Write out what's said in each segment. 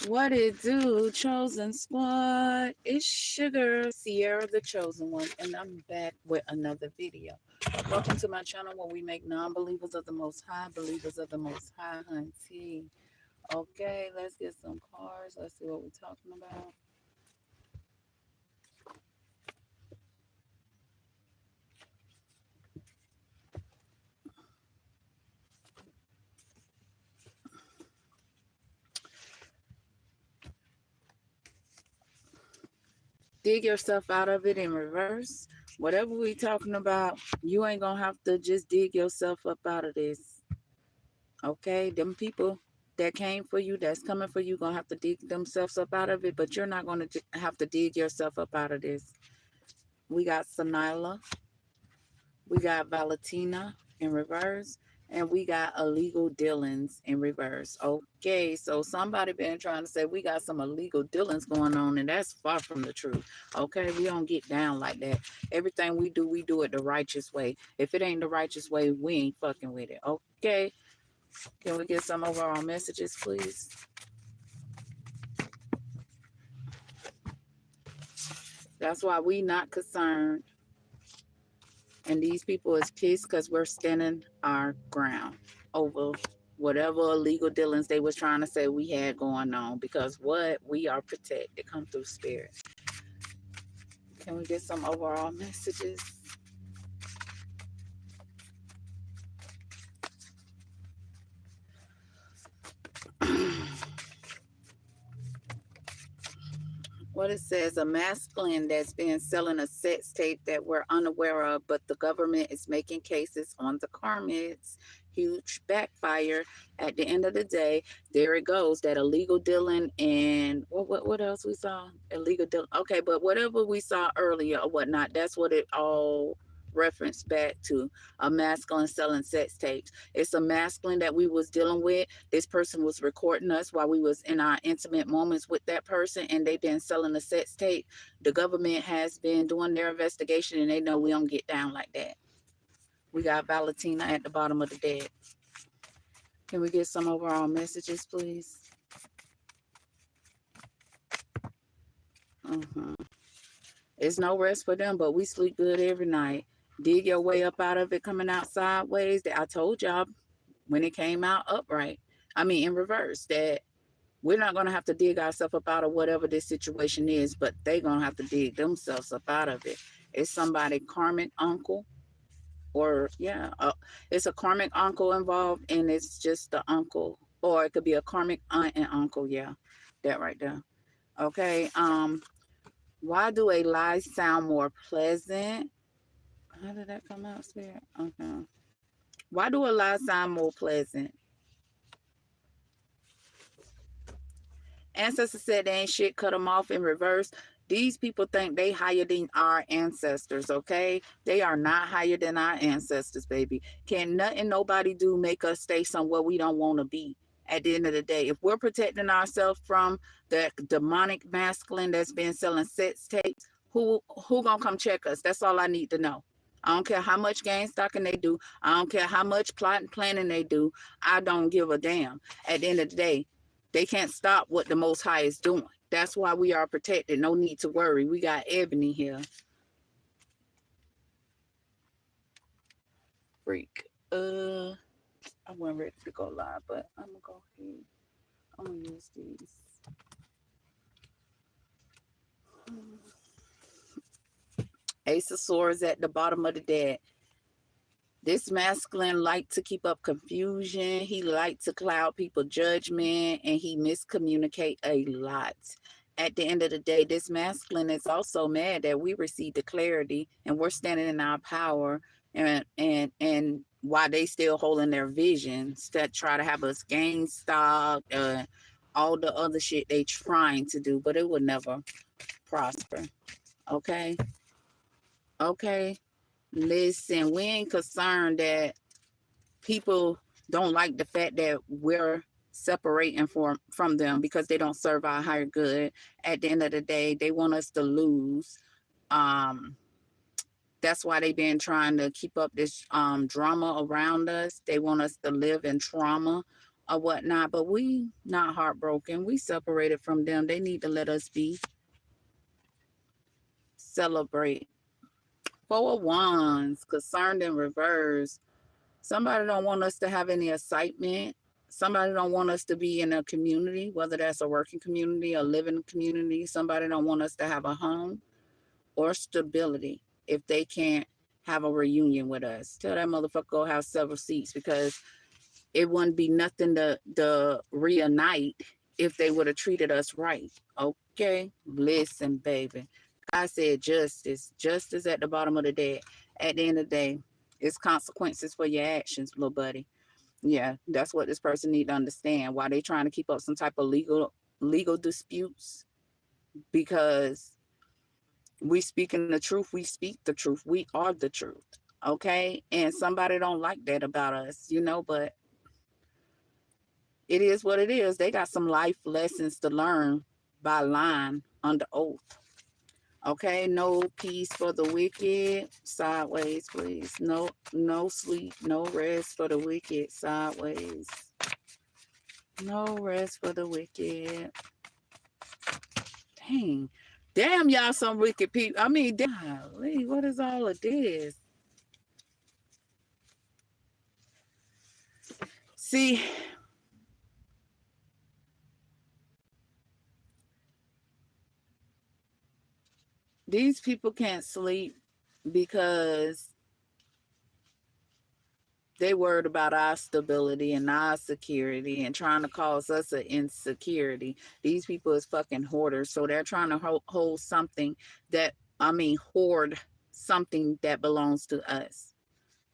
What it do, Chosen Squad? It's Sugar, Sierra the Chosen One, and I'm back with another video. Welcome to my channel where we make non-believers of the Most High, believers of the Most High, hunty. Okay, let's get some cards. Let's see what we're talking about. Dig yourself out of it in reverse. Whatever we talking about, you ain't gonna have to just dig yourself up out of this. Okay, them people that came for you, that's coming for you, gonna have to dig themselves up out of it, but you're not gonna have to dig yourself up out of this. We got Sanila, we got Valentina in reverse, and we got illegal dealings in reverse. Okay, so somebody been trying to say we got some illegal dealings going on, and that's far from the truth. Okay, we don't get down like that. Everything we do it the righteous way. If it ain't the righteous way, we ain't fucking with it. Okay, can we get some overall messages, please? That's why we not concerned. And these people is pissed because we're standing our ground over whatever illegal dealings they was trying to say we had going on. Because what? We are protected. Come through spirit. Can we get some overall messages? What it says, a masculine that's been selling a sex tape that we're unaware of, but the government is making cases on the Karmics. Huge backfire. At the end of the day, there it goes. That illegal dealing and what else we saw? Illegal dealing. Okay, but whatever we saw earlier or whatnot, that's what it all referenced back to. A masculine selling sex tapes. It's a masculine that we was dealing with. This person was recording us while we was in our intimate moments with that person, and they've been selling the sex tape. The government has been doing their investigation, and they know we don't get down like that. We got Valentina at the bottom of the deck. Can we get some overall messages, please? It's no rest for them, but we sleep good every night. Dig your way up out of it coming out sideways. I told y'all when it came out upright. I mean, in reverse, that we're not going to have to dig ourselves up out of whatever this situation is, but they're going to have to dig themselves up out of it. It's somebody karmic uncle, or it's a karmic uncle involved, and it's just the uncle, or it could be a karmic aunt and uncle. Yeah, that right there. Okay. Why do a lie sound more pleasant? How did that come out, Spirit? Okay. Why do a lie sound more pleasant? Ancestors said they ain't shit, cut them off in reverse. These people think they higher than our ancestors, okay? They are not higher than our ancestors, baby. Can nothing nobody do make us stay somewhere we don't want to be at the end of the day. If we're protecting ourselves from the demonic masculine that's been selling sex tapes, who gonna come check us? That's all I need to know. I don't care how much game stalking they do. I don't care how much plot and planning they do. I don't give a damn. At the end of the day, they can't stop what the Most High is doing. That's why we are protected. No need to worry. We got Ebony here. Freak. I wasn't ready to go live, but I'm gonna go ahead. I'm gonna use these. Ace of Swords at the bottom of the deck. This masculine like to keep up confusion. He like to cloud people's judgment, and he miscommunicate a lot. At the end of the day, this masculine is also mad that we received the clarity and we're standing in our power, and while they still holding their visions that try to have us gain stock, all the other shit they trying to do, but it will never prosper. Okay. Okay. Listen, we ain't concerned that people don't like the fact that we're separating from them because they don't serve our higher good. At the end of the day, they want us to lose. That's why they've been trying to keep up this drama around us. They want us to live in trauma. or whatnot, but we not heartbroken. We separated from them. They need to let us be. Celebrate. Four of Wands, concerned in reverse. Somebody don't want us to have any excitement. Somebody don't want us to be in a community, whether that's a working community, a living community. Somebody don't want us to have a home or stability if they can't have a reunion with us. Tell that motherfucker go have several seats, because it wouldn't be nothing to reunite if they would have treated us right. Okay? Listen, baby. I said justice. Justice at the bottom of the deck. At the end of the day, it's consequences for your actions, little buddy. Yeah, that's what this person need to understand. Why they trying to keep up some type of legal disputes? Because we speaking the truth, we speak the truth. We are the truth. Okay? And somebody don't like that about us, but it is what it is. They got some life lessons to learn by lying under oath. Okay, no peace for the wicked. Sideways, please. No sleep, no rest for the wicked. Sideways. No rest for the wicked. Dang. Damn, y'all some wicked people. I mean, damn, what is all of this? See, these people can't sleep because they worried about our stability and our security and trying to cause us an insecurity. These people is fucking hoarders. So they're trying to hold something hoard something that belongs to us.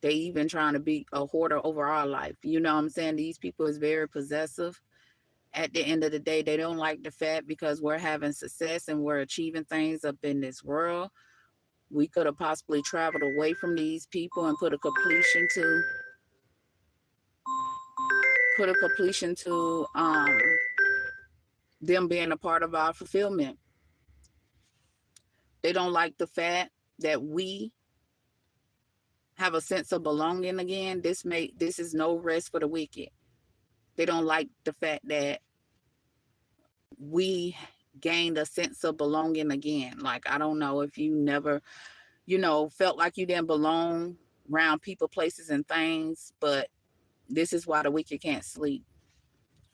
They even trying to be a hoarder over our life. You know what I'm saying? These people is very possessive. At the end of the day, they don't like the fact because we're having success and we're achieving things up in this world. We could have possibly traveled away from these people and put a completion to them being a part of our fulfillment. They don't like the fact that we have a sense of belonging again. This is no rest for the wicked. They don't like the fact that we gained a sense of belonging again. Like, I don't know if you never, felt like you didn't belong around people, places, and things, but this is why the wicked can't sleep.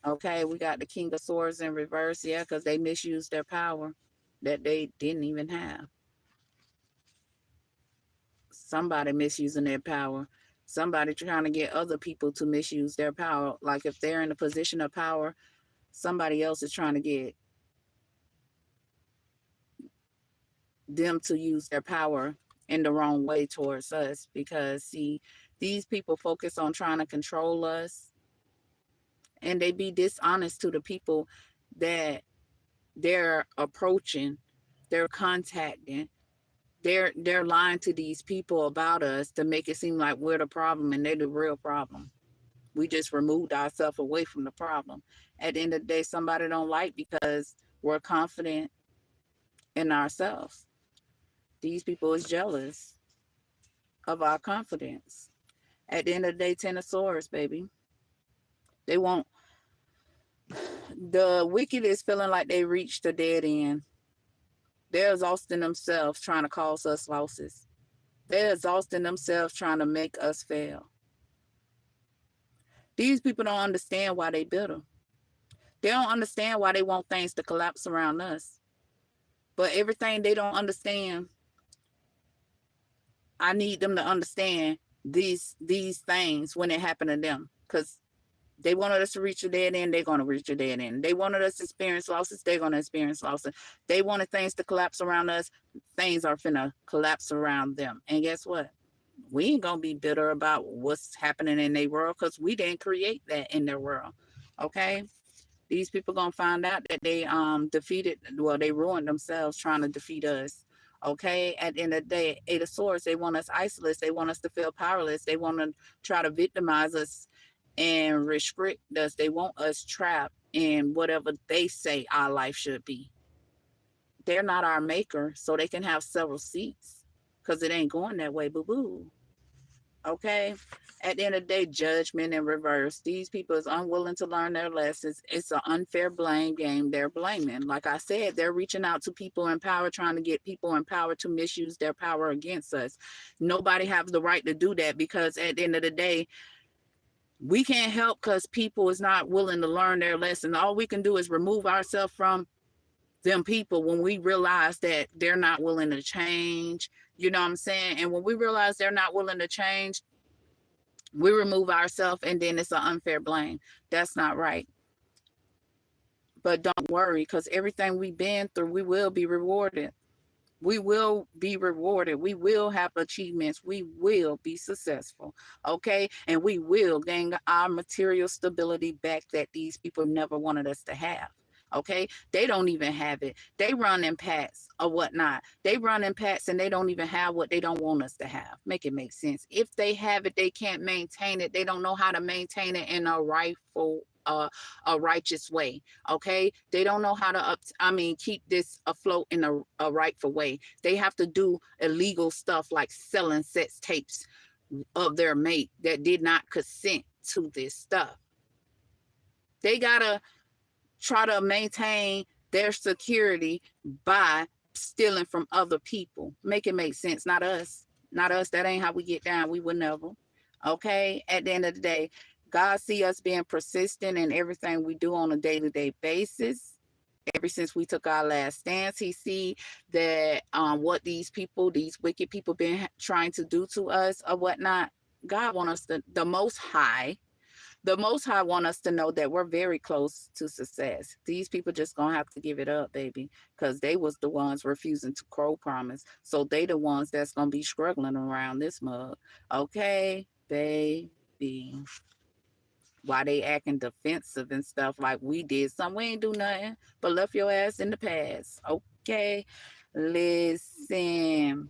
Okay, we got the King of Swords in reverse. Yeah, because they misused their power that they didn't even have. Somebody misusing their power. Somebody trying to get other people to misuse their power. Like if they're in a position of power, somebody else is trying to get them to use their power in the wrong way towards us. Because, see, these people focus on trying to control us, and they be dishonest to the people that they're approaching, they're contacting. They're lying to these people about us to make it seem like we're the problem and they're the real problem. We just removed ourselves away from the problem. At the end of the day, somebody don't like because we're confident in ourselves. These people is jealous of our confidence. At the end of the day, Ten of Swords, baby. They won't. The wicked is feeling like they reached a dead end. They're exhausting themselves trying to cause us losses. They're exhausting themselves trying to make us fail. These people don't understand why they bitter. They don't understand why they want things to collapse around us. But everything they don't understand, I need them to understand these things when it happen to them. Because they wanted us to reach a dead end, they're going to reach a dead end. They wanted us to experience losses, they're going to experience losses. They wanted things to collapse around us, things are finna collapse around them. And guess what? We ain't going to be bitter about what's happening in their world because we didn't create that in their world. Okay? These people going to find out that they they ruined themselves trying to defeat us. Okay? At the end of the day, Eight of Swords, they want us isolated. They want us to feel powerless. They want to try to victimize us and restrict us. They want us trapped in whatever they say our life should be. They're not our maker, so they can have several seats because it ain't going that way, boo-boo. Okay. At the end of the day, judgment in reverse. These people is unwilling to learn their lessons. It's an unfair blame game. They're blaming. Like I said, they're reaching out to people in power, trying to get people in power to misuse their power against us. Nobody has the right to do that, because at the end of the day, we can't help because people is not willing to learn their lesson. All we can do is remove ourselves from them people when we realize that they're not willing to change. You know what I'm saying? And when we realize they're not willing to change, we remove ourselves, and then it's an unfair blame. That's not right. But don't worry, because everything we've been through, we will be rewarded. We will be rewarded. We will have achievements. We will be successful. Okay. And we will gain our material stability back that these people never wanted us to have. Okay. They don't even have it. They run in packs or whatnot. They run in packs and they don't even have what they don't want us to have. Make it make sense. If they have it, they can't maintain it. They don't know how to maintain it in a a righteous way. Okay. They don't know how to keep this afloat in a rightful way. They have to do illegal stuff like selling sex tapes of their mate that did not consent to this stuff. They gotta try to maintain their security by stealing from other people. Make it make sense. Not us. Not us. That ain't how we get down. We would never. Okay. At the end of the day, God see us being persistent in everything we do on a day-to-day basis. Ever since we took our last stance, he see that what these wicked people been trying to do to us or whatnot. God want us to, the Most High want us to know that we're very close to success. These people just gonna have to give it up, baby, because they was the ones refusing to crow promise. So they the ones that's gonna be struggling around this mug. Okay, baby. Why they acting defensive and stuff like we did something. We ain't do nothing but left your ass in the past. Okay, listen.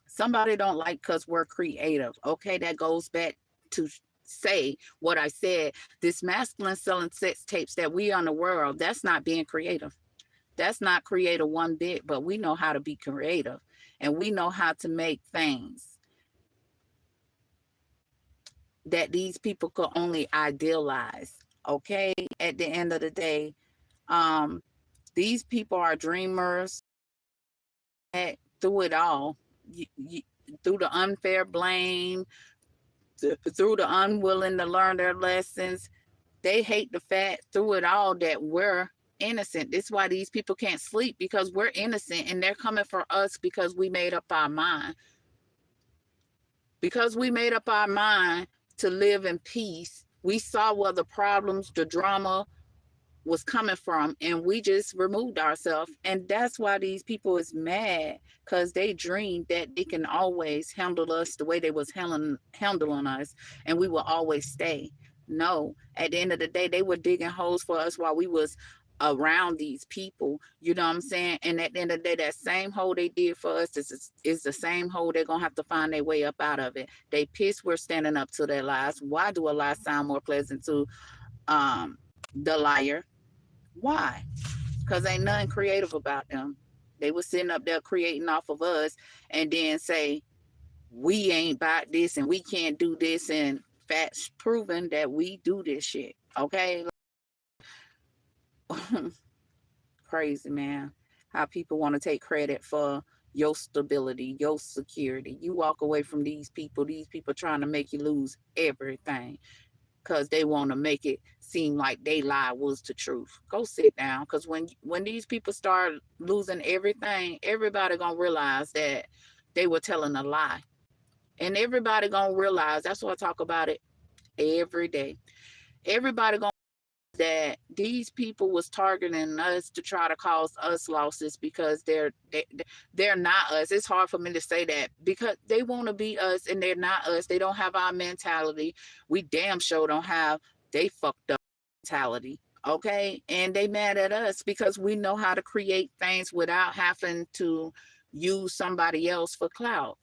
Somebody don't like because we're creative. Okay, that goes back to say what I said. This masculine selling sex tapes that we on the world, that's not being creative. That's not creative one bit, but we know how to be creative and we know how to make things that these people could only idealize. Okay, at the end of the day, these people are dreamers. Through it all, through the unfair blame, through the unwilling to learn their lessons, they hate the fact through it all that we're innocent. This is why these people can't sleep, because we're innocent and they're coming for us because we made up our mind. Because we made up our mind to live in peace, we saw where the problems, the drama was coming from, and we just removed ourselves. And that's why these people is mad, because they dreamed that they can always handle us the way they was handling us, and we will always stay. No, at the end of the day, they were digging holes for us while we was around these people. You know what I'm saying? And at the end of the day, that same hole they did for us is the same hole they're gonna have to find their way up out of it. They pissed we're standing up to their lies. Why do a lie sound more pleasant to the liar? Why? Because ain't nothing creative about them. They were sitting up there creating off of us and then say, we ain't about this and we can't do this, and facts proving that we do this shit. Okay? Crazy, man. How people want to take credit for your stability, your security. You walk away from these people trying to make you lose everything, because they want to make it seem like they lie was the truth. Go sit down, because when these people start losing everything, everybody gonna realize that they were telling a lie, and everybody gonna realize. That's why I talk about it every day. Everybody gonna that these people was targeting us to try to cause us losses, because they're not us. It's hard for me to say that, because they want to be us and they're not us. They don't have our mentality. We damn sure don't have they fucked up mentality. Okay, and they mad at us because we know how to create things without having to use somebody else for clout.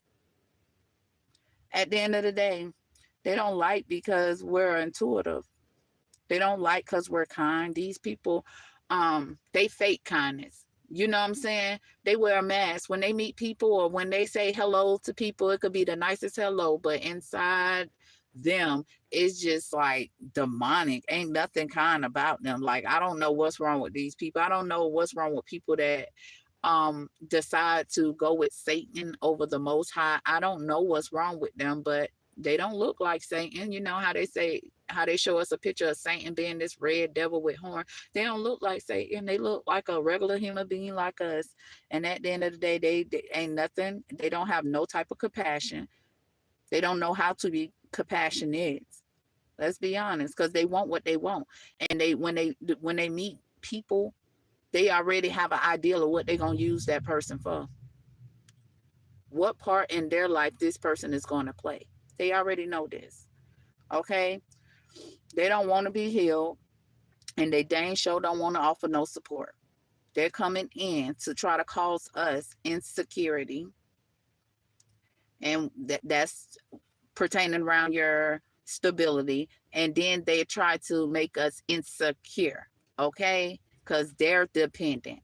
At the end of the day, they don't like because we're intuitive. They don't like because we're kind. These people, they fake kindness. You know what I'm saying? They wear a mask when they meet people, or when they say hello to people. It could be the nicest hello, but inside them, it's just like demonic. Ain't nothing kind about them. Like, I don't know what's wrong with these people. I don't know what's wrong with people that decide to go with Satan over the Most High. I don't know what's wrong with them, but they don't look like Satan. You know how they say, how they show us a picture of Satan being this red devil with horn. They don't look like Satan. They look like a regular human being like us. And at the end of the day, they ain't nothing. They don't have no type of compassion. They don't know how to be compassionate. Let's be honest, because they want what they want. And they when they meet people, they already have an idea of what they're going to use that person for. What part in their life this person is going to play. They already know this. Okay? They don't want to be healed, and they dang sure don't want to offer no support. They're coming in to try to cause us insecurity, and that's pertaining around your stability, and then they try to make us insecure, okay? Because they're dependent.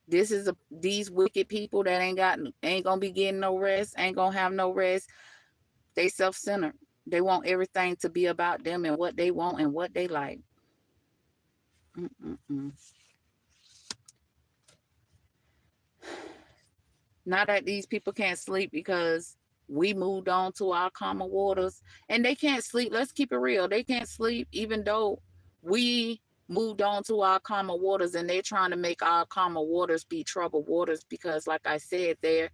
These wicked people that ain't gonna be getting no rest, ain't gonna have no rest. They self-centered. They want everything to be about them and what they want and what they like. Now that these people can't sleep because we moved on to our calmer waters, and they can't sleep. Let's keep it real. They can't sleep even though we moved on to our calmer waters, and they're trying to make our calmer waters be troubled waters because, like I said, they're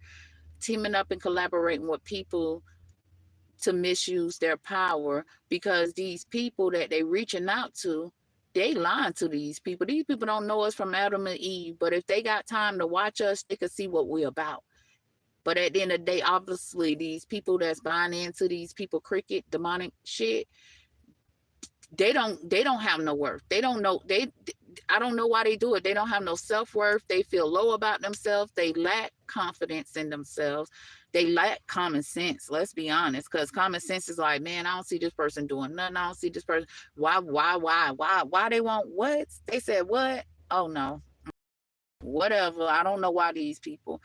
teaming up and collaborating with people to misuse their power, because these people that they reaching out to, they lying to these people. These people don't know us from Adam and Eve, but if they got time to watch us, they can see what we're about. But at the end of the day, obviously, these people that's buying into these people cricket demonic shit, they don't have no worth. They don't know. I don't know why they do it. They don't have no self-worth. They feel low about themselves. They lack confidence in themselves. They lack common sense. Let's be honest, because common sense is like, man, I don't see this person doing nothing. I don't see this person. Why they want what? They said what? Oh no. Whatever. I don't know why these people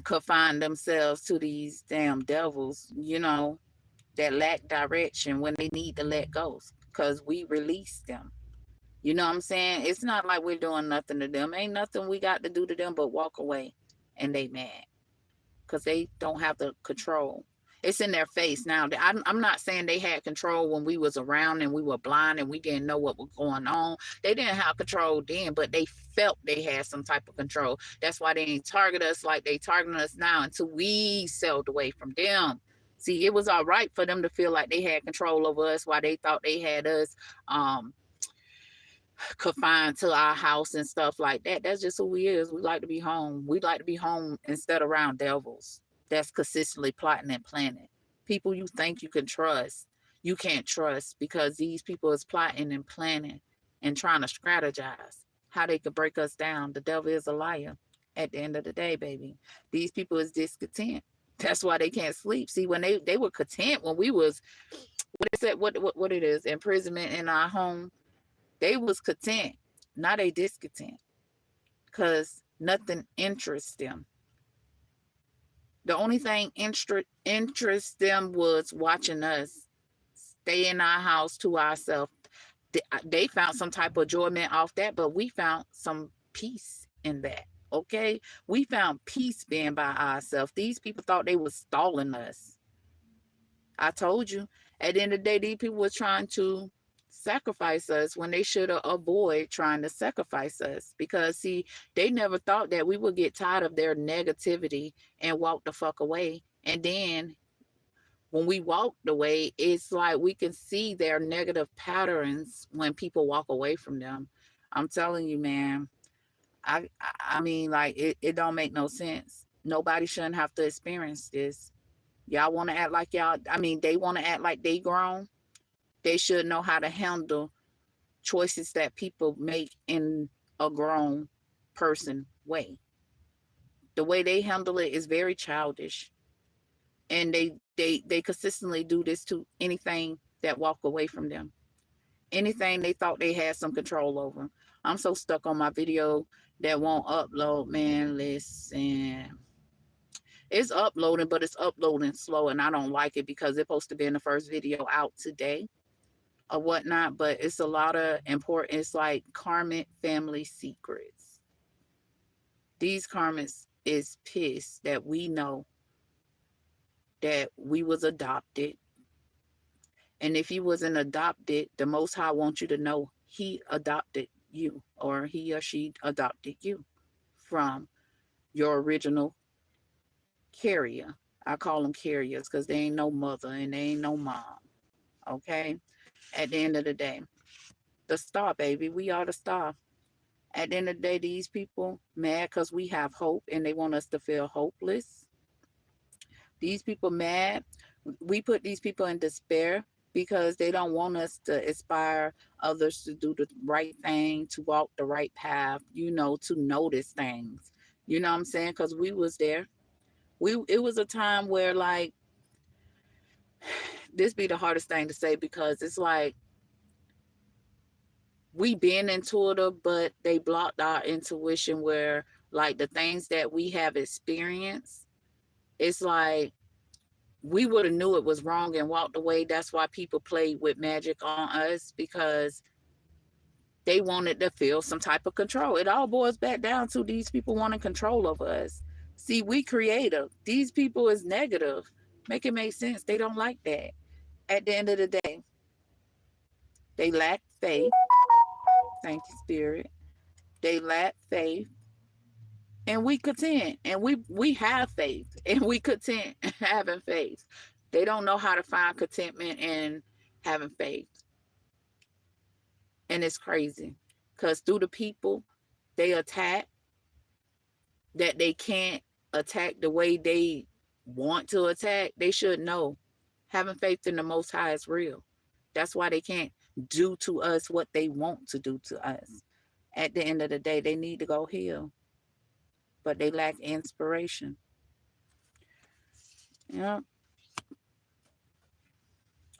confine themselves to these damn devils, that lack direction when they need to let go, because we release them. You know what I'm saying? It's not like we're doing nothing to them. Ain't nothing we got to do to them but walk away, and they mad because they don't have the control. It's in their face now. I'm not saying they had control when we was around and we were blind and we didn't know what was going on. They didn't have control then, but they felt they had some type of control. That's why they ain't target us like they targeting us now until we sailed away from them. See, it was all right for them to feel like they had control over us while they thought they had us confined to our house and stuff like that. That's just who we is. We like to be home. We like to be home instead of around devils that's consistently plotting and planning. People you think you can trust, you can't trust, because these people is plotting and planning and trying to strategize how they could break us down. The devil is a liar at the end of the day, baby. These people is discontent. That's why they can't sleep. See, when they were content when we was, what it is, imprisonment in our home, they was content. Now they discontent because nothing interests them. The only thing interests them was watching us stay in our house to ourselves. They found some type of enjoyment off that, but we found some peace in that. Okay, we found peace being by ourselves. These people thought they was stalling us. I told you, at the end of the day, these people were trying to sacrifice us when they should have avoided trying to sacrifice us, because see, they never thought that we would get tired of their negativity and walk the fuck away. And then when we walked away, it's like we can see their negative patterns when people walk away from them. I'm telling you, man, I mean, like, it don't make no sense. Nobody shouldn't have to experience this. Y'all want to act like they want to act like they grown. They should know how to handle choices that people make in a grown person way. The way they handle it is very childish. And they consistently do this to anything that walk away from them. anything they thought they had some control over. I'm so stuck on my video that won't upload, man. Listen, it's uploading, but it's uploading slow, and I don't like it because it's supposed to be in the first video out today or whatnot. But it's a lot of important. It's like karmic family secrets. These karmics is pissed that we know that we was adopted. And if you wasn't adopted, the Most High wants you to know he adopted you, or he or she adopted you from your original carrier. I call them carriers because they ain't no mother and they ain't no mom. Okay? At the end of the day, the star, baby. We are the star. At the end of the day, these people mad because we have hope and they want us to feel hopeless. These people mad. We put these people in despair because they don't want us to inspire others to do the right thing, to walk the right path, to notice things. You know what I'm saying? Because we was there. It was a time where, like, this be the hardest thing to say because it's like we been intuitive, but they blocked our intuition where, like, the things that we have experienced, it's like we would have knew it was wrong and walked away. That's why people played with magic on us, because they wanted to feel some type of control. It all boils back down to these people wanting control over us. See, we creative. These people is negative. Make it make sense. They don't like that. At the end of the day, they lack faith. Thank you, Spirit. They lack faith. And we content. And we have faith. And we content having faith. They don't know how to find contentment in having faith. And it's crazy. Because through the people they attack, that they can't attack the way they want to attack, they should know having faith in the Most High is real. That's why they can't do to us what they want to do to us. At the end of the day, they need to go heal, but they lack inspiration. Yeah.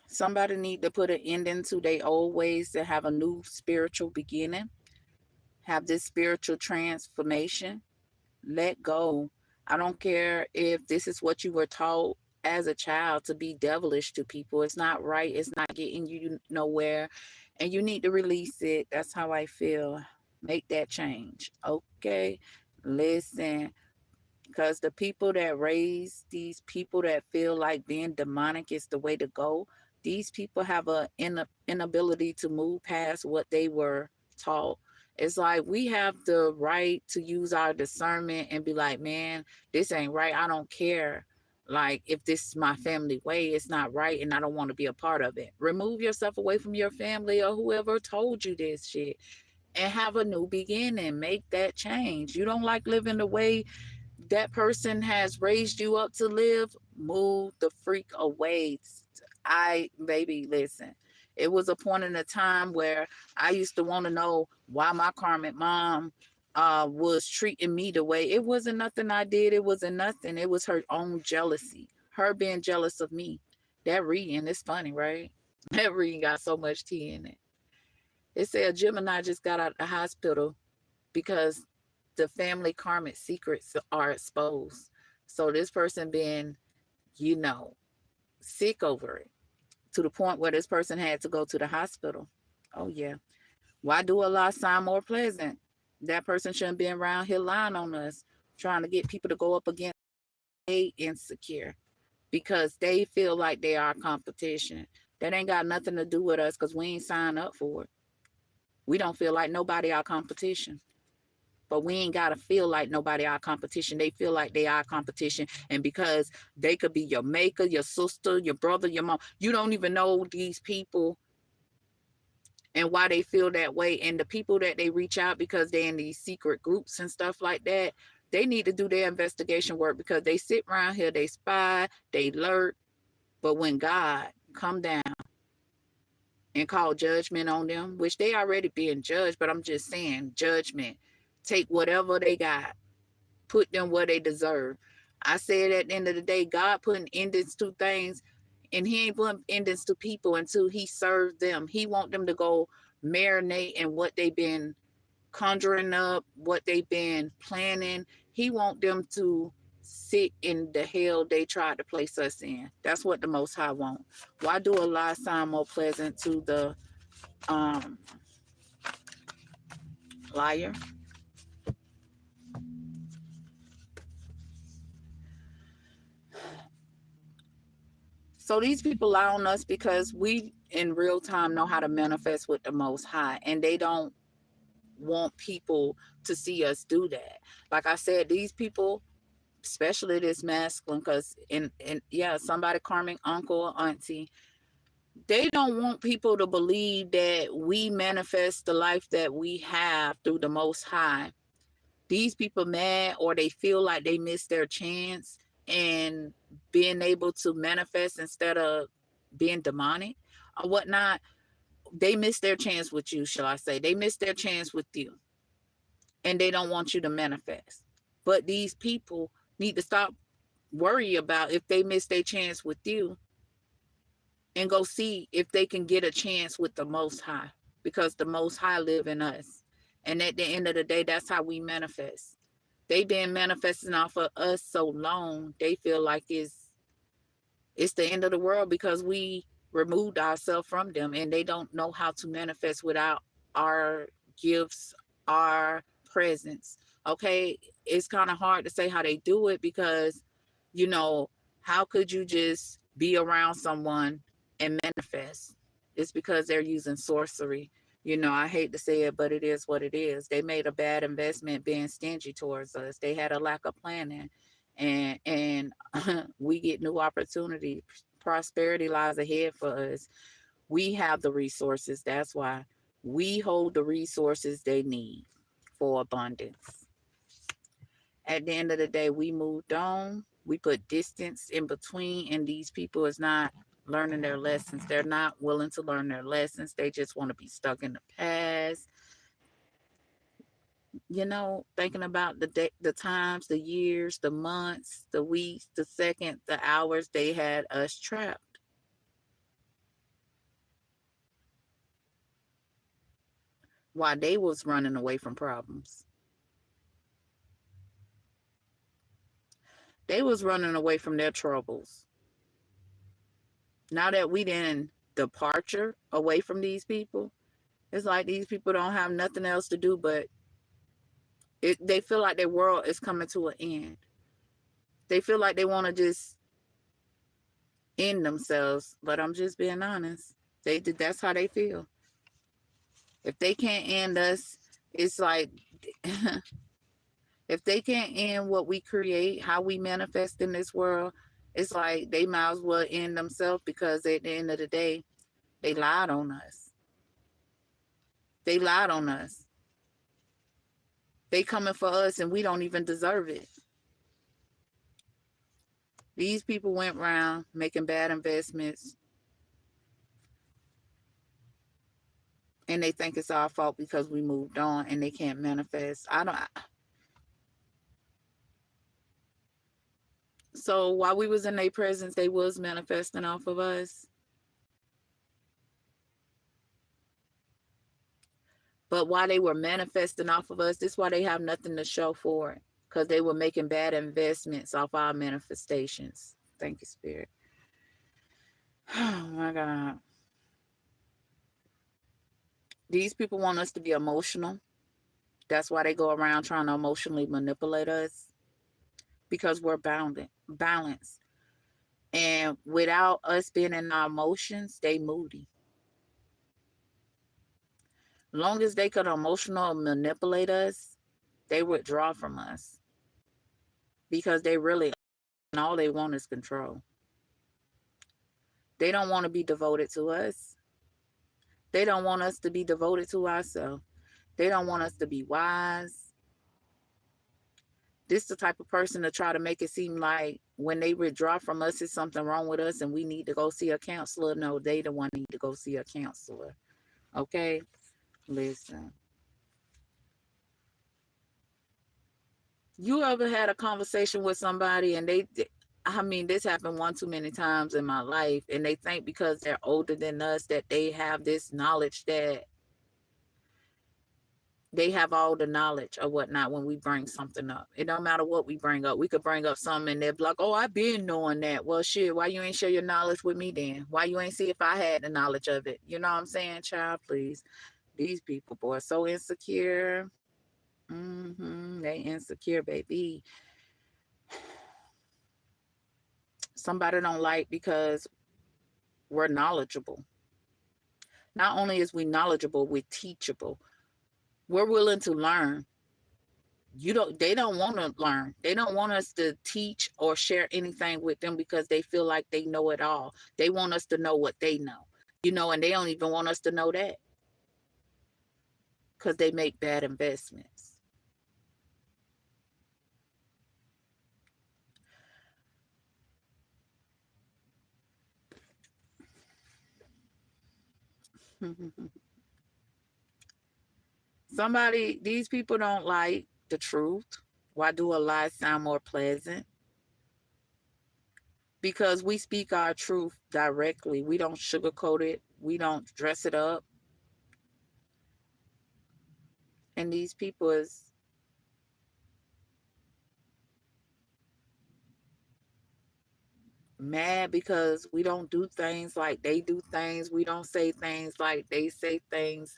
Somebody need to put an ending to their old ways to have a new spiritual beginning, have this spiritual transformation. Let go. I don't care if this is what you were taught as a child, to be devilish to people. It's not right. It's not getting you nowhere. And you need to release it. That's how I feel. Make that change. Okay? Listen. Because the people that raise these people that feel like being demonic is the way to go, these people have an inability to move past what they were taught. It's like we have the right to use our discernment and be like, man, this ain't right. I don't care. Like, if this is my family way, it's not right and I don't want to be a part of it. Remove yourself away from your family or whoever told you this shit and have a new beginning. Make that change. You don't like living the way that person has raised you up to live, move the freak away. Baby, listen. It was a point in a time where I used to want to know why my karmic mom was treating me the way. It wasn't nothing I did. It wasn't nothing. It was her own jealousy. Her being jealous of me. That reading, it's funny, right? That reading got so much tea in it. It said Gemini just got out of the hospital because the family karmic secrets are exposed. So this person been, sick over it, to the point where this person had to go to the hospital. Oh yeah. Why do Allah sound more pleasant? That person shouldn't be around here lying on us, trying to get people to go up against they insecure because they feel like they are competition. That ain't got nothing to do with us because we ain't signed up for it. We don't feel like nobody our competition. But we ain't got to feel like nobody our competition. They feel like they are competition. And because they could be your maker, your sister, your brother, your mom, you don't even know these people and why they feel that way. And the people that they reach out because they're in these secret groups and stuff like that, they need to do their investigation work because they sit around here, they spy, they lurk. But when God come down and call judgment on them, which they already being judged, but I'm just saying judgment, take whatever they got, put them where they deserve. I said at the end of the day, God putting endings to things And he ain't putting endings to people until he served them. He want them to go marinate in what they've been conjuring up, what they've been planning. He want them to sit in the hell they tried to place us in. That's what the Most High want. Why do a lie sound more pleasant to the liar? So these people lie on us because we in real time know how to manifest with the Most High, and they don't want people to see us do that. Like I said, these people, especially this masculine, because yeah, somebody karmic uncle or auntie, they don't want people to believe that we manifest the life that we have through the Most High. These people mad, or they feel like they missed their chance and being able to manifest instead of being demonic or whatnot. They missed their chance with you, shall I say. They missed their chance with you, and they don't want you to manifest. But these people need to stop worry about if they miss their chance with you and go see if they can get a chance with the Most High, because the Most High live in us. And at the end of the day, that's how we manifest. They been manifesting off of us so long, they feel like it's the end of the world because we removed ourselves from them, and they don't know how to manifest without our gifts, our presence. Okay, it's kind of hard to say how they do it because, you know, how could you just be around someone and manifest? It's because they're using sorcery. You know, I hate to say it, but it is what it is. They made a bad investment being stingy towards us. They had a lack of planning, and we get new opportunity. Prosperity lies ahead for us. We have the resources. That's why we hold the resources they need for abundance. At the end of the day, we moved on. We put distance in between, and these people is not learning their lessons. They're not willing to learn their lessons. They just want to be stuck in the past. You know, thinking about the times, the years, the months, the weeks, the seconds, the hours they had us trapped. While they was running away from problems. They was running away from their troubles. Now that we didn't departure away from these people, it's like these people don't have nothing else to do but they feel like their world is coming to an end. They feel like they want to just end themselves, but I'm just being honest. That's how they feel. If they can't end us, it's like if they can't end what we create, how we manifest in this world, it's like they might as well end themselves, because at the end of the day, they lied on us. They lied on us. They coming for us and we don't even deserve it. These people went around making bad investments, and they think it's our fault because we moved on and they can't manifest. So while we was in their presence, they was manifesting off of us. But while they were manifesting off of us, this is why they have nothing to show for it, because they were making bad investments off our manifestations. Thank you, Spirit. Oh my God. These people want us to be emotional. That's why they go around trying to emotionally manipulate us, because we're balanced. And without us being in our emotions, they moody. Long as they could emotional manipulate us, they withdraw from us, because they really, all they want is control. They don't want to be devoted to us. They don't want us to be devoted to ourselves. They don't want us to be wise. This is the type of person to try to make it seem like when they withdraw from us, it's something wrong with us and we need to go see a counselor. No, they the one need to go see a counselor. Okay? Listen. You ever had a conversation with somebody and I mean, this happened one too many times in my life, and they think because they're older than us that they have this knowledge, that they have all the knowledge or whatnot when we bring something up. It don't matter what we bring up. We could bring up something and they're like, oh, I've been knowing that. Well, shit, why you ain't share your knowledge with me then? Why you ain't see if I had the knowledge of it? You know what I'm saying, child? Please. These people, boy, so insecure. They insecure, baby. Somebody don't like because we're knowledgeable. Not only is we knowledgeable, we're teachable. We're willing to learn. They don't want to learn. They don't want us to teach or share anything with them because they feel like they know it all. They want us to know what they know, and they don't even want us to know that because they make bad investments. These people don't like the truth. Why do a lie sound more pleasant? Because we speak our truth directly. We don't sugarcoat it. We don't dress it up. And these people is mad because we don't do things like they do things. We don't say things like they say things.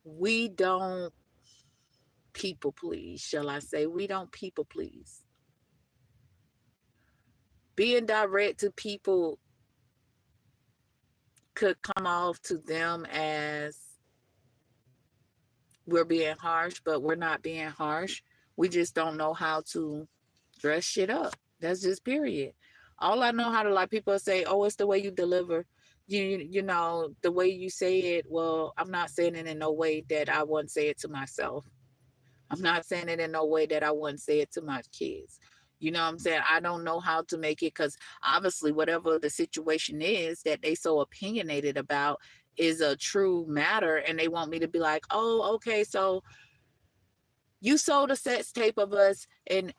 We don't people please, shall I say. We don't people please. Being direct to people could come off to them as we're being harsh, but we're not being harsh. We just don't know how to dress shit up. That's just period. All I know how to, like, people say, oh, it's the way you deliver. You know, the way you say it. Well, I'm not saying it in no way that I wouldn't say it to myself. I'm not saying it in no way that I wouldn't say it to my kids. You know what I'm saying? I don't know how to make it, because obviously whatever the situation is that they so opinionated about is a true matter, and they want me to be like, oh, okay, so you sold a sex tape of us and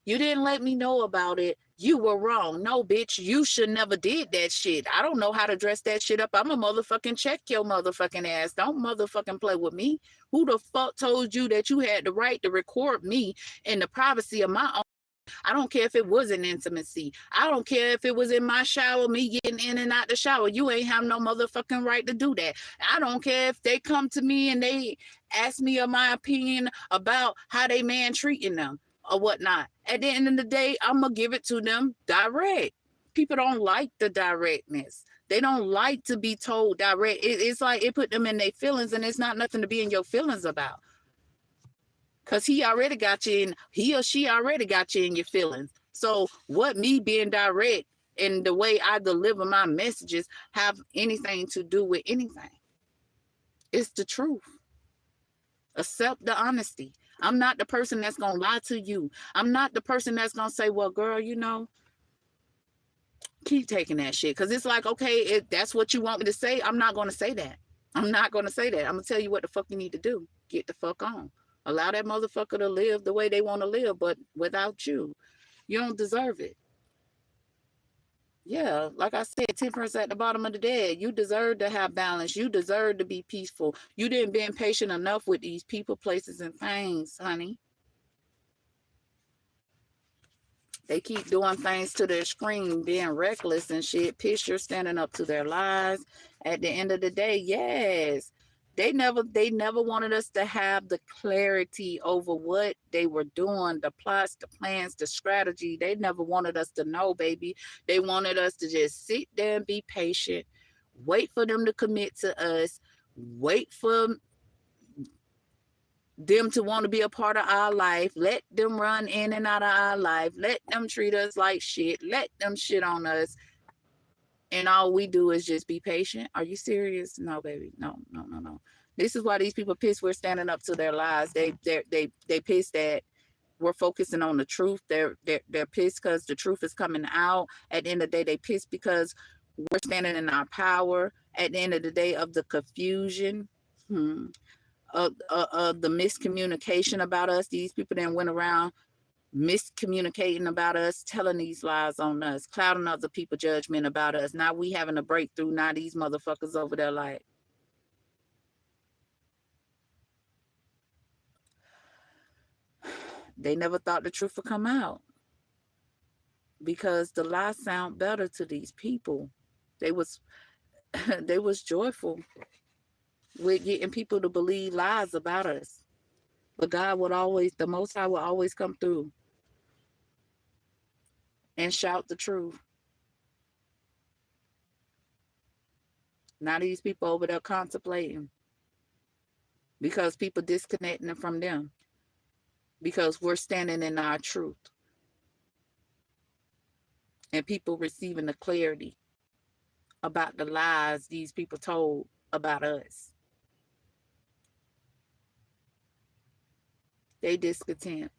you didn't let me know about it. You were wrong. No, bitch, you should never did that shit. I don't know how to dress that shit up. I'm a motherfucking check your motherfucking ass. Don't motherfucking play with me. Who the fuck told you that you had the right to record me in the privacy of my own? I don't care if it was an intimacy. I don't care if it was in my shower, me getting in and out the shower. You ain't have no motherfucking right to do that. I don't care if they come to me and they ask me of my opinion about how they man treating them or whatnot. At the end of the day, I'm going to give it to them direct. People don't like the directness. They don't like to be told direct. It's like it put them in their feelings, and it's not nothing to be in your feelings about. Because he already got you in, he or she already got you in your feelings. So what me being direct and the way I deliver my messages have anything to do with anything? It's the truth. Accept the honesty. I'm not the person that's going to lie to you. I'm not the person that's going to say, well, girl, keep taking that shit. Because it's like, okay, if that's what you want me to say, I'm not going to say that. I'm not going to say that. I'm going to tell you what the fuck you need to do. Get the fuck on. Allow that motherfucker to live the way they want to live, but without you. You don't deserve it. Yeah, like I said, 10% at the bottom of the dead. You deserve to have balance. You deserve to be peaceful. You didn't been patient enough with these people, places, and things, honey. They keep doing things to their screen, being reckless and shit. Pictures standing up to their lies. At the end of the day, yes. They never wanted us to have the clarity over what they were doing, the plots, the plans, the strategy. They never wanted us to know, baby. They wanted us to just sit there and be patient, wait for them to commit to us, wait for them to want to be a part of our life, let them run in and out of our life, let them treat us like shit, let them shit on us, and all we do is just be patient. Are you serious? No, baby. No. This is why these people pissed we're standing up to their lies. They pissed that we're focusing on the truth. They're pissed because the truth is coming out. At the end of the day, they pissed because we're standing in our power. At the end of the day, of the confusion, of the miscommunication about us. These people then went around miscommunicating about us, telling these lies on us, clouding other people's judgment about us. Now we having a breakthrough. Now these motherfuckers over there like, they never thought the truth would come out because the lies sound better to these people. They was they was joyful with getting people to believe lies about us. But God would always, the Most High would always come through and shout the truth. Now these people over there contemplating because people disconnecting from them because we're standing in our truth. And people receiving the clarity about the lies these people told about us. They discontent.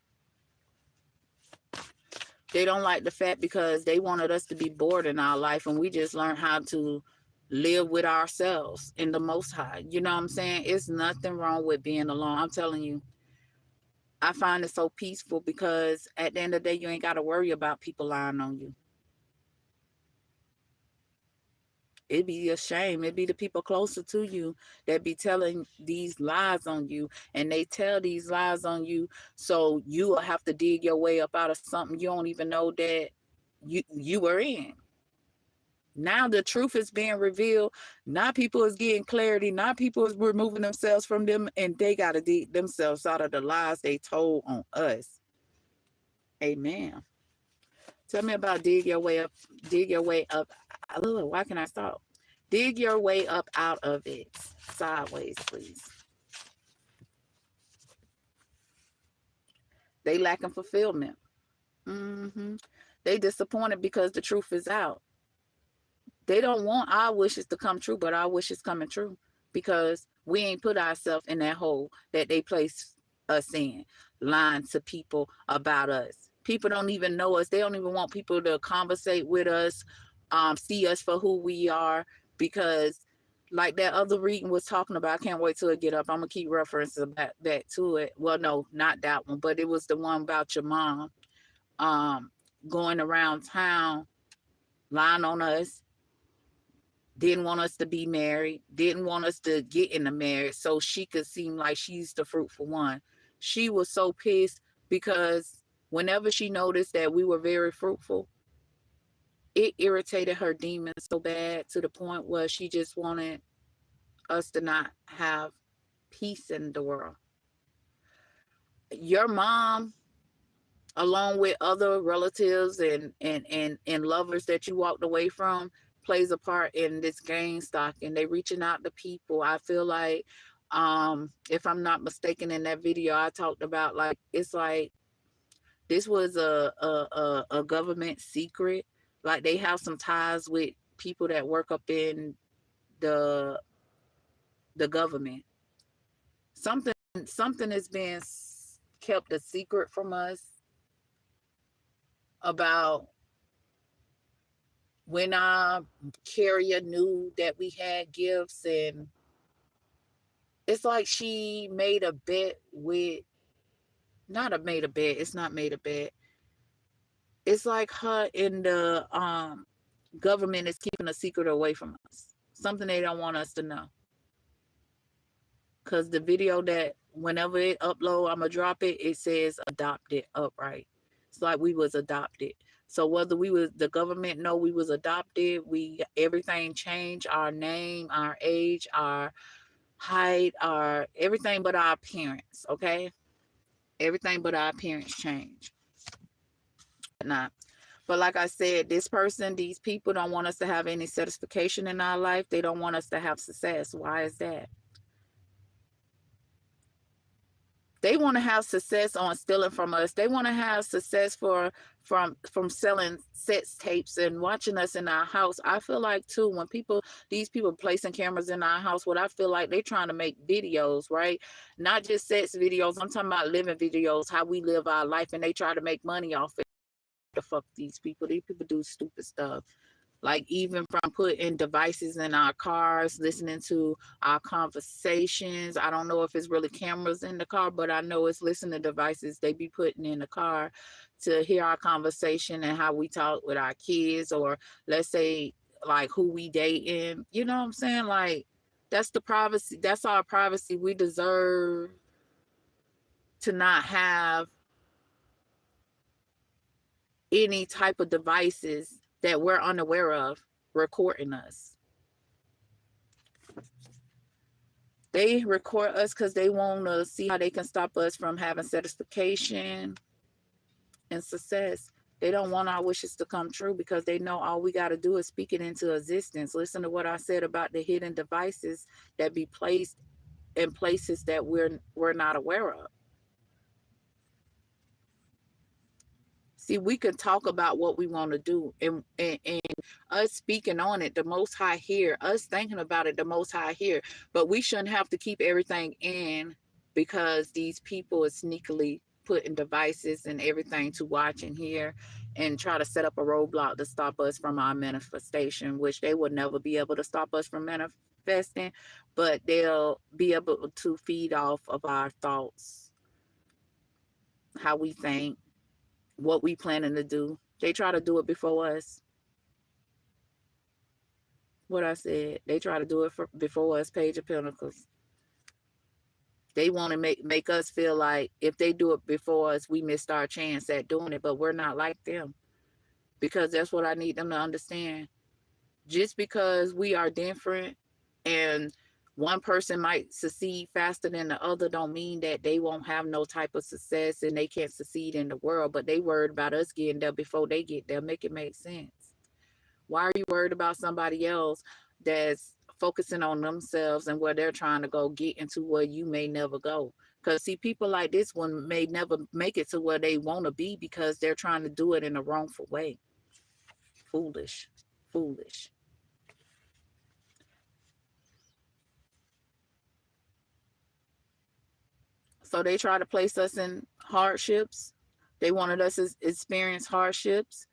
They don't like the fact because they wanted us to be bored in our life and we just learned how to live with ourselves in the Most High. You know what I'm saying? It's nothing wrong with being alone. I'm telling you, I find it so peaceful because at the end of the day, you ain't got to worry about people lying on you. It'd be a shame. It'd be the people closer to you that be telling these lies on you, and they tell these lies on you, so you will have to dig your way up out of something you don't even know that you were in. Now the truth is being revealed. Now people is getting clarity. Now people is removing themselves from them, and they got to dig themselves out of the lies they told on us. Amen. Tell me about dig your way up. Dig your way up. Why can I stop? Dig your way up out of it. Sideways, please. They lacking fulfillment. They disappointed because the truth is out. They don't want our wishes to come true, but our wishes coming true because we ain't put ourselves in that hole that they place us in, lying to people about us. People don't even know us. They don't even want people to conversate with us, see us for who we are, because like that other reading was talking about, I can't wait till it get up. I'm going to keep referencing back to it. Well, no, not that one, but it was the one about your mom going around town, lying on us, didn't want us to be married, didn't want us to get in the marriage so she could seem like she's the fruitful one. She was so pissed because whenever she noticed that we were very fruitful, it irritated her demons so bad to the point where she just wanted us to not have peace in the world. Your mom, along with other relatives and lovers that you walked away from, plays a part in this gain stock, and they reaching out to people. I feel like, if I'm not mistaken, in that video I talked about, like, it's like this was a government secret. Like they have some ties with people that work up in the government. Something is being kept a secret from us about when our carrier knew that we had gifts, and it's like she made a bet with, it's not made a bet. It's like her in the government is keeping a secret away from us. Something they don't want us to know. Because the video that whenever it upload, I'm going to drop it, it says adopted upright. It's like we was adopted. So whether we was, the government know we was adopted, everything changed, our name, our age, our height, our everything but our appearance, okay? Everything but our appearance changed. But like I said, these people don't want us to have any satisfaction in our life. They don't want us to have success. Why is that? They want to have success on stealing from us. They want to have success from selling sex tapes and watching us in our house. I feel like too, when these people placing cameras in our house, what I feel like they trying to make videos, right? Not just sex videos. I'm talking about living videos, how we live our life, and they try to make money off it. The fuck these people do stupid stuff. Like even from putting devices in our cars, listening to our conversations. I don't know if it's really cameras in the car, but I know it's listening devices they be putting in the car to hear our conversation and how we talk with our kids, or let's say like who we dating. You know what I'm saying? Like that's the privacy. That's our privacy. We deserve to not have any type of devices that we're unaware of recording us. They record us because they want to see how they can stop us from having satisfaction and success. They don't want our wishes to come true because they know all we got to do is speak it into existence. Listen to what I said about the hidden devices that be placed in places that we're not aware of. See, we can talk about what we want to do, and us speaking on it, the Most High hear. Us thinking about it, the Most High hear. But we shouldn't have to keep everything in because these people are sneakily putting devices and everything to watch and hear and try to set up a roadblock to stop us from our manifestation, which they will never be able to stop us from manifesting, but they'll be able to feed off of our thoughts, how we think, what we planning to do. They try to do it before us. What I said, they try to do it before us. Page of Pentacles. They want to make us feel like if they do it before us, we missed our chance at doing it, but we're not like them, because that's what I need them to understand. Just because we are different and one person might succeed faster than the other don't mean that they won't have no type of success and they can't succeed in the world, but they worried about us getting there before they get there. Make it make sense. Why are you worried about somebody else that's focusing on themselves and where they're trying to go, get into where you may never go? Because see, people like this one may never make it to where they want to be because they're trying to do it in a wrongful way. Foolish. Foolish. So they try to place us in hardships. They wanted us to experience hardships.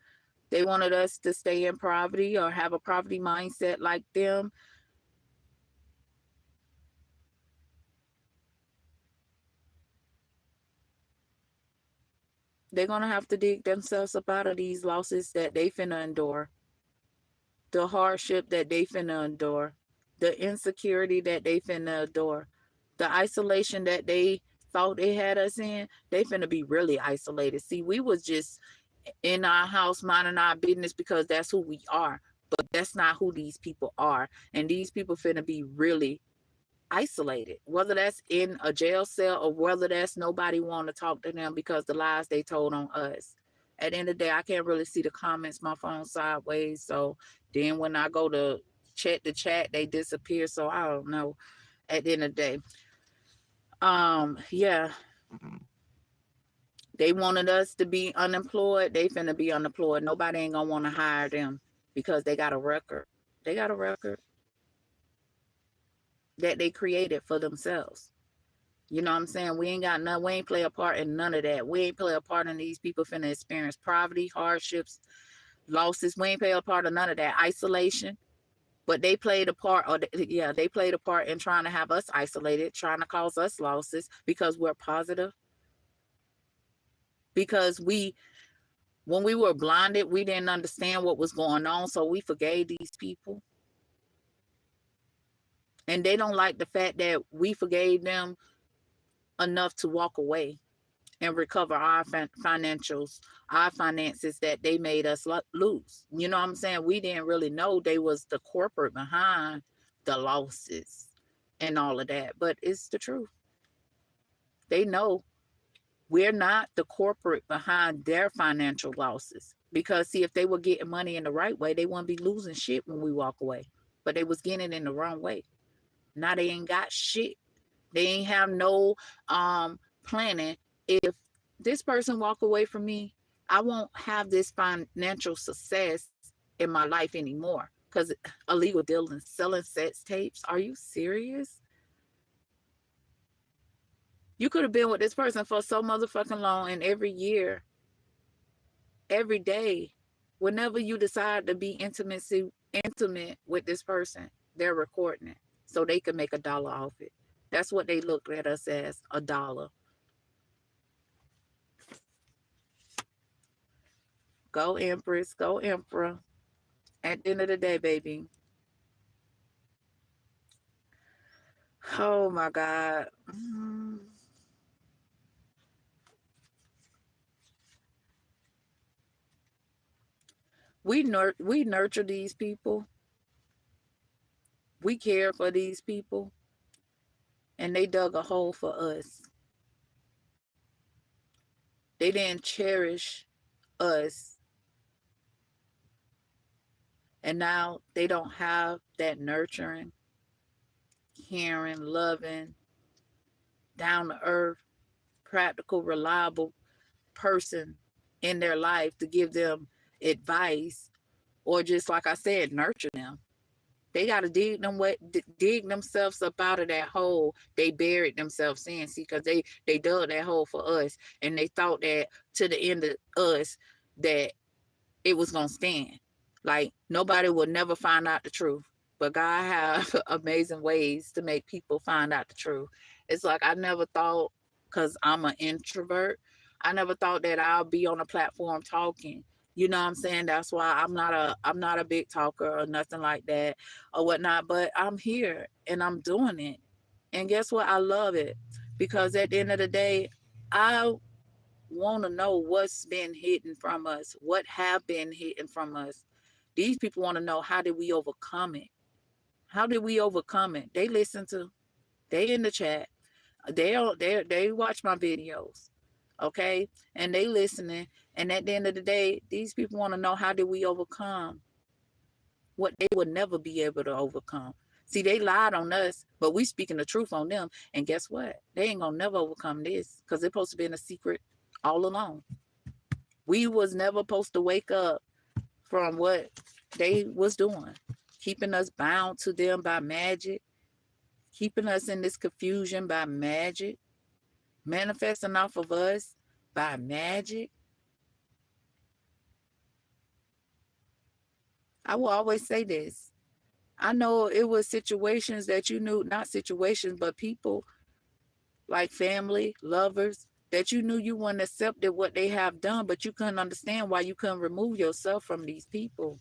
They wanted us to stay in poverty or have a poverty mindset like them. They're going to have to dig themselves up out of these losses that they finna endure, the hardship that they finna endure, the insecurity that they finna endure, the isolation that they thought they had us in. They finna be really isolated. See, we was just in our house minding our business because that's who we are, but that's not who these people are. And these people finna be really isolated, whether that's in a jail cell or whether that's nobody want to talk to them because the lies they told on us. At the end of the day, I can't really see the comments. My phone sideways, so then when I go to check the chat, they disappear. So I don't know. At the end of the day, yeah, they wanted us to be unemployed. They finna be unemployed. Nobody ain't gonna want to hire them because they got a record. They got a record that they created for themselves. You know what I'm saying? We ain't got none. We ain't play a part in none of that. We ain't play a part in these people finna experience poverty, hardships, losses. We ain't play a part of none of that. Isolation. But they played a part, or yeah, they played a part in trying to have us isolated, trying to cause us losses because we're positive. Because when we were blinded, we didn't understand what was going on, so we forgave these people. And they don't like the fact that we forgave them enough to walk away and recover our financials, our finances that they made us lose. You know what I'm saying? We didn't really know they was the corporate behind the losses and all of that, but it's the truth. They know we're not the corporate behind their financial losses, because see, if they were getting money in the right way, they wouldn't be losing shit when we walk away, but they was getting it in the wrong way. Now they ain't got shit. They ain't have no planning. If this person walk away from me, I won't have this financial success in my life anymore because illegal dealing, selling sex tapes. Are you serious? You could have been with this person for so motherfucking long, and every year, every day, Whenever you decide to be intimate with this person, they're recording it so they can make $1 off it. That's what they look at us as, $1. Go Empress, go Emperor. At the end of the day, baby. Oh my God. We nurture these people. We care for these people. And they dug a hole for us. They didn't cherish us. And now they don't have that nurturing, caring, loving, down to earth, practical, reliable person in their life to give them advice, or just like I said, nurture them. They got to dig themselves up out of that hole they buried themselves in. See, because they dug that hole for us, and they thought that to the end of us that it was gonna stand. Like nobody will never find out the truth, but God have amazing ways to make people find out the truth. It's like I never thought, because I'm an introvert, I never thought that I'll be on a platform talking. You know what I'm saying? That's why I'm not a big talker or nothing like that or whatnot. But I'm here and I'm doing it. And guess what? I love it. Because at the end of the day, I want to know what's been hidden from us, what have been hidden from us. These people want to know, how did we overcome it? How did we overcome it? They listen to, they in the chat, they watch my videos, okay, and they listening. And at the end of the day, these people want to know, how did we overcome what they would never be able to overcome? See, they lied on us, but we speaking the truth on them. And guess what? They ain't gonna never overcome this, because they're supposed to be in a secret all along. We was never supposed to wake up from what they was doing, keeping us bound to them by magic, keeping us in this confusion by magic, manifesting off of us by magic. I will always say this. I know it was situations that you knew, not situations, but people like family, lovers, that you knew you wouldn't accepted what they have done, but you couldn't understand why you couldn't remove yourself from these people.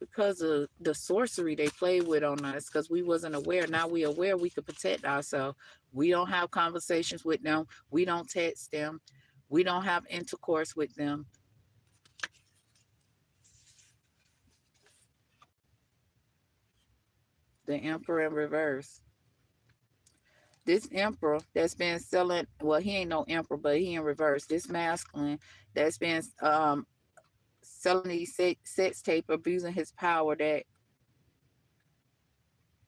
Because of the sorcery they played with on us, because we wasn't aware. Now we aware, we could protect ourselves. We don't have conversations with them. We don't text them. We don't have intercourse with them. The Emperor in reverse. This Emperor that's been selling, well, he ain't no Emperor, but he in reverse. This masculine that's been selling these sex tape, abusing his power, that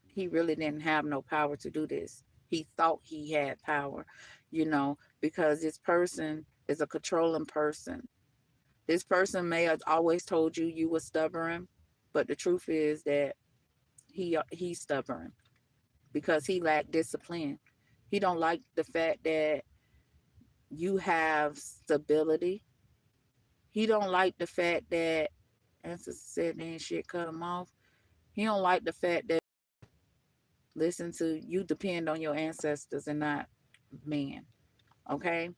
he really didn't have no power to do this. He thought he had power, because this person is a controlling person. This person may have always told you you were stubborn, but the truth is that he's stubborn because he lacked discipline. He don't like the fact that you have stability. He don't like the fact that, as I said, then shit cut him off. He don't like the fact that, listen to, you depend on your ancestors and not man. Okay?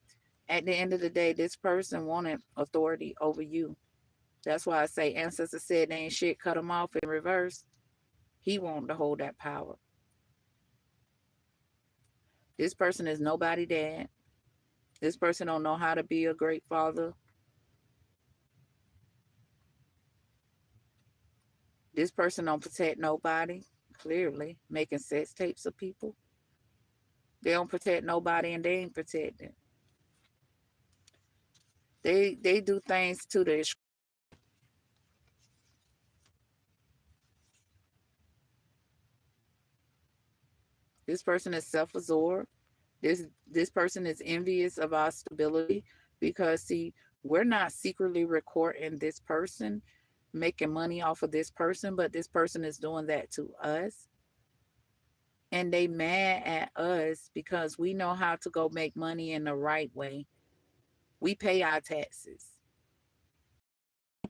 At the end of the day, this person wanted authority over you. That's why I say ancestors said they ain't shit, cut him off in reverse. He wanted to hold that power. This person is nobody dad. This person don't know how to be a great father. This person don't protect nobody, clearly, making sex tapes of people. They don't protect nobody and they ain't protected. They do things to the, this person is self-absorbed. This person is envious of our stability because, see, we're not secretly recording this person, making money off of this person, but this person is doing that to us. And they mad at us because we know how to go make money in the right way. We pay our taxes.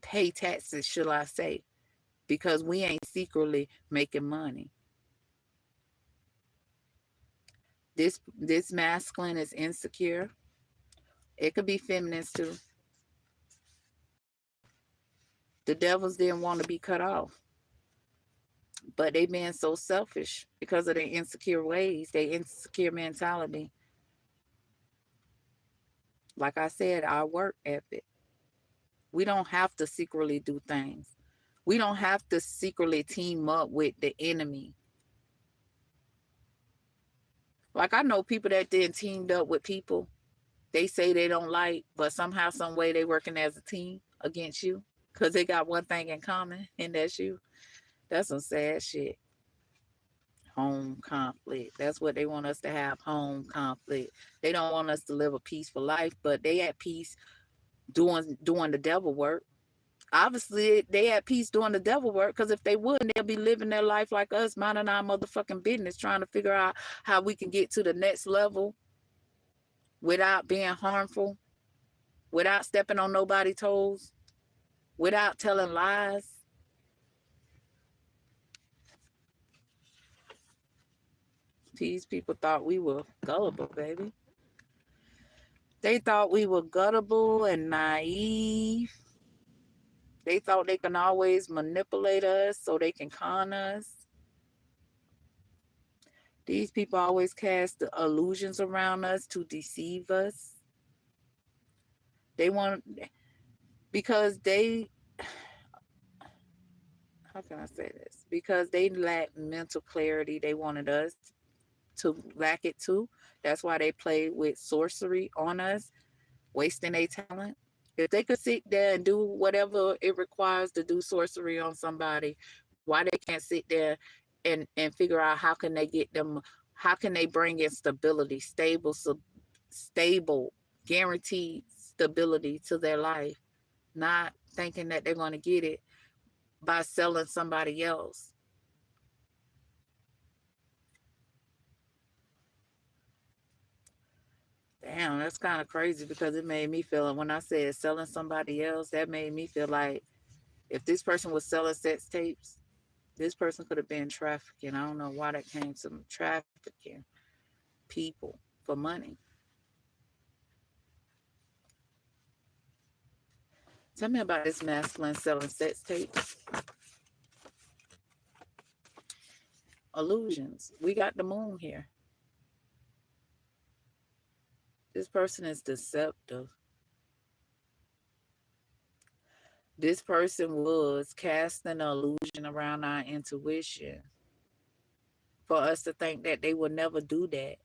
pay taxes, should I say, because we ain't secretly making money. This masculine is insecure. It could be feminist too. The devils didn't want to be cut off, but they being so selfish because of their insecure ways, their insecure mentality. Like I said, our work ethic. We don't have to secretly do things. We don't have to secretly team up with the enemy. Like I know people that didn't teamed up with people they say they don't like, but somehow, some way they working as a team against you because they got one thing in common, and that's you. That's some sad shit. Home conflict. That's what they want us to have, home conflict. They don't want us to live a peaceful life, but they at peace doing the devil work. Obviously, they at peace doing the devil work because if they wouldn't, they'll be living their life like us, minding our motherfucking business, trying to figure out how we can get to the next level without being harmful, without stepping on nobody's toes, without telling lies. These people thought we were gullible, baby. They thought we were gullible and naive. They thought they can always manipulate us so they can con us. These people always cast the illusions around us to deceive us. They want, because they, how can I say this? Because they lack mental clarity, they wanted us to lack it too. That's why they play with sorcery on us, wasting their talent. If they could sit there and do whatever it requires to do sorcery on somebody, why they can't sit there and figure out how can they get them, how can they bring in stability, stable, guaranteed stability to their life, not thinking that they're going to get it by selling somebody else. Damn, that's kind of crazy because it made me feel, and when I said selling somebody else, that made me feel like if this person was selling sex tapes, this person could have been trafficking. I don't know why that came to trafficking people for money. Tell me about this masculine selling sex tapes. Illusions. We got the moon here. This person is deceptive. This person was casting an illusion around our intuition for us to think that they would never do that.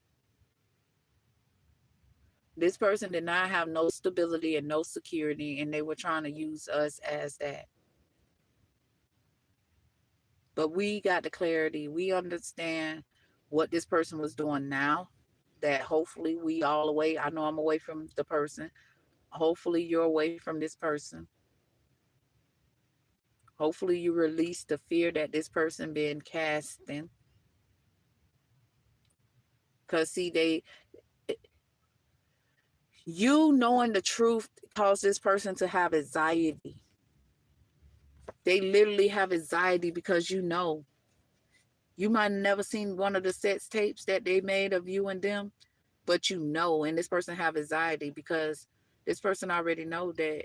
This person did not have no stability and no security, and they were trying to use us as that. But we got the clarity. We understand what this person was doing now, that hopefully we all away. I know I'm away from the person. Hopefully you're away from this person. Hopefully you release the fear that this person been casting. Because see, you knowing the truth caused this person to have anxiety. They literally have anxiety because you know. You might have never seen one of the sex tapes that they made of you and them, but you know, and this person have anxiety because this person already know that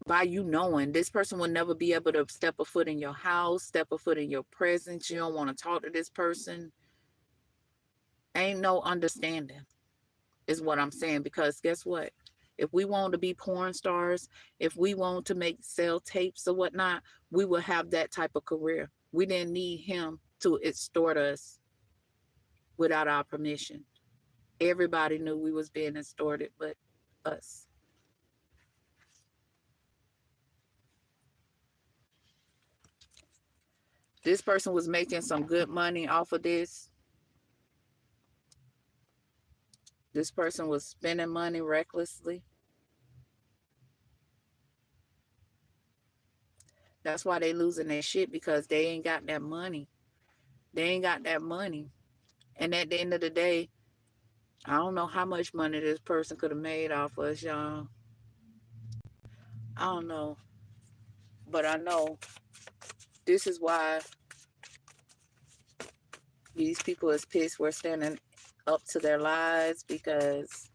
by you knowing, this person will never be able to step a foot in your house, step a foot in your presence. You don't want to talk to this person. Ain't no understanding is what I'm saying, because guess what? If we want to be porn stars, if we want to sell tapes or whatnot, we will have that type of career. We didn't need him to extort us without our permission. Everybody knew we was being extorted but us. This person was making some good money off of this. This person was spending money recklessly. That's why they losing their shit, because they ain't got that money. They ain't got that money. And at the end of the day, I don't know how much money this person could have made off us, y'all. I don't know. But I know this is why these people is pissed we're standing up to their lies, because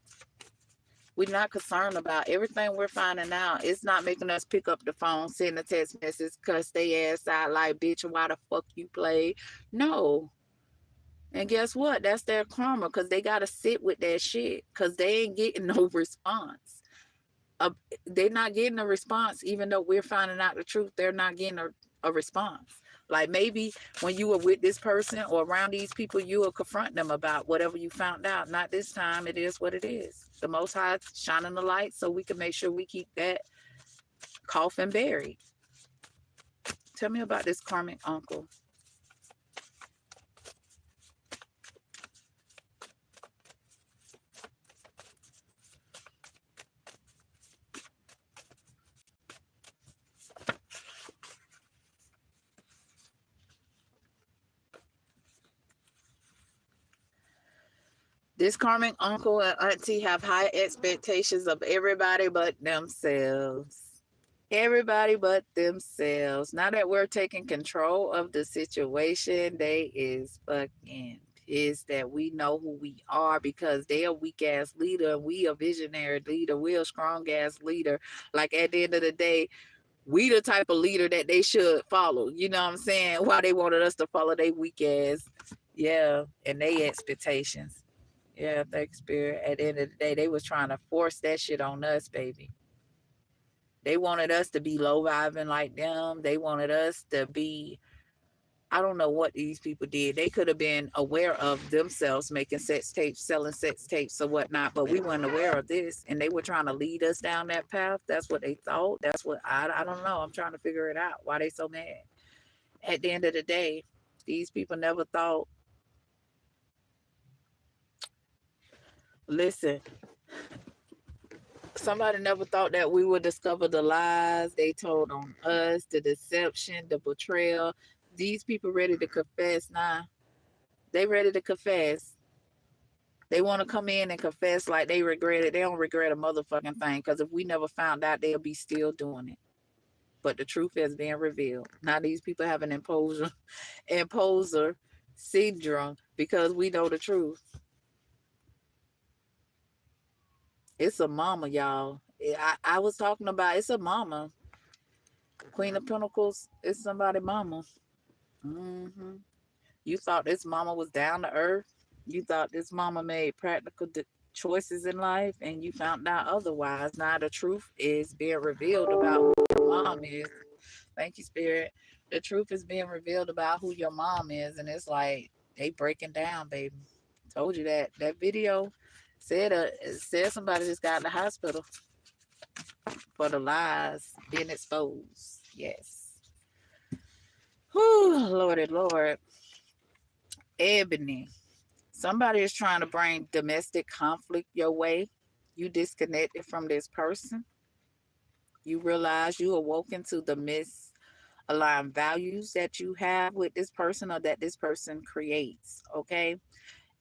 we're not concerned about everything we're finding out. It's not making us pick up the phone, send a text message, cuss they ass out like, bitch, why the fuck you play? No. And guess what? That's their karma, because they got to sit with that shit, because they ain't getting no response. They're not getting a response, even though we're finding out the truth. They're not getting a response. Like, maybe when you were with this person or around these people, you will confront them about whatever you found out. Not this time. It is what it is. The Most High shining the light so we can make sure we keep that coffin buried. Tell me about this karmic uncle. This karmic uncle and auntie have high expectations of everybody but themselves. Everybody but themselves. Now that we're taking control of the situation, they is fucking pissed that we know who we are, because they a weak ass leader and we a visionary leader. We a strong ass leader. Like, at the end of the day, we the type of leader that they should follow. You know what I'm saying? Why they wanted us to follow they weak ass. Yeah. And they expectations. Yeah, thanks, Spirit. At the end of the day, they was trying to force that shit on us, baby. They wanted us to be low vibing like them. They wanted us to be, I don't know what these people did. They could have been aware of themselves making sex tapes, selling sex tapes or whatnot, but we weren't aware of this. And they were trying to lead us down that path. That's what they thought. That's what, I don't know. I'm trying to figure it out. Why they so mad? At the end of the day, these people never thought, listen, somebody never thought that we would discover the lies they told on us, the deception, the betrayal. These people ready to confess now. They ready to confess. They want to come in and confess like they regret it. They don't regret a motherfucking thing, because if we never found out, they'll be still doing it. But the truth has been revealed. Now these people have an imposter syndrome because we know the truth. It's a mama, y'all. I was talking about, it's a mama. Queen of Pentacles is somebody mama. Mm-hmm. You thought this mama was down to earth. You thought this mama made practical choices in life, and you found out otherwise. Now the truth is being revealed about who your mom is. Thank you, Spirit. The truth is being revealed about who your mom is, and it's like they breaking down, baby. Told you that. That video said somebody just got in the hospital for the lies being exposed. Yes. Whew, Lordy Lord. Ebony. Somebody is trying to bring domestic conflict your way. You disconnected from this person. You realize you awoken to the misaligned values that you have with this person or that this person creates. Okay.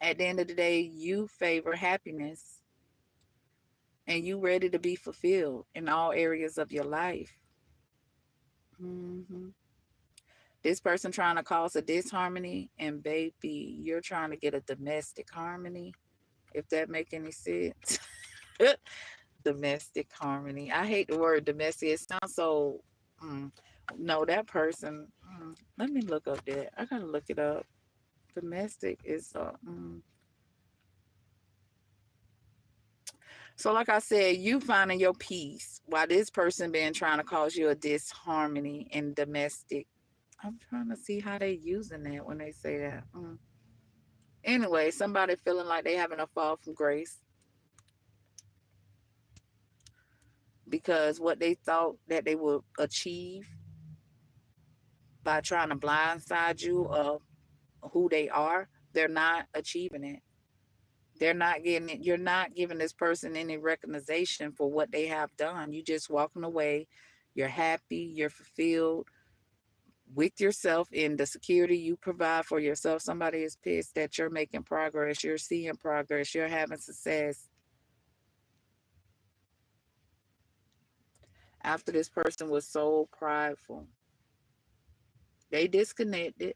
At the end of the day, you favor happiness and you ready to be fulfilled in all areas of your life. Mm-hmm. This person trying to cause a disharmony, and baby, you're trying to get a domestic harmony, if that make any sense. Domestic harmony. I hate the word domestic. It sounds so. No, that person. Let me look up that. I gotta look it up. Domestic is. So, like I said, you finding your peace while this person been trying to cause you a disharmony in domestic. I'm trying to see how they using that when they say that. Anyway, somebody feeling like they having a fall from grace because what they thought that they would achieve by trying to blindside you of who they are, they're not achieving it. They're not getting it. You're not giving this person any recognition for what they have done. You just walking away. You're happy. You're fulfilled. with yourself in the security you provide for yourself. Somebody is pissed that you're making progress, you're seeing progress, you're having success. After this person was so prideful, they disconnected.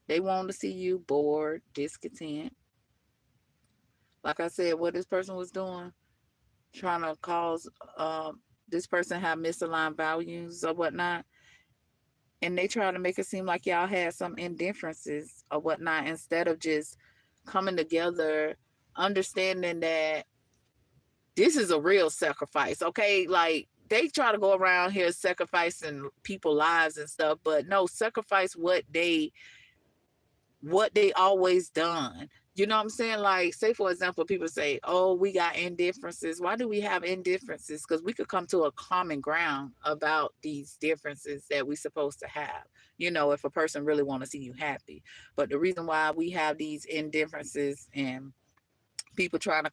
They want to see you bored, discontent. Like I said, what this person was doing, trying to cause this person have misaligned values or whatnot. And they try to make it seem like y'all had some indifferences or whatnot instead of just coming together, understanding that this is a real sacrifice, okay? Like, they try to go around here sacrificing people's lives and stuff, but no, sacrifice what they always done. You know what I'm saying? Like, say for example, people say, oh, we got indifferences. Why do we have indifferences? Because we could come to a common ground about these differences that we supposed to have, you know, if a person really want to see you happy. But the reason why we have these indifferences and people trying to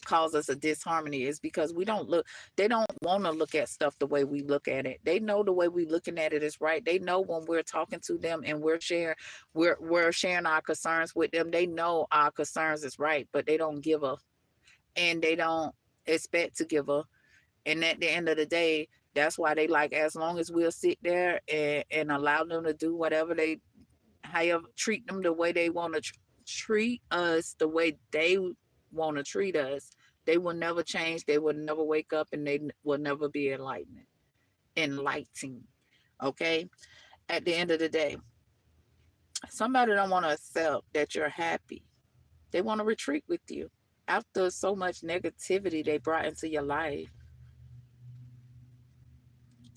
cause us a disharmony is because they don't want to look at stuff the way we look at it. They know the way we looking at it is right. They know when we're talking to them and we're sharing our concerns with them, they know our concerns is right, but they don't give a, and they don't expect to give a. And at the end of the day, that's why they like, as long as we'll sit there and allow them to do whatever they, however, treat them the way they want to treat us, the way they want to treat us, they will never change. They will never wake up, and they will never be enlightening. Okay. At the end of the day, somebody don't want to accept that you're happy. They want to retreat with you after so much negativity they brought into your life.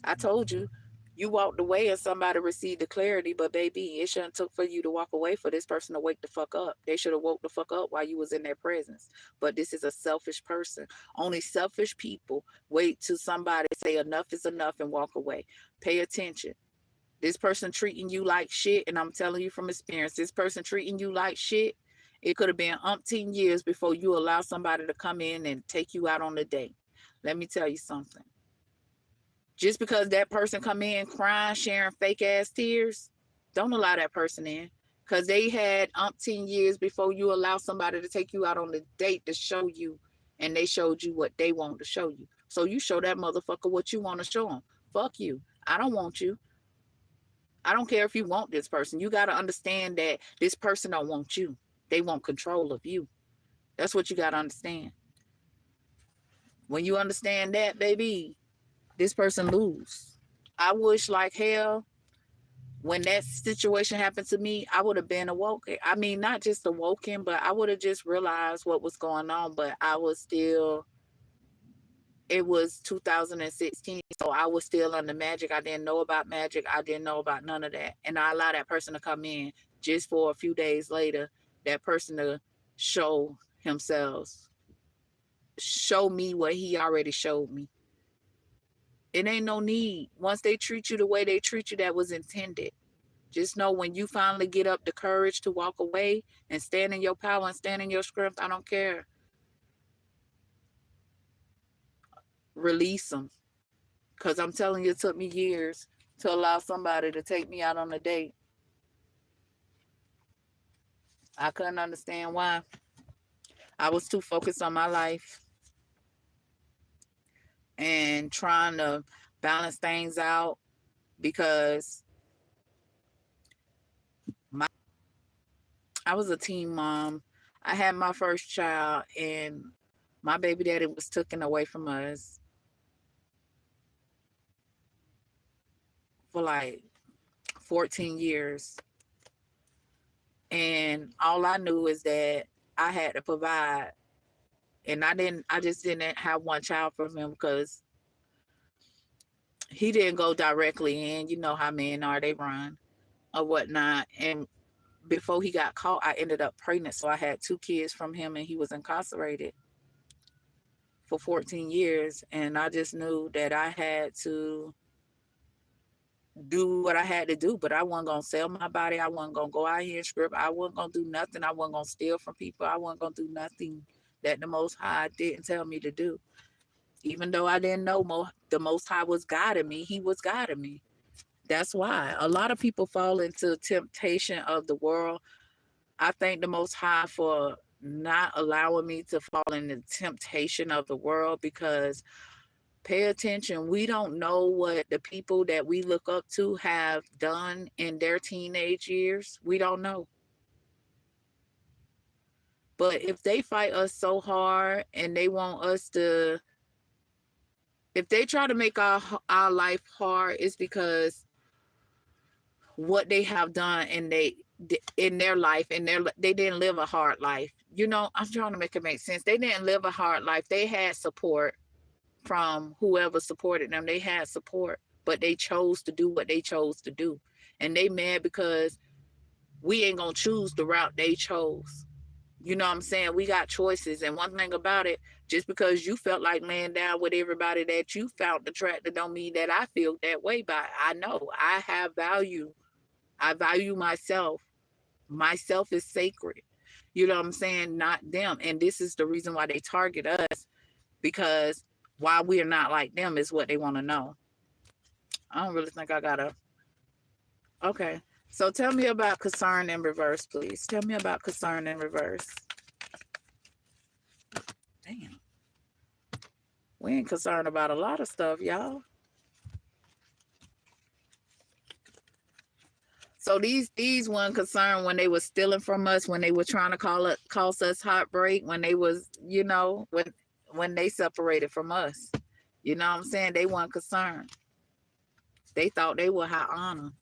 I told you, you walked away and somebody received the clarity, but baby, it shouldn't took for you to walk away for this person to wake the fuck up. They should have woke the fuck up while you was in their presence. But this is a selfish person. Only selfish people wait till somebody say enough is enough and walk away. Pay attention. This person treating you like shit, and I'm telling you from experience, this person treating you like shit, it could have been umpteen years before you allow somebody to come in and take you out on a date. Let me tell you something. Just because that person come in crying, sharing fake ass tears, don't allow that person in. Because they had umpteen years before you allow somebody to take you out on the date to show you, and they showed you what they want to show you. So you show that motherfucker what you want to show him. Fuck you. I don't want you. I don't care if you want this person. You got to understand that this person don't want you. They want control of you. That's what you got to understand. When you understand that, baby, this person lose. I wish like hell when that situation happened to me, I would have been awoken. I mean, not just awoken, but I would have just realized what was going on. But I was still, it was 2016, so I was still under magic. I didn't know about magic. I didn't know about none of that. And I allowed that person to come in just for a few days later, that person to show himself, show me what he already showed me. It ain't no need. Once they treat you the way they treat you, that was intended. Just know when you finally get up the courage to walk away and stand in your power and stand in your strength, I don't care. Release them. Because I'm telling you, it took me years to allow somebody to take me out on a date. I couldn't understand why. I was too focused on my life and trying to balance things out because I was a teen mom. I had my first child, and my baby daddy was taken away from us for like 14 years. And all I knew is that I had to provide. And I just didn't have one child from him because he didn't go directly in. You know how men are, they run or whatnot. And before he got caught, I ended up pregnant. So I had 2 kids from him, and he was incarcerated for 14 years. And I just knew that I had to do what I had to do, but I wasn't going to sell my body. I wasn't going to go out here and script. I wasn't going to do nothing. I wasn't going to steal from people. I wasn't going to do nothing that the Most High didn't tell me to do. Even though I didn't know the Most High was guiding me, he was guiding me. That's why a lot of people fall into temptation of the world. I thank the Most High for not allowing me to fall into temptation of the world, because pay attention. We don't know what the people that we look up to have done in their teenage years. We don't know. But if they fight us so hard and they want us to, if they try to make our life hard, it's because what they have done and in their life, and they didn't live a hard life. You know, I'm trying to make it make sense. They didn't live a hard life. They had support from whoever supported them. They had support, but they chose to do what they chose to do. And they mad because we ain't gonna choose the route they chose. You know what I'm saying? We got choices. And one thing about it, just because you felt like laying down with everybody that you found attracted, don't mean that I feel that way. But I know I have value. I value myself. Myself is sacred. You know what I'm saying? Not them. And this is the reason why they target us, because why we are not like them is what they want to know. I don't really think I gotta. Okay. So tell me about concern in reverse, please. Tell me about concern in reverse. Damn. We ain't concerned about a lot of stuff, y'all. So these one concerned when they were stealing from us, when they were trying to cause us heartbreak, when they was, you know, when they separated from us. You know what I'm saying? They weren't concerned. They thought they were high honor.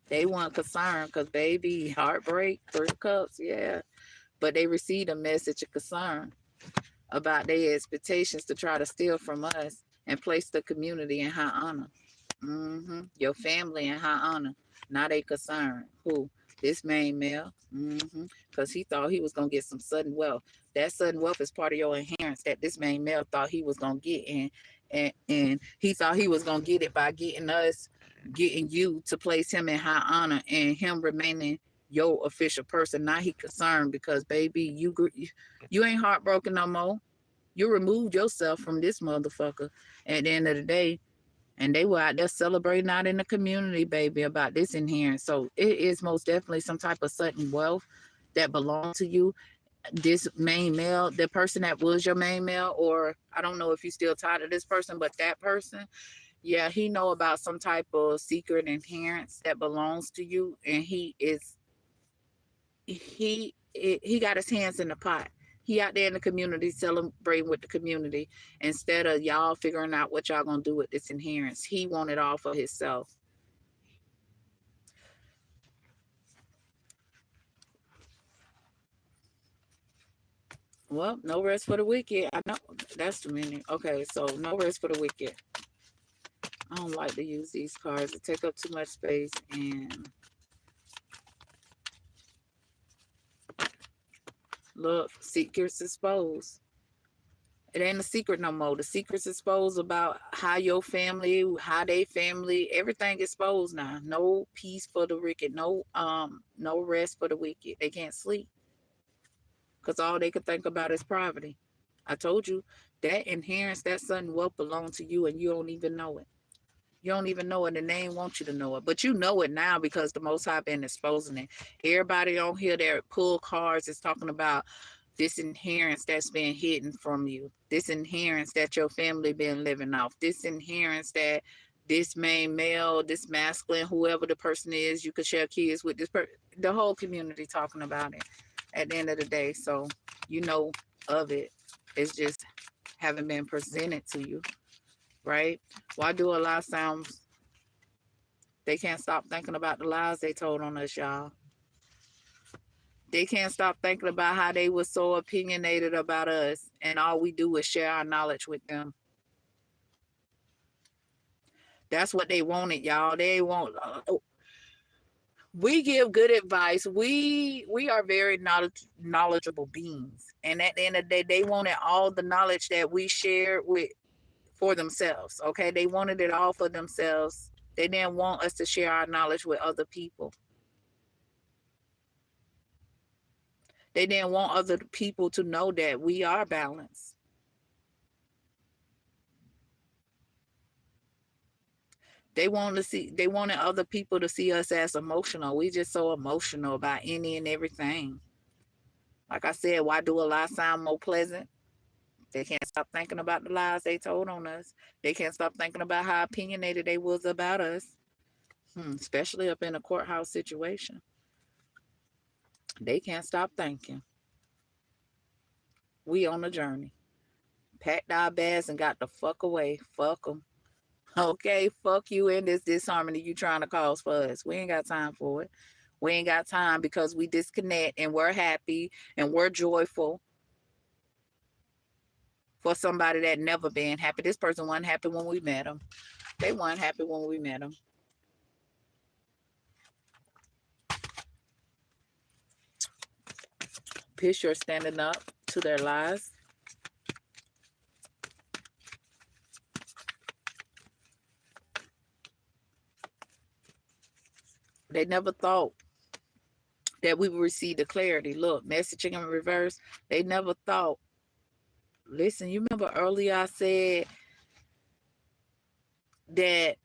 They weren't concerned because, baby, heartbreak, 3 cups, yeah. But they received a message of concern about their expectations to try to steal from us and place the community in high honor. Your family in high honor. Now they concerned. Who? This main male. Because he thought he was going to get some sudden wealth. That sudden wealth is part of your inheritance that this main male thought he was going to get. And he thought he was going to get it by getting you to place him in high honor and him remaining your official person. Now he concerned because, baby, you ain't heartbroken no more. You removed yourself from this motherfucker at the end of the day. And they were out there celebrating out in the community, baby, about this inherent. So it is most definitely some type of sudden wealth that belongs to you. This main male, the person that was your main male, or I don't know if you still tied to this person, but that person, yeah, he know about some type of secret inheritance that belongs to you, and he got his hands in the pot. He out there in the community celebrating with the community instead of y'all figuring out what y'all gonna do with this inheritance. He want it all for himself. Well, no rest for the wicked. I know that's the meaning. Okay, so no rest for the wicked. I don't like to use these cards. They take up too much space. And look, secrets exposed. It ain't a secret no more. The secret's exposed about how your family, how they family, everything exposed now. No peace for the wicked. No rest for the wicked. They can't sleep because all they could think about is poverty. I told you that inheritance, that sudden wealth belongs to you, and you don't even know it. You don't even know it, and they ain't want you to know it. But you know it now because the Most High been exposing it. Everybody on here that pull cards is talking about this inheritance that's been hidden from you. This inheritance that your family been living off. This inheritance that this main male, this masculine, whoever the person is, you could share kids with this person. The whole community talking about it at the end of the day. So you know of it. It's just haven't been presented to you. Right? Why do a lie sounds? They can't stop thinking about the lies they told on us, y'all. They can't stop thinking about how they were so opinionated about us, and all we do is share our knowledge with them. That's what they wanted, y'all. They want. We give good advice. We are very knowledgeable beings, and at the end of the day, they wanted all the knowledge that we shared with for themselves. Okay, they wanted it all for themselves. They didn't want us to share our knowledge with other people. They didn't want other people to know that we are balanced. They wanted other people to see us as emotional. We just so emotional about any and everything. Like I said, why do a lie sound more pleasant? They can't stop thinking about the lies they told on us. They can't stop thinking about how opinionated they was about us. Especially up in a courthouse situation. They can't stop thinking. We on a journey. Packed our bags and got the fuck away. Fuck them. Okay, fuck you and this disharmony you trying to cause for us. We ain't got time for it. We ain't got time because we disconnect and we're happy and we're joyful for somebody that never been happy. This person wasn't happy when we met them. They weren't happy when we met them. Picture standing up to their lies. They never thought that we would receive the clarity. Look, messaging in reverse. They never thought. Listen, you remember earlier I said that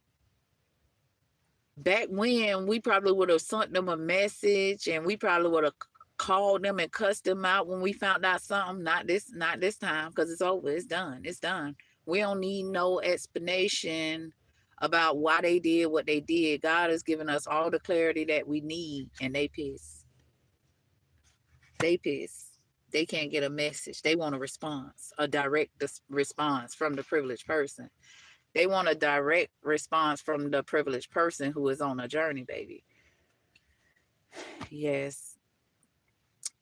back when we probably would have sent them a message and we probably would have called them and cussed them out when we found out something. Not this time, because it's over. It's done. It's done. We don't need no explanation about why they did what they did. God has given us all the clarity that we need, and they pissed. They pissed. They can't get a message. They want a response, a direct response from the privileged person. They want a direct response from the privileged person who is on a journey, baby. Yes.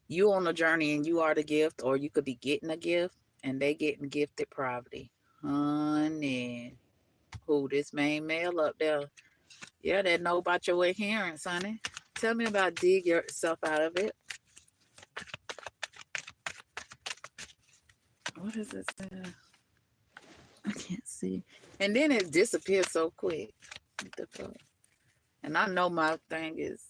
You on a journey and you are the gift, or you could be getting a gift and they getting gifted poverty. Honey. Who, this main male up there? Yeah, they know about your adherence, honey. Tell me about dig yourself out of it. What is it? I can't see. And then it disappears so quick. What the fuck? And I know my thing is.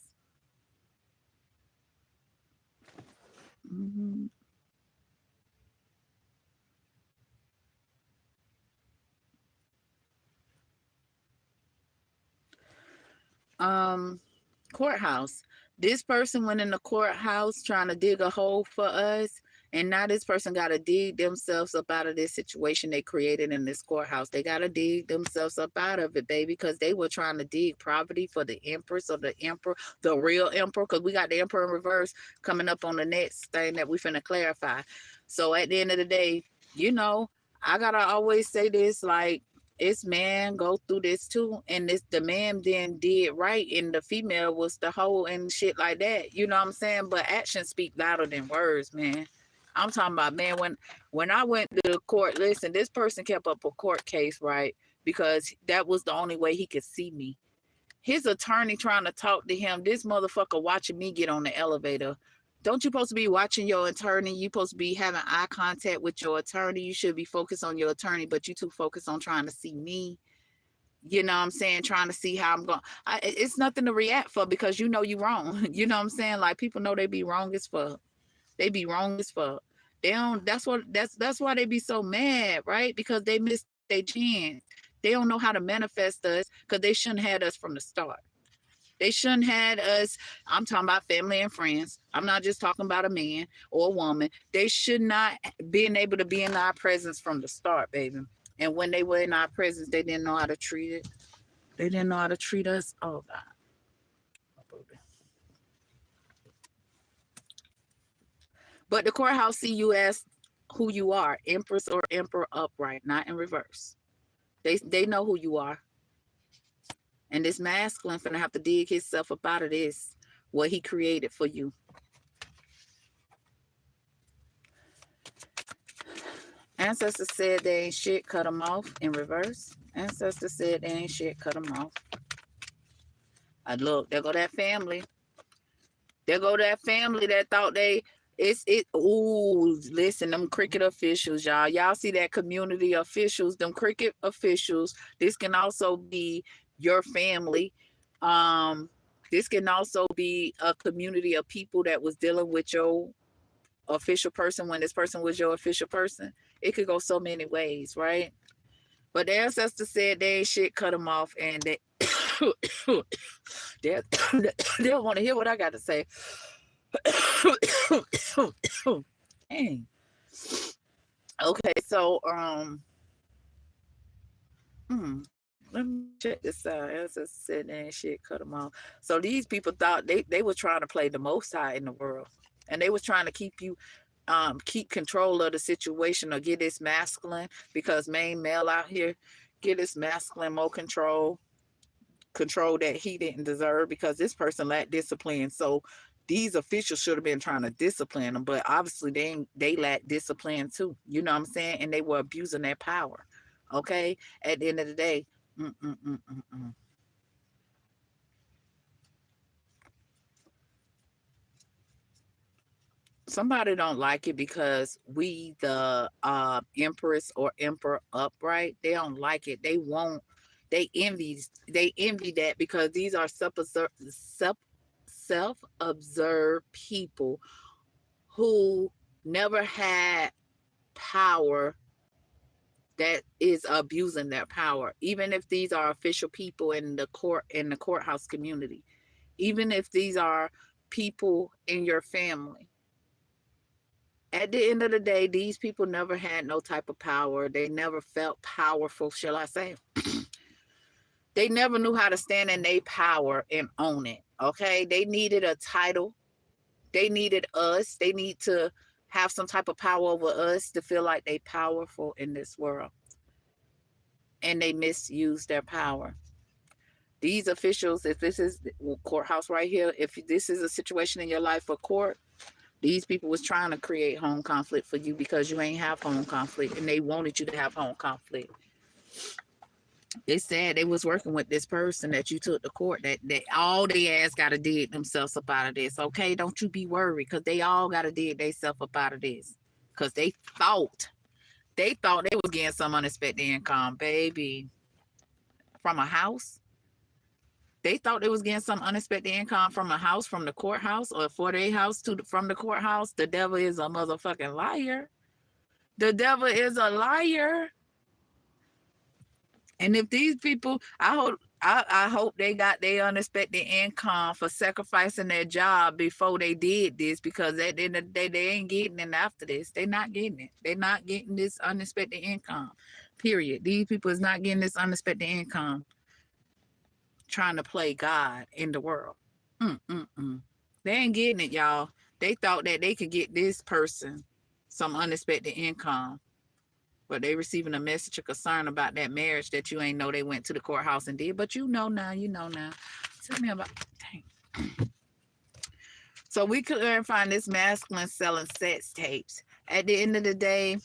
Courthouse. This person went in the courthouse trying to dig a hole for us, and now this person got to dig themselves up out of this situation they created in this courthouse. They got to dig themselves up out of it, baby, because they were trying to dig poverty for the empress or the emperor, the real emperor, because we got the emperor in reverse coming up on the next thing that we finna clarify. So at the end of the day, you know, I gotta always say this, like, it's man go through this too, and this the man then did right and the female was the hoe and shit like that, you know what I'm saying? But actions speak louder than words, man. I'm talking about, man, when I went to the court, listen, this person kept up a court case, right? Because that was the only way he could see me. His attorney trying to talk to him, this motherfucker watching me get on the elevator. Don't you supposed to be watching your attorney? You supposed to be having eye contact with your attorney. You should be focused on your attorney, but you too focused on trying to see me. You know what I'm saying? Trying to see how I'm going. It's nothing to react for because you know you wrong. You know what I'm saying? Like, people know they be wrong as fuck. They be wrong as fuck. They don't. That's why they be so mad, right? Because they missed their chance. They don't know how to manifest us because they shouldn't have had us from the start. They shouldn't have us. I'm talking about family and friends. I'm not just talking about a man or a woman. They should not been able to be in our presence from the start, baby. And when they were in our presence, they didn't know how to treat it. They didn't know how to treat us. Oh, God. But the courthouse see you as who you are, empress or emperor upright, not in reverse. They know who you are. And this masculine finna have to dig himself up out of this, what he created for you. Ancestors said they ain't shit, cut them off in reverse. Ancestors said they ain't shit, cut them off. Look, there go that family. There go that family that thought ooh, listen, them cricket officials, y'all. Y'all see that community officials, them cricket officials. This can also be your family. This can also be a community of people that was dealing with your official person when this person was your official person. It could go so many ways, right? But their ancestors said they ain't shit, cut them off, and they they don't want to hear what I got to say. Dang. Okay, so let me check this out. Ancestors said they ain't shit, cut them off. So these people thought they were trying to play the Most High in the world, and they was trying to keep you keep control of the situation or get this masculine, because main male out here get this masculine more control that he didn't deserve, because this person lacked discipline. So these officials should have been trying to discipline them, but obviously they lacked discipline too. You know what I'm saying? And they were abusing their power. Okay, at the end of the day, somebody don't like it because we the empress or emperor upright. They don't like it. They envy that, because these are self-observed people who never had power, that is abusing their power. Even if these are official people in the courthouse community, even if these are people in your family, at the end of the day, these people never had no type of power. They never felt powerful, shall I say. They never knew how to stand in their power and own it. Okay, they needed a title. They needed us. They need to have some type of power over us to feel like they powerful in this world. And they misuse their power. These officials, if this is courthouse right here, if this is a situation in your life for court, these people was trying to create home conflict for you because you ain't have home conflict, and they wanted you to have home conflict. They said they was working with this person that you took to court, that all they ass got to dig themselves up out of this. Okay, don't you be worried, because they all got to dig themselves up out of this, because they thought they was getting some unexpected income, baby, from a house. They thought they was getting some unexpected income from a house, from the courthouse, or for their house from the courthouse. The devil is a motherfucking liar. The devil is a liar. And if these people, I hope they got their unexpected income for sacrificing their job before they did this, because at the end of the day, they ain't getting it after this. They're not getting it. They're not getting this unexpected income, period. These people is not getting this unexpected income trying to play God in the world. They ain't getting it, y'all. They thought that they could get this person some unexpected income, but they receiving a message of concern about that marriage that you ain't know they went to the courthouse and did, but you know now. Tell me about, dang. So we could find this masculine selling sex tapes. At the end of the day,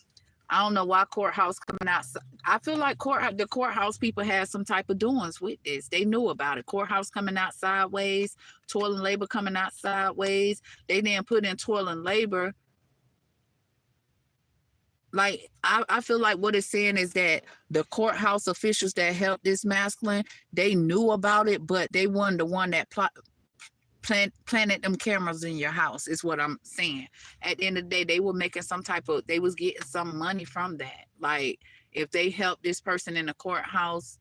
I don't know why courthouse coming out. I feel like the courthouse people had some type of doings with this. They knew about it. Courthouse coming out sideways, toil and labor coming out sideways. They didn't put in toil and labor. Like, I feel like what it's saying is that the courthouse officials that helped this masculine, they knew about it, but they weren't the one that planted them cameras in your house, is what I'm saying. At the end of the day, they were making they was getting some money from that. Like, if they helped this person in the courthouse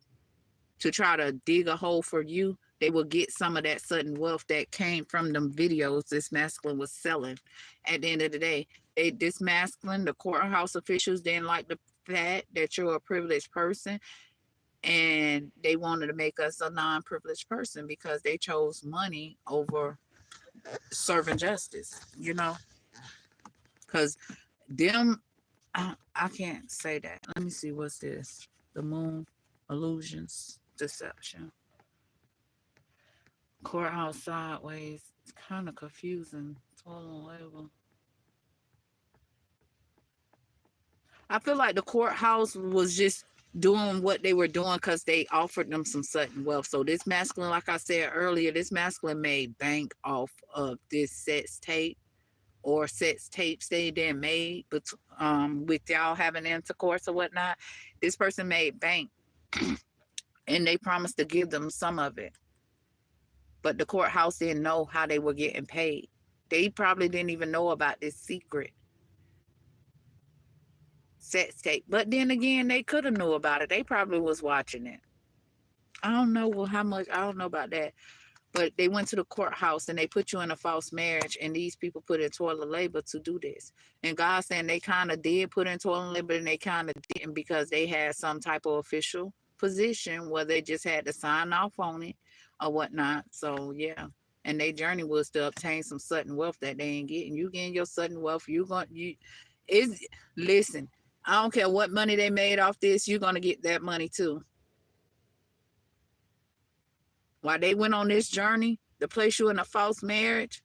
to try to dig a hole for you, they will get some of that sudden wealth that came from them videos this masculine was selling. At the end of the day, this masculine, the courthouse officials didn't like the fact that you're a privileged person, and they wanted to make us a non-privileged person because they chose money over serving justice, because them, I can't say that. Let me see, what's this? The moon, illusions, deception, courthouse sideways. It's kind of confusing. Total label. I feel like the courthouse was just doing what they were doing because they offered them some sudden wealth. So this masculine, like I said earlier, this masculine made bank off of this sex tape or sex tapes they then made, but with y'all having intercourse or whatnot. This person made bank and they promised to give them some of it. But the courthouse didn't know how they were getting paid. They probably didn't even know about this secret. sex tape. But then again, they could have knew about it. They probably was watching it. I don't know how much. I don't know about that. But they went to the courthouse and they put you in a false marriage, and these people put in toilet labor to do this. And God saying they kind of did put in toilet labor and they kind of didn't, because they had some type of official position where they just had to sign off on it or whatnot. So yeah. And their journey was to obtain some sudden wealth that they ain't getting. You getting your sudden wealth, is listen, I don't care what money they made off this, you're gonna get that money too. While they went on this journey to place you in a false marriage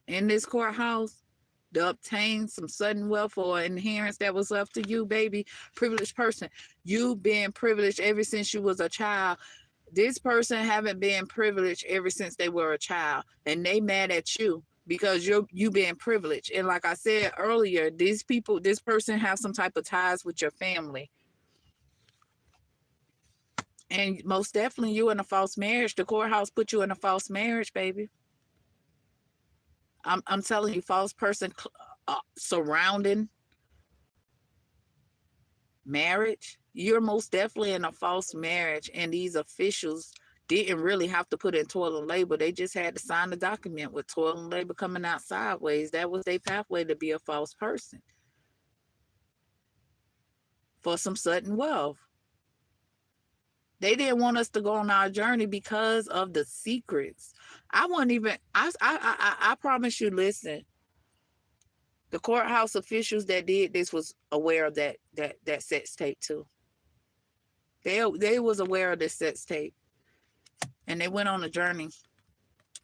in this courthouse to obtain some sudden wealth or inheritance that was left to you, baby, privileged person. You've been privileged ever since you was a child. This person haven't been privileged ever since they were a child, and they mad at you because you been privileged. And like I said earlier, this person have some type of ties with your family. And most definitely you in a false marriage. The courthouse put you in a false marriage, baby. I'm telling you, false person surrounding marriage. You're most definitely in a false marriage, and these officials didn't really have to put in toilet labor. They just had to sign the document with toilet labor coming out sideways. That was their pathway to be a false person for some sudden wealth. They didn't want us to go on our journey because of the secrets. I wouldn't even. I promise you. Listen, the courthouse officials that did this was aware of that sex tape too. They was aware of this sex tape, and they went on a journey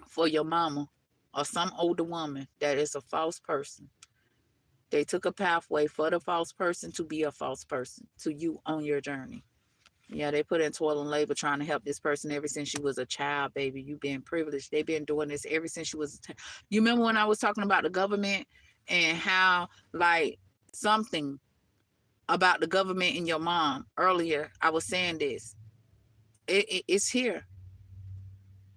for your mama or some older woman that is a false person. They took a pathway for the false person to be a false person to you on your journey. Yeah, they put in toil and labor trying to help this person ever since she was a child, baby. You've been privileged. They've been doing this ever since she was you remember when I was talking about the government and how, like, something about the government and your mom earlier? I was saying this. It's here.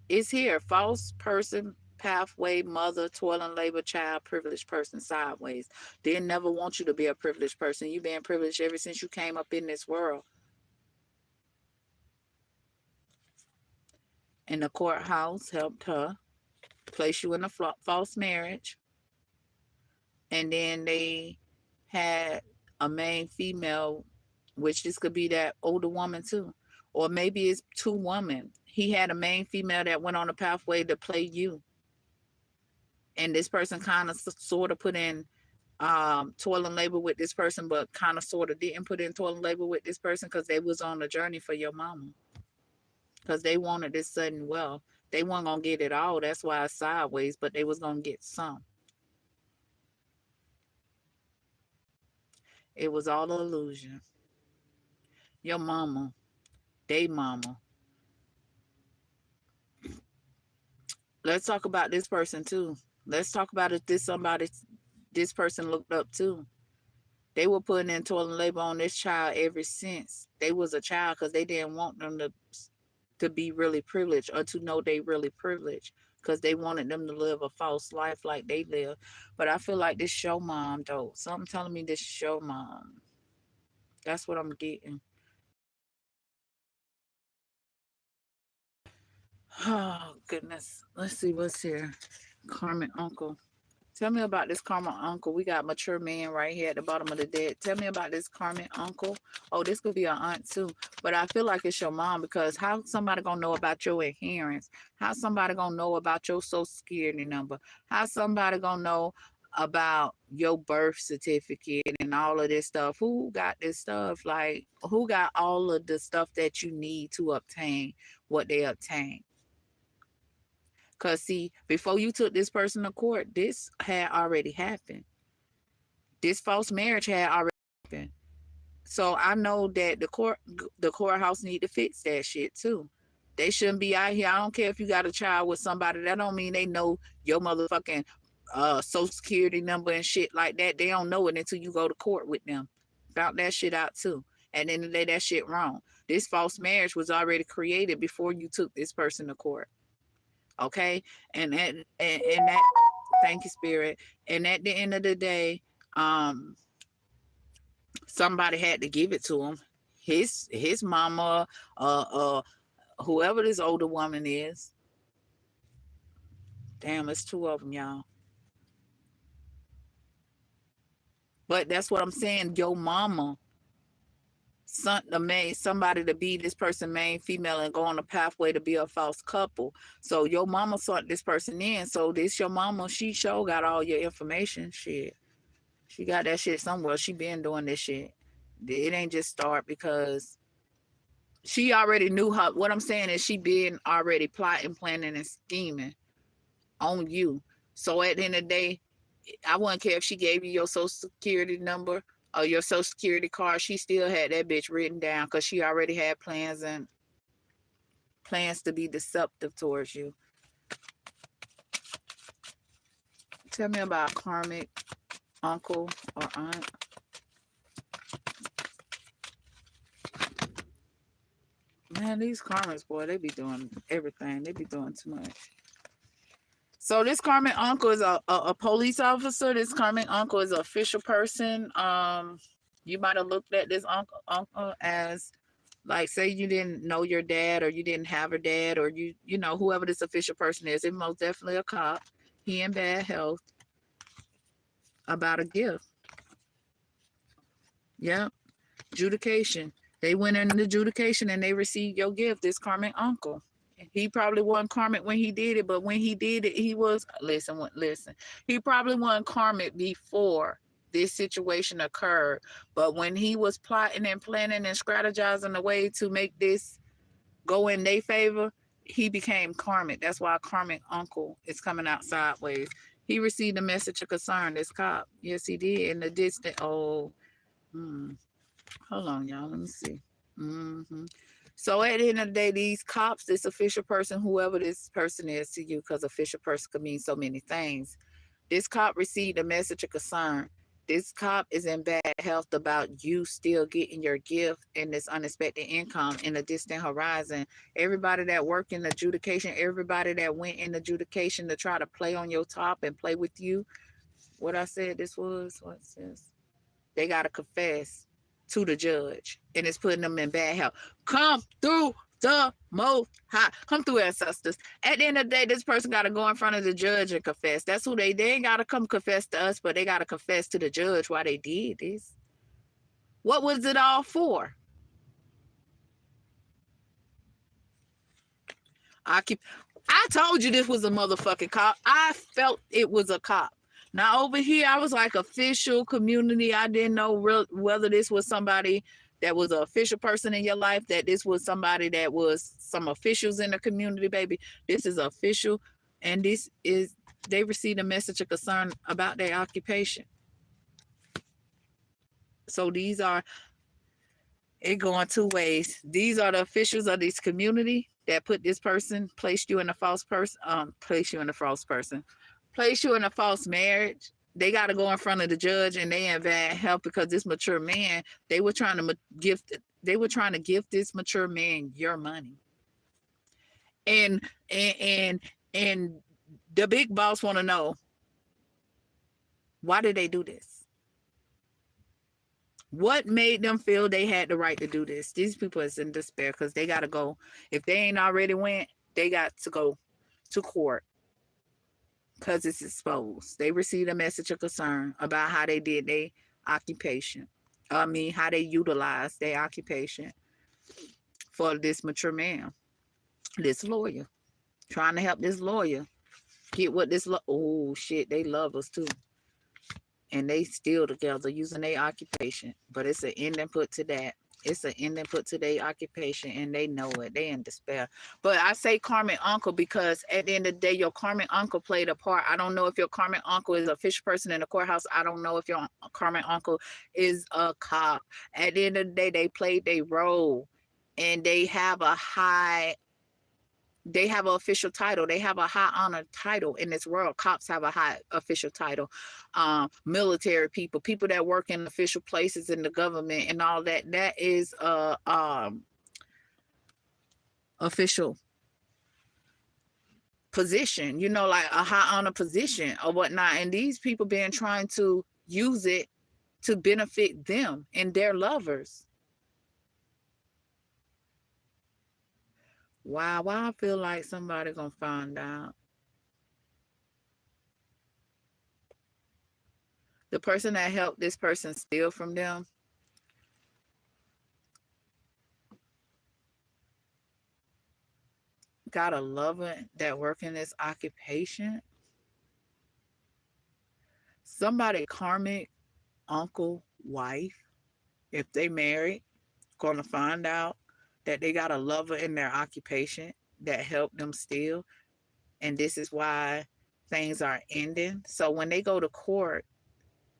It's here. False person, pathway, mother, toil and labor, child, privileged person, sideways. They never want you to be a privileged person. You've been privileged ever since you came up in this world. And the courthouse helped her place you in a false marriage. And then they had a main female, which this could be that older woman too. Or maybe it's two women. He had a main female that went on a pathway to play you. And this person kind of sort of put in toil and labor with this person, but kind of sort of didn't put in toil and labor with this person because they was on a journey for your mama. Because they wanted this sudden wealth. They weren't going to get it all. That's why it's sideways, but they was going to get some. It was all an illusion. Your mama, they mama. Let's talk about this person too. Let's talk about if this person looked up too. They were putting in toil and labor on this child ever since they was a child because they didn't want them to be really privileged or to know they really privileged because they wanted them to live a false life like they live. But I feel like this show mom, though. Something telling me this show mom. That's what I'm getting. Oh, goodness. Let's see what's here. Karmic uncle. Tell me about this karmic uncle. We got mature man right here at the bottom of the deck. Tell me about this karmic uncle. Oh, this could be an aunt too. But I feel like it's your mom because how somebody gonna know about your inheritance? How somebody gonna know about your social security number? How somebody gonna know about your birth certificate and all of this stuff? Who got this stuff? Like, who got all of the stuff that you need to obtain what they obtain? Because, see, before you took this person to court, this had already happened. This false marriage had already happened. So I know that the courthouse need to fix that shit, too. They shouldn't be out here. I don't care if you got a child with somebody. That don't mean they know your motherfucking social security number and shit like that. They don't know it until you go to court with them. Found that shit out, too. And then they that shit wrong. This false marriage was already created before you took this person to court. Okay, and that thank you, spirit. And at the end of the day, Somebody had to give it to him. His mama, whoever this older woman is. Damn, it's two of them, y'all. But that's what I'm saying. Your mama made somebody to be this person main female and go on a pathway to be a false couple. So your mama sent this person in. So this your mama, she sure got all your information. Shit. She got that shit somewhere. She been doing this shit. It ain't just start because she already knew her. What I'm saying is she been already plotting, planning, and scheming on you. So at the end of the day, I wouldn't care if she gave you your social security number or your social security card. She still had that bitch written down because she already had plans to be deceptive towards you. Tell me about karmic uncle or aunt. Man, these karmics, boy, they be doing everything. They be doing too much. So this karmic uncle is a police officer. This karmic uncle is an official person. You might have looked at this uncle as, like, say you didn't know your dad or you didn't have a dad or you know, whoever this official person is. It's most definitely a cop. He in bad health. About a gift. Yep. Adjudication. They went in the adjudication and they received your gift. This karmic uncle. He probably wasn't karmic when he did it, but when he did it, he was, listen. He probably wasn't karmic before this situation occurred. But when he was plotting and planning and strategizing a way to make this go in their favor, he became karmic. That's why karmic uncle is coming out sideways. He received a message of concern, this cop. Yes, he did. In the distance. Oh, hold on, y'all. Let me see. So at the end of the day, these cops, this official person, whoever this person is to you, because official person could mean so many things. This cop received a message of concern. This cop is in bad health about you still getting your gift and this unexpected income in a distant horizon. Everybody that worked in adjudication, everybody that went in adjudication to try to play on your top and play with you. What I said this was, what's this? They got to confess to the judge, and it's putting them in bad health. Come through the Most High. Come through, ancestors. At the end of the day, this person got to go in front of the judge and confess. That's who they ain't got to come confess to us, but they got to confess to the judge why they did this. What was it all for? I told you this was a motherfucking cop. I felt it was a cop. Now over here, I was like official community. I didn't know whether this was somebody that was an official person in your life, that this was somebody that was some officials in the community, baby. This is official, and this is, they received a message of concern about their occupation. So these are, it going two ways. These are the officials of this community that put this person, placed you in a false marriage. They got to go in front of the judge, and they in bad health because this mature man, they were trying to gift this mature man your money. And the big boss want to know, why did they do this? What made them feel they had the right to do this? These people is in despair because they got to go. If they ain't already went, they got to go to court because it's exposed. They received a message of concern about how they did their occupation. How they utilized their occupation for this mature man, this lawyer, trying to help this lawyer get what this, oh shit, they love us too. And they still together using their occupation. But it's an ending put to that. It's an ending put to their occupation, and they know it. They in despair. But I say karmic uncle because at the end of the day, your karmic uncle played a part. I don't know if your karmic uncle is a official person in the courthouse. I don't know if your karmic uncle is a cop. At the end of the day, they played their role, and they have an official title. They have a high honor title in this world. Cops have a high official title. Military people that work in official places in the government and all that. That is official position, like a high honor position or whatnot. And these people been trying to use it to benefit them and their lovers. Wow, why I feel like somebody gonna find out. The person that helped this person steal from them got a lover that work in this occupation. Somebody karmic uncle, wife, if they married, gonna find out that they got a lover in their occupation that helped them steal. And this is why things are ending. So when they go to court,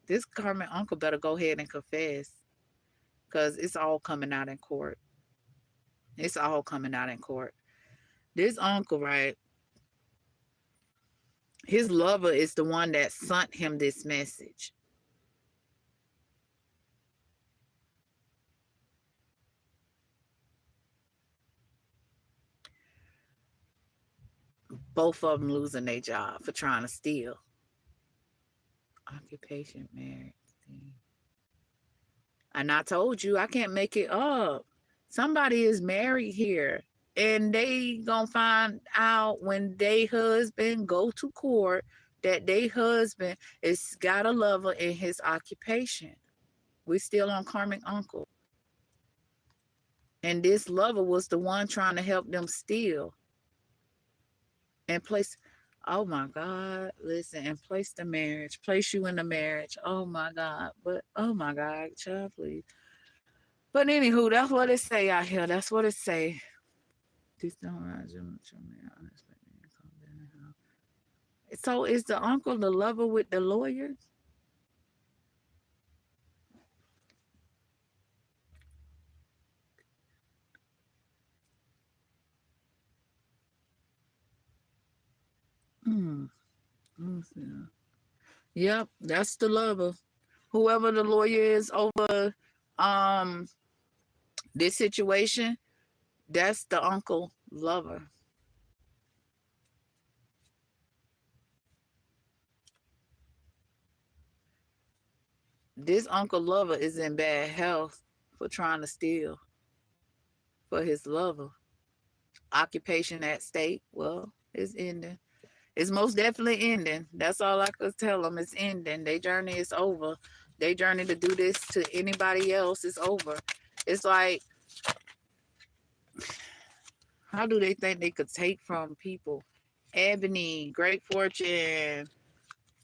this karmic uncle better go ahead and confess, because it's all coming out in court. It's all coming out in court. This uncle, right? His lover is the one that sent him this message. Both of them losing their job for trying to steal. Occupation, marriage. And I told you, I can't make it up. Somebody is married here, and they gonna find out when they husband go to court that they husband is got a lover in his occupation. We still on karmic uncle. And this lover was the one trying to help them steal. And place, oh my God, listen, and place the marriage, place you in the marriage. Oh my God, but oh my God, child, please. But anywho, that's what it say out here. That's what it say. This don't rise much on me. So is the uncle the lover with the lawyers? Hmm. Yep, that's the lover. Whoever the lawyer is over um this situation, that's the uncle lover. This uncle lover is in bad health for trying to steal for his lover. Occupation at stake, well, it's ending. It's most definitely ending. That's all I could tell them. It's ending. Their journey is over. Their journey to do this to anybody else is over. It's like, how do they think they could take from people? Ebony, great fortune.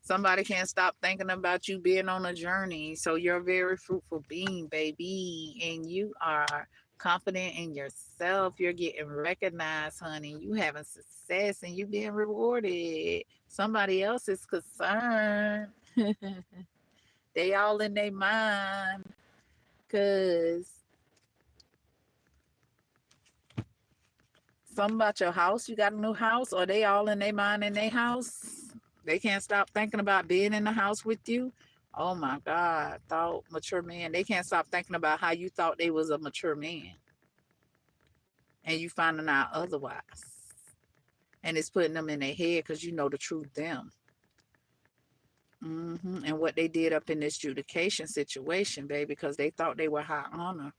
Somebody can't stop thinking about you being on a journey. So you're a very fruitful being, baby. And you are confident in yourself. You're getting recognized, honey. You having success and you being rewarded. Somebody else is concerned. They all in their mind. Cause something about your house, you got a new house, or they all in their mind in their house. They can't stop thinking about being in the house with you. Oh my God, thought mature man. They can't stop thinking about how you thought they was a mature man. And you finding out otherwise. And it's putting them in their head because you know the truth them. And what they did up in this adjudication situation, baby, because they thought they were high honor.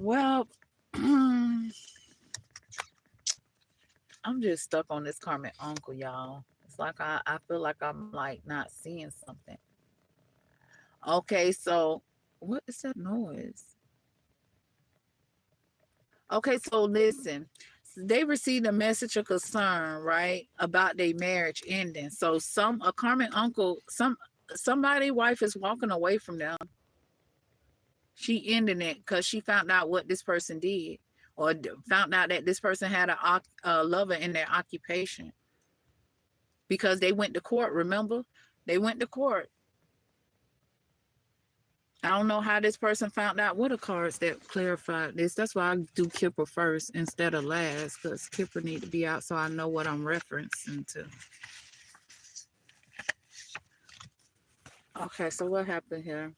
Well, I'm just stuck on this karmic uncle, y'all. It's like I feel like I'm like not seeing something. Okay, so what is that noise? Okay, so listen. They received a message of concern, right, about their marriage ending. So a karmic uncle, somebody wife is walking away from them. She ending it because she found out what this person did, or found out that this person had a lover in their occupation. Because they went to court, remember? They went to court. I don't know how this person found out. What are cards that clarify this? That's why I do Kipper first instead of last, because Kipper need to be out so I know what I'm referencing to. Okay, so what happened here?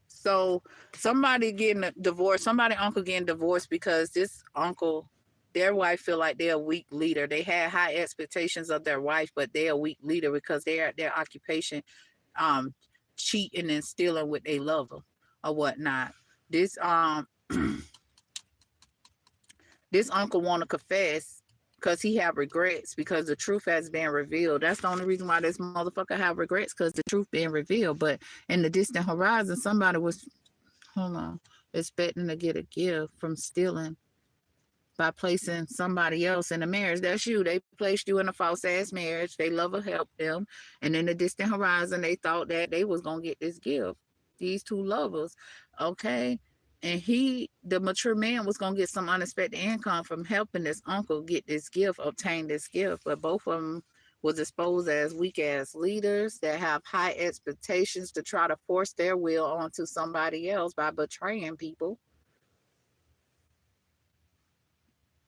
So somebody getting a divorce, somebody uncle getting divorced because this uncle their wife feel like they're a weak leader. They had high expectations of their wife, but they're a weak leader because they're at their occupation, cheating and stealing with their lover or whatnot. This this uncle want to confess because he have regrets because the truth has been revealed. That's the only reason why this motherfucker have regrets, because the truth being revealed. But in the distant horizon, somebody was, hold on, expecting to get a gift from stealing by placing somebody else in a marriage. That's you. They placed you in a false ass marriage. They lover helped them. And in the distant horizon, they thought that they was going to get this gift. These two lovers. Okay. And the mature man, was going to get some unexpected income from helping this uncle get this gift, obtain this gift. But both of them was exposed as weak ass leaders that have high expectations to try to force their will onto somebody else by betraying people.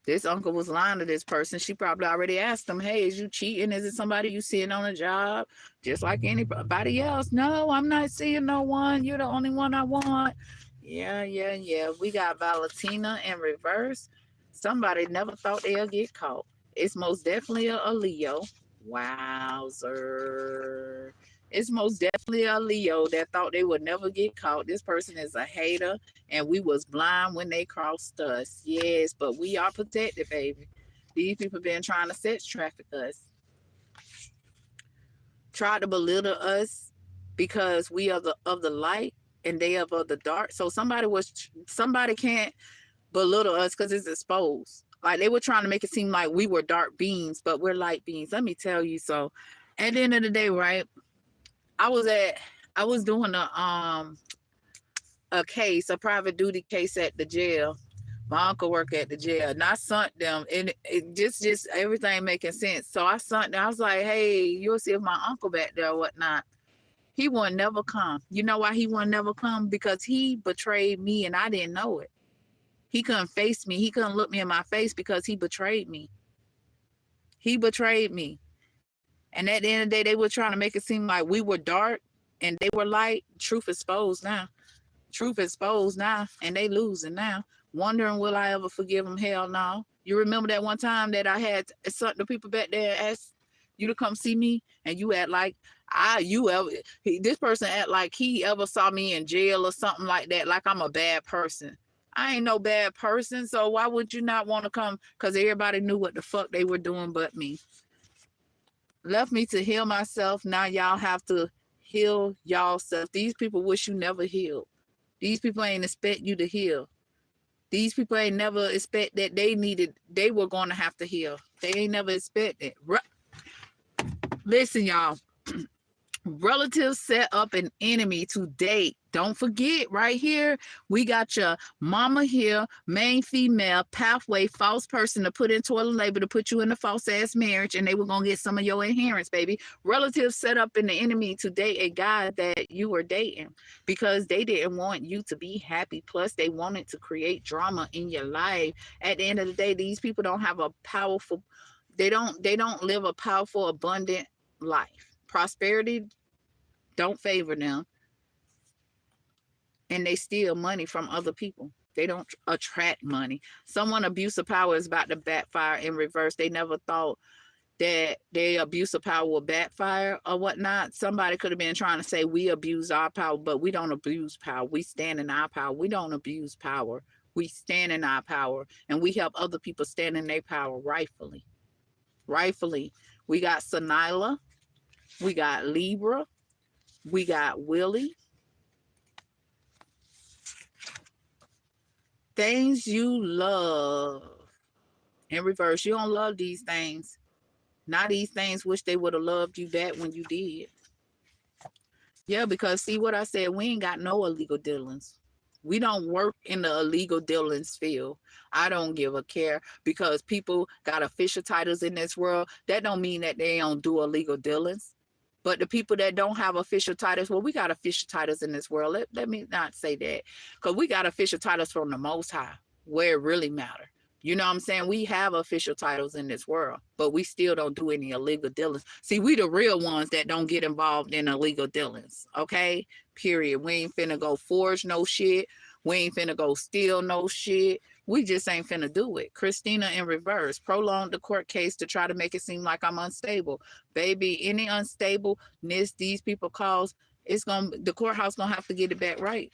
This uncle was lying to this person. She probably already asked him, hey, is you cheating? Is it somebody you seeing on a job? Just like anybody else. No, I'm not seeing no one. You're the only one I want. Yeah. We got Valentina in reverse. Somebody never thought they'll get caught. It's most definitely a Leo. Wowzer. It's most definitely a Leo that thought they would never get caught. This person is a hater, and we was blind when they crossed us. Yes, but we are protected, baby. These people been trying to sex traffic us. Try to belittle us because we are of the light and they are of the dark. So somebody can't belittle us because it's exposed. Like, they were trying to make it seem like we were dark beings, but we're light beings. Let me tell you. So at the end of the day, right, I was doing a case, a private duty case at the jail. My uncle worked at the jail, and I sent them, and it just everything making sense. So I sent them. I was like, hey, you'll see if my uncle back there or whatnot. He wouldn't never come. You know why he wouldn't never come? Because he betrayed me and I didn't know it. He couldn't face me. He couldn't look me in my face because he betrayed me. He betrayed me. And at the end of the day, they were trying to make it seem like we were dark and they were light. Truth exposed now. Truth exposed now. And they losing now. Wondering, will I ever forgive them? Hell no. You remember that one time that I had the people back there asked you to come see me, and you act like this person act like he ever saw me in jail or something like that, like I'm a bad person. I ain't no bad person, so why would you not want to come? Because everybody knew what the fuck they were doing but me. Left me to heal myself. Now y'all have to heal y'all self. These people wish you never healed. These people ain't expect you to heal. These people ain't never expect that they were going to have to heal. They ain't never expect it. Listen, y'all. Relatives set up an enemy to date. Don't forget, right here, we got your mama here, main female, pathway, false person to put into a label to put you in a false ass marriage, and they were going to get some of your inheritance, baby. Relatives set up an enemy to date a guy that you were dating because they didn't want you to be happy. Plus, they wanted to create drama in your life. At the end of the day, these people don't have a powerful, they don't live a powerful, abundant life. Prosperity don't favor them, and they steal money from other people. They don't attract money. Someone abuse of power is about to backfire in reverse. They never thought that their abuse of power will backfire or whatnot. Somebody could have been trying to say we abuse our power, but we don't abuse power. We stand in our power. We don't abuse power. We stand in our power, and we help other people stand in their power rightfully. Rightfully. We got Sanila. We got Libra. We got Willie. Things you love. In reverse, you don't love these things. Not these things wish they would have loved you back when you did. Yeah, because see what I said, we ain't got no illegal dealings. We don't work in the illegal dealings field. I don't give a care because people got official titles in this world. That don't mean that they don't do illegal dealings. But the people that don't have official titles, well, we got official titles in this world. Let me not say that. Because we got official titles from the Most High, where it really matters. You know what I'm saying? We have official titles in this world, but we still don't do any illegal dealings. See, we the real ones that don't get involved in illegal dealings, okay? Period. We ain't finna go forge no shit. We ain't finna go steal no shit. We just ain't finna do it. Christina in reverse. Prolonged the court case to try to make it seem like I'm unstable. Baby, any unstableness these people cause, the courthouse gonna have to get it back right.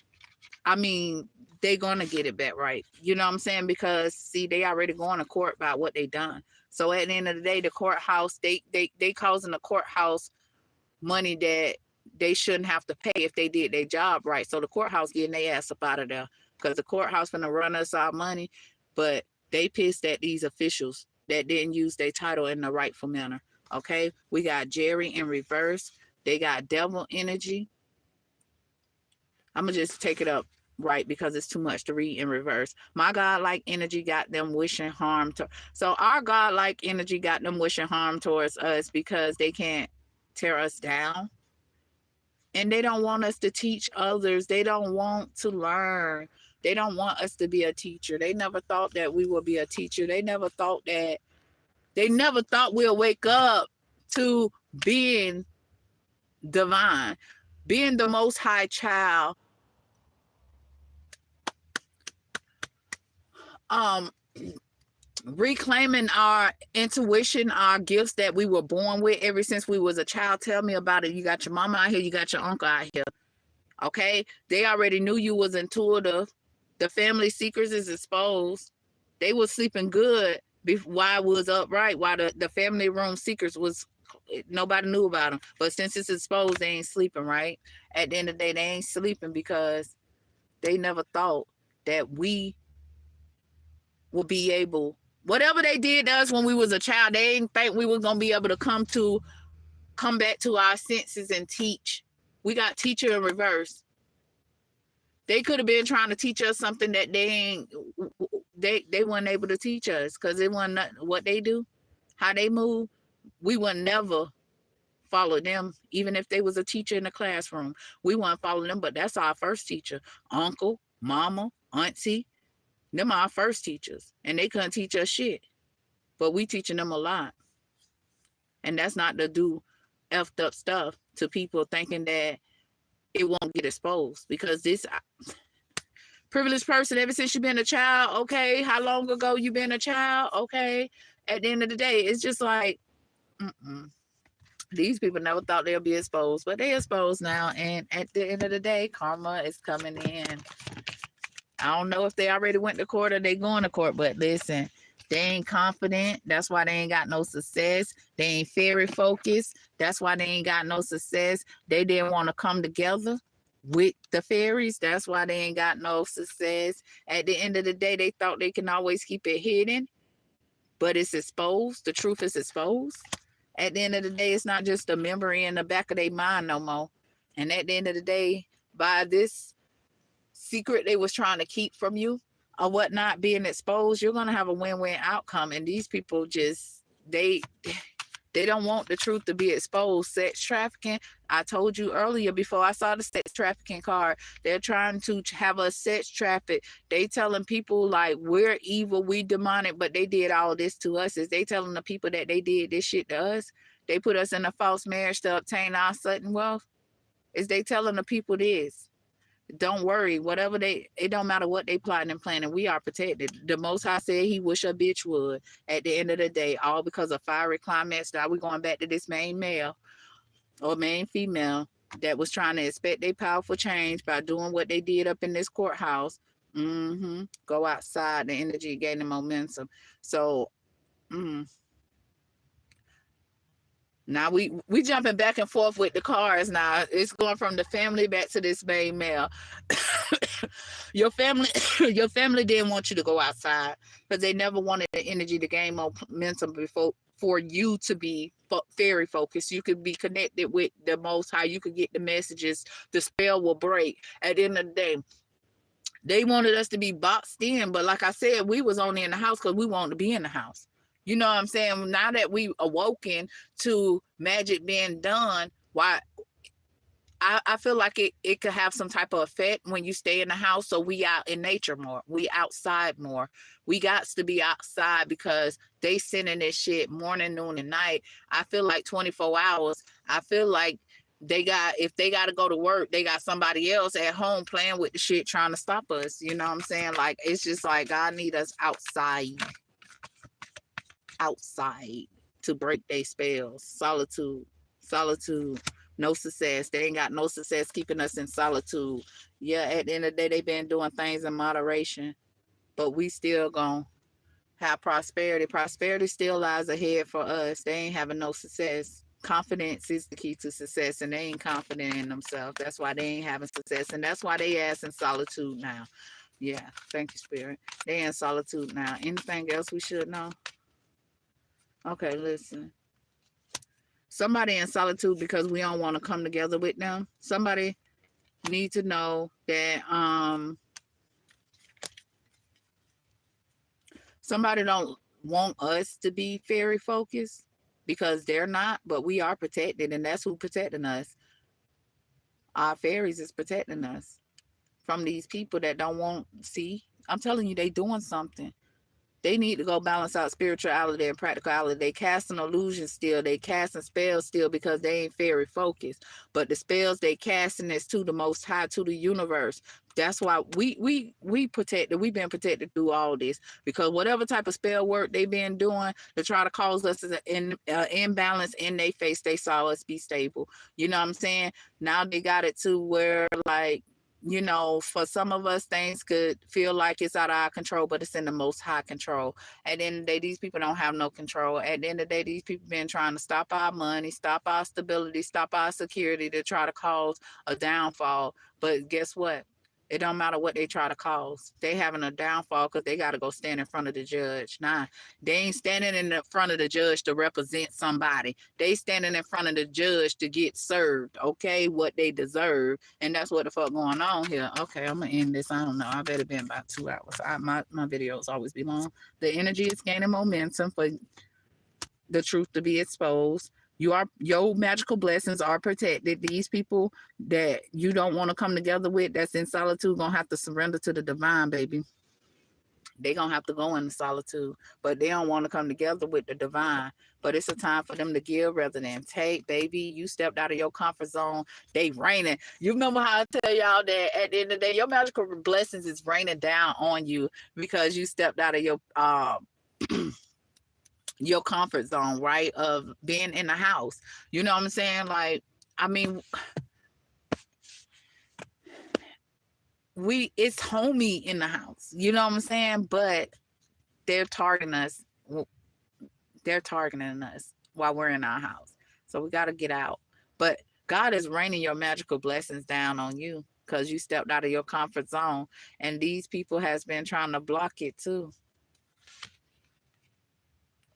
I mean, they gonna get it back right. You know what I'm saying? Because see, they already going to court about what they done. So at the end of the day, the courthouse, they causing the courthouse money that they shouldn't have to pay if they did their job right. So the courthouse getting their ass up out of there because the courthouse gonna run us our money, but they pissed at these officials that didn't use their title in the rightful manner. Okay, we got Jerry in reverse. They got devil energy. I'm gonna just take it up right because it's too much to read in reverse. My godlike energy got them wishing harm to. So our godlike energy got them wishing harm towards us because they can't tear us down. And they don't want us to teach others. They don't want to learn. They don't want us to be a teacher. They never thought that we would be a teacher. They never thought we'll wake up to being divine, being the most high child. Reclaiming our intuition, our gifts that we were born with ever since we was a child. Tell me about it. You got your mama out here, you got your uncle out here. Okay, they already knew you was intuitive. The family secrets is exposed. They was sleeping good while it was upright, while the family room secrets was, nobody knew about them. But since it's exposed, they ain't sleeping, right? At the end of the day, they ain't sleeping because they never thought that we will be able, whatever they did to us when we was a child, they didn't think we were going to be able to come back to our senses and teach. We got teacher in reverse. They could have been trying to teach us something that they weren't able to teach us because it wasn't what they do, how they move. We would never follow them, even if they was a teacher in the classroom. We wouldn't follow them, but that's our first teacher. Uncle, mama, auntie, them are our first teachers, and they couldn't teach us shit. But we teaching them a lot. And that's not to do effed up stuff to people thinking that it won't get exposed. Because this privileged person, ever since you've been a child, okay, how long ago you been a child, okay, at the end of the day, it's just like, these people never thought they'll be exposed, but they exposed now. And at the end of the day, karma is coming in. I don't know if they already went to court or they going to court, but listen, they ain't confident. That's why they ain't got no success. They ain't fairy focused. That's why they ain't got no success. They didn't want to come together with the fairies. That's why they ain't got no success. At the end of the day, they thought they can always keep it hidden, but it's exposed. The truth is exposed. At the end of the day, it's not just a memory in the back of their mind no more. And at the end of the day, by this secret they was trying to keep from you or whatnot being exposed, you're going to have a win-win outcome. And these people just, they don't want the truth to be exposed. Sex trafficking, I told you earlier before I saw the sex trafficking card, they're trying to have us sex traffic. They telling people like we're evil, we demonic, but they did all this to us. Is they telling the people that they did this shit to us? They put us in a false marriage to obtain our sudden wealth? Is they telling the people this? Don't worry, whatever it don't matter what they plotting and planning, we are protected. The Most High said he wish a bitch would at the end of the day, all because of fiery climax. Now we going back to this main male or main female that was trying to expect their powerful change by doing what they did up in this courthouse. Go outside, the energy gaining momentum. So now we jumping back and forth with the cards. Now it's going from the family back to this main male. your family didn't want you to go outside because they never wanted the energy to gain momentum for you to be very focused. You could be connected with the Most High. You could get the messages. The spell will break. At the end of the day, they wanted us to be boxed in. But like I said, we was only in the house because we wanted to be in the house. You know what I'm saying? Now that we awoken to magic being done, why I feel like it could have some type of effect when you stay in the house. So we out in nature more. We outside more. We got to be outside because they sending this shit morning, noon, and night. I feel like 24 hours. I feel like if they got to go to work, they got somebody else at home playing with the shit trying to stop us. You know what I'm saying? Like, it's just like God need us outside to break their spells. Solitude, no success. They ain't got no success keeping us in solitude. Yeah, at the end of the day, they been doing things in moderation, but we still gonna have prosperity. Prosperity still lies ahead for us. They ain't having no success. Confidence is the key to success, and they ain't confident in themselves. That's why they ain't having success, and that's why they ass in solitude now. Yeah, thank you, Spirit. They in solitude now. Anything else we should know? Okay, listen. Somebody in solitude because we don't want to come together with them. Somebody need to know that somebody don't want us to be fairy focused because they're not, but we are protected, and that's who protecting us. Our fairies is protecting us from these people that don't want. See, I'm telling you, they doing something. They need to go balance out spirituality and practicality. They casting illusions still. They casting spells still because they ain't fairy focused. But the spells they casting is to the Most High, to the universe. That's why we protected. We've been protected through all this because whatever type of spell work they've been doing to try to cause us an imbalance in their face, they saw us be stable. You know what I'm saying? Now they got it to where, like, you know, for some of us, things could feel like it's out of our control, but it's in the Most High control. At the end of the day, these people don't have no control. At the end of the day, these people been trying to stop our money, stop our stability, stop our security to try to cause a downfall. But guess what? It don't matter what they try to cause. They having a downfall because they got to go stand in front of the judge. Nah, they ain't standing in the front of the judge to represent somebody. They standing in front of the judge to get served, okay, what they deserve. And that's what the fuck going on here. Okay, I'm going to end this. I don't know. I bet it been about 2 hours. My videos always be long. The energy is gaining momentum for the truth to be exposed. Your magical blessings are protected. These people that you don't want to come together with, that's in solitude, gonna have to surrender to the divine, baby. They gonna have to go into solitude, but they don't want to come together with the divine. But it's a time for them to give rather than take, baby. You stepped out of your comfort zone. They raining. You remember how I tell y'all that at the end of the day, your magical blessings is raining down on you because you stepped out of your comfort zone, right? Of being in the house. You know what I'm saying? Like, I mean, it's homey in the house. You know what I'm saying? But they're targeting us. They're targeting us while we're in our house. So we got to get out. But God is raining your magical blessings down on you because you stepped out of your comfort zone. And these people has been trying to block it too.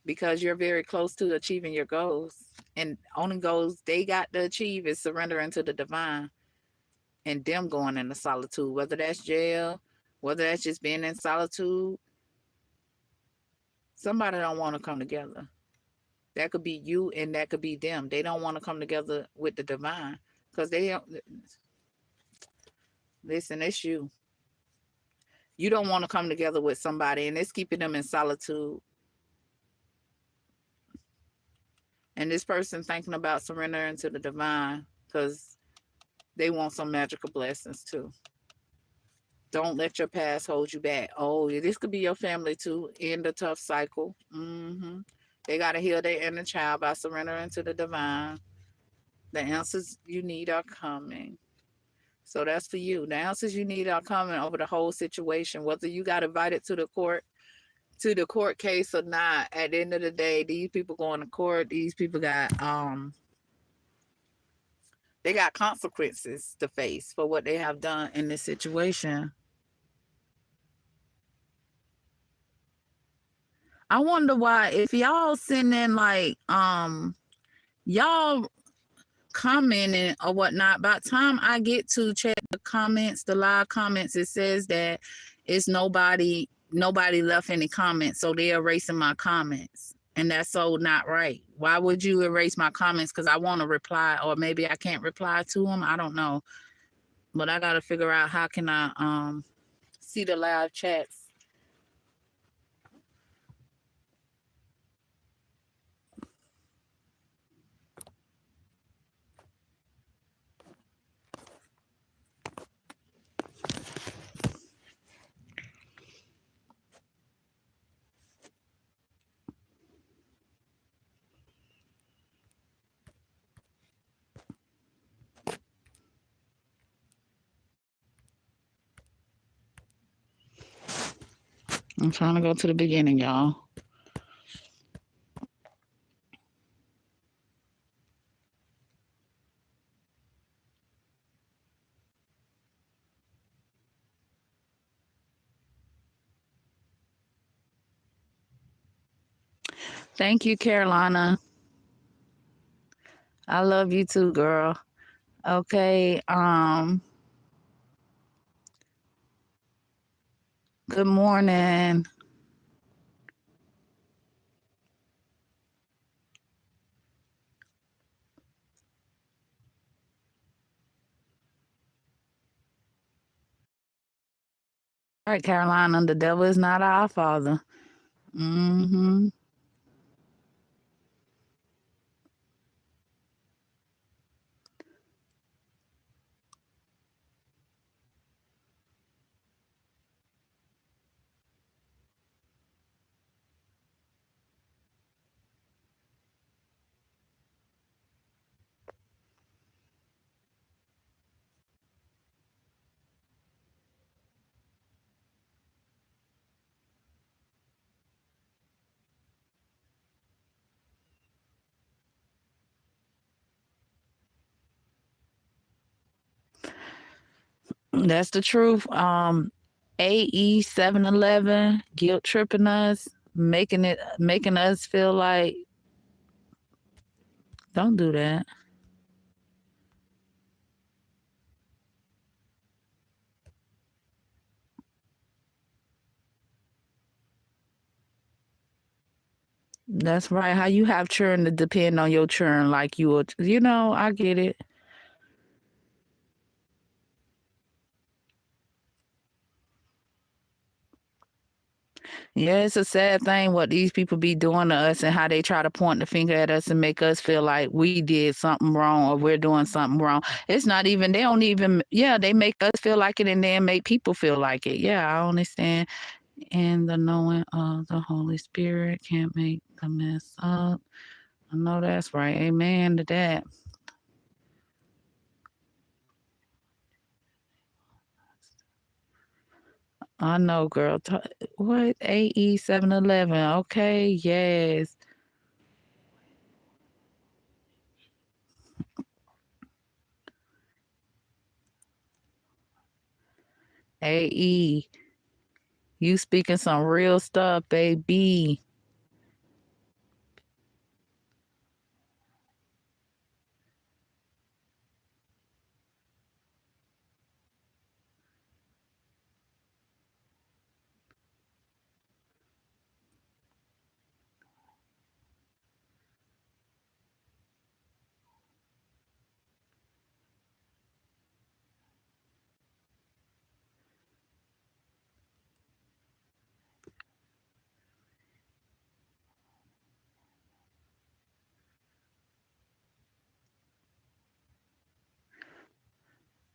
Because you're very close to achieving your goals. And only goals they got to achieve is surrendering to the divine and them going into solitude, whether that's jail, whether that's just being in solitude. Somebody don't want to come together. That could be you and that could be them. They don't want to come together with the divine because they don't. Listen, it's you. You don't want to come together with somebody and it's keeping them in solitude. And this person thinking about surrendering to the divine because they want some magical blessings too. Don't let your past hold you back. Oh, this could be your family too. End a tough cycle. They got to heal their inner child by surrendering to the divine. The answers you need are coming. So that's for you. The answers you need are coming over the whole situation, whether you got invited to the court case or not. At the end of the day, these people going to court. These people got they got consequences to face for what they have done in this situation. I wonder why, if y'all sending like y'all commenting or whatnot, by the time I get to check the comments, the live comments, it says that it's nobody left any comments, so they're erasing my comments, and that's so not right. Why would you erase my comments? Because I want to reply, or maybe I can't reply to them. I don't know, but I gotta figure out how can I see the live chats. I'm trying to go to the beginning, y'all. Thank you, Carolina. I love you too, girl. Okay. Good morning. All right, Carolina, the devil is not our father. Mm-hmm. That's the truth. AE 711 guilt tripping us, making us feel like don't do that. That's right. How you have children to depend on your children like you would, I get it. Yeah, it's a sad thing what these people be doing to us and how they try to point the finger at us and make us feel like we did something wrong or we're doing something wrong. It's not even, they don't even, they make us feel like it and then make people feel like it. Yeah, I understand. And the knowing of the Holy Spirit can't make the mess up. I know that's right. Amen to that. I know, girl. What? AE 711. Okay, yes. AE, you speaking some real stuff, baby.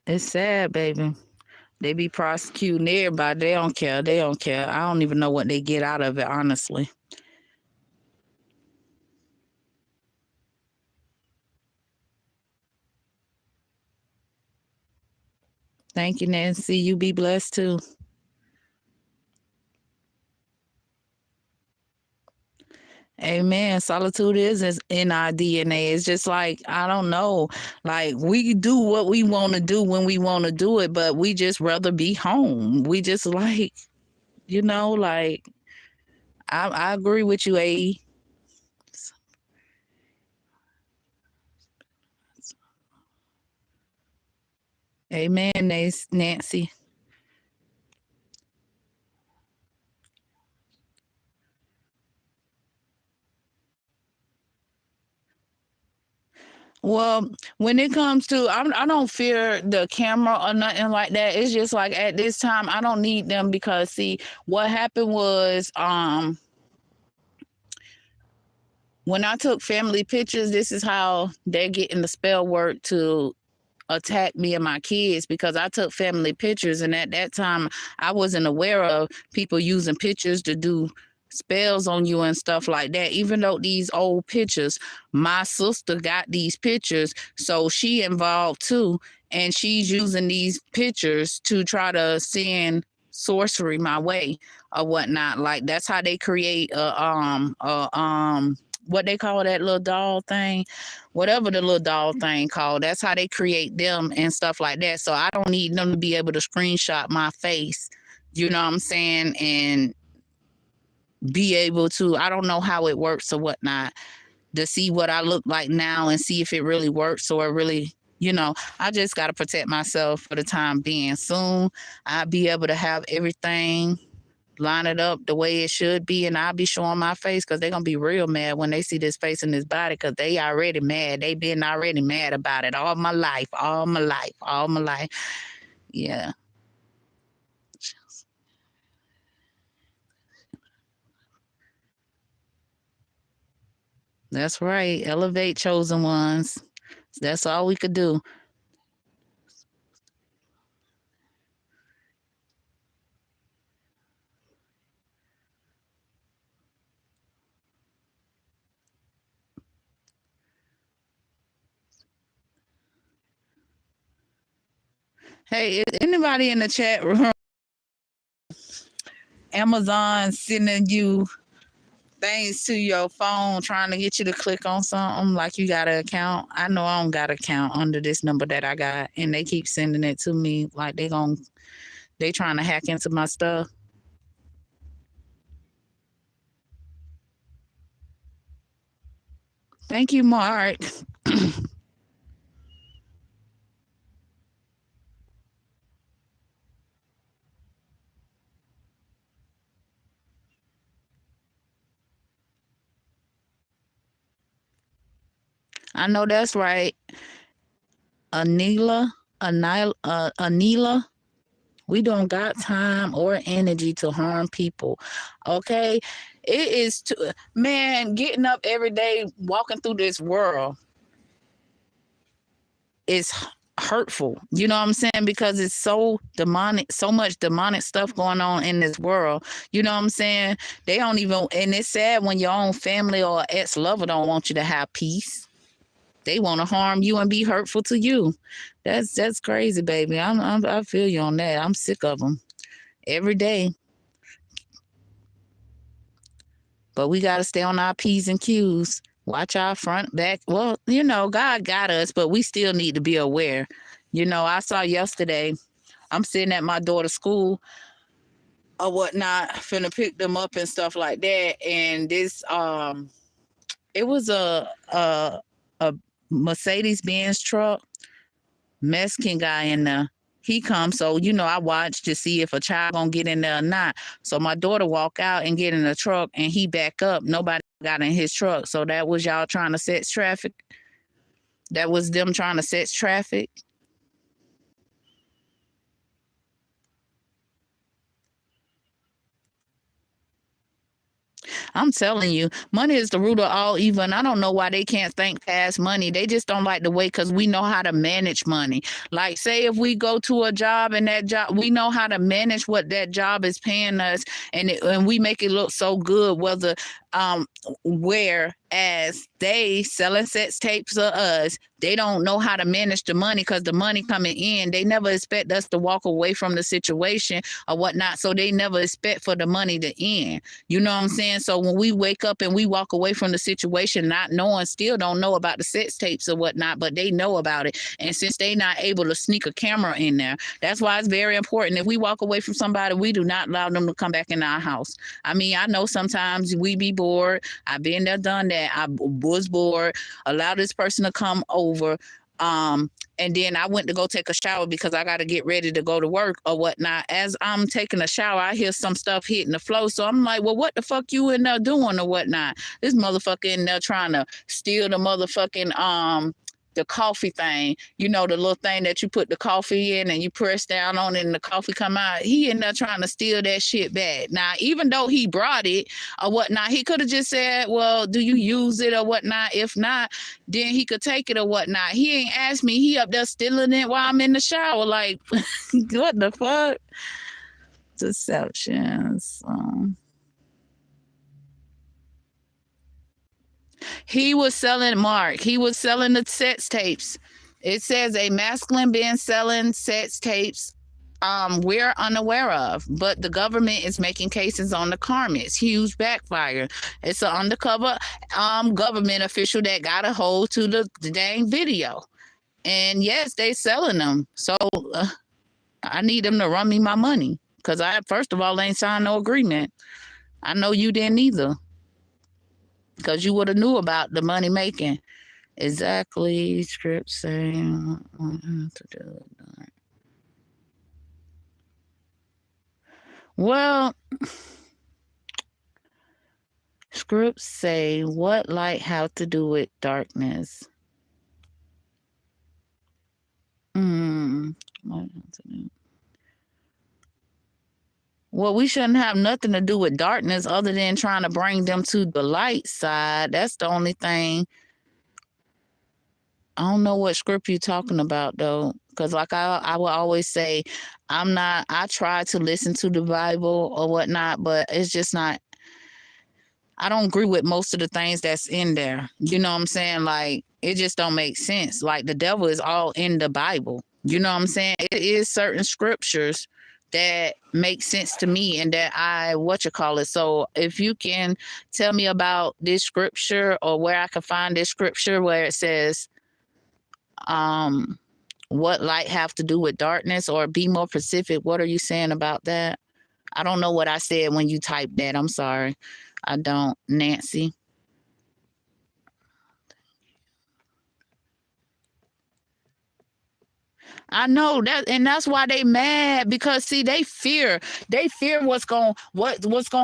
It's sad, baby. They be prosecuting everybody. They don't care. They don't care. I don't even know what they get out of it, honestly. Thank you, Nancy. You be blessed too. Amen. Solitude is in our DNA. It's just like, I don't know. Like, we do what we want to do when we want to do it, but we just rather be home. We just like, like, I agree with you, A. Amen, Nancy. Well, when it comes to, I don't fear the camera or nothing like that. It's just like at this time, I don't need them because see, what happened was, when I took family pictures, this is how they're getting the spell work to attack me and my kids because I took family pictures, and at that time I wasn't aware of people using pictures to do spells on you and stuff like that. Even though these old pictures, my sister got these pictures, so she involved too, and she's using these pictures to try to send sorcery my way or whatnot. Like that's how they create what they call that little doll thing, whatever the little doll thing called. That's how they create them and stuff like that. So I don't need them to be able to screenshot my face, you know what I'm saying, and be able to, I don't know how it works or whatnot, to see what I look like now and see if it really works or it really, you know, I just got to protect myself for the time being. Soon I'll be able to have everything, line it up the way it should be, and I'll be showing my face because they're going to be real mad when they see this face and this body because they already mad. They been already mad about it all my life. Yeah. That's right. Elevate, chosen ones. That's all we could do. Hey, is anybody in the chat room? Amazon sending you things to your phone trying to get you to click on something like you got an account. I know I don't got an account under this number that I got, and they keep sending it to me like they trying to hack into my stuff. Thank you, Mark. I know that's right. Anila, we don't got time or energy to harm people. Okay? It is, man, getting up every day, walking through this world is hurtful. You know what I'm saying? Because it's so demonic, so much demonic stuff going on in this world. You know what I'm saying? They don't even, and it's sad when your own family or ex-lover don't want you to have peace. They want to harm you and be hurtful to you. That's crazy, baby. I feel you on that. I'm sick of them every day. But we got to stay on our P's and Q's. Watch our front, back. Well, you know, God got us, but we still need to be aware. You know, I saw yesterday, I'm sitting at my daughter's school or whatnot, finna pick them up and stuff like that. And this, it was a Mercedes-Benz truck, Mexican guy in there. He comes, so you know I watch to see if a child gonna get in there or not. So my daughter walk out and get in the truck, and he back up. Nobody got in his truck. So that was y'all trying to set traffic. That was them trying to set traffic. I'm telling you, money is the root of all evil. And I don't know why they can't think past money. They just don't like the way, because we know how to manage money. Like, say if we go to a job and that job, we know how to manage what that job is paying us, and we make it look so good. Whether whereas they selling sex tapes of us, they don't know how to manage the money, because the money coming in, they never expect us to walk away from the situation or whatnot. So they never expect for the money to end. You know what I'm saying? So when we wake up and we walk away from the situation, not knowing, still don't know about the sex tapes or whatnot, but they know about it. And since they not able to sneak a camera in there, that's why it's very important. If we walk away from somebody, we do not allow them to come back in our house. I mean, I know sometimes we be bored. I've been there, done that. I was bored. Allow this person to come over. And then I went to go take a shower because I got to get ready to go to work or whatnot. As I'm taking a shower, I hear some stuff hitting the floor. So I'm like, well, what the fuck you in there doing or whatnot? This motherfucker in there trying to steal the motherfucking the coffee thing, you know, the little thing that you put the coffee in and you press down on it and the coffee come out. He in there trying to steal that shit back. Now, even though he brought it or whatnot, he could have just said, well, do you use it or whatnot? If not, then he could take it or whatnot. He ain't asked me. He up there stealing it while I'm in the shower. Like, what the fuck? Deceptions. He was selling, Mark. He was selling the sex tapes. It says a masculine being selling sex tapes we're unaware of. But the government is making cases on the Karmics. Huge backfire. It's an undercover government official that got a hold to the dang video. And yes, they selling them. So I need them to run me my money. Because I, first of all, ain't signed no agreement. I know you didn't either. Because you would have knew about the money making. Exactly. Script saying to do it. Well, scripts say what light have to do with darkness. Well, we shouldn't have nothing to do with darkness other than trying to bring them to the light side. That's the only thing. I don't know what script you're talking about though, because like I will always say, I try to listen to the Bible or whatnot, but it's just not. I don't agree with most of the things that's in there. You know what I'm saying? Like it just don't make sense. Like the devil is all in the Bible. You know what I'm saying? It is certain scriptures that make sense to me and that I So if you can tell me about this scripture or where I can find this scripture where it says what light have to do with darkness, or be more specific, what are you saying about that? I don't know what I said when you typed that. I'm sorry. I don't, Nancy. I know that, and that's why they mad, because see, they fear what's gonna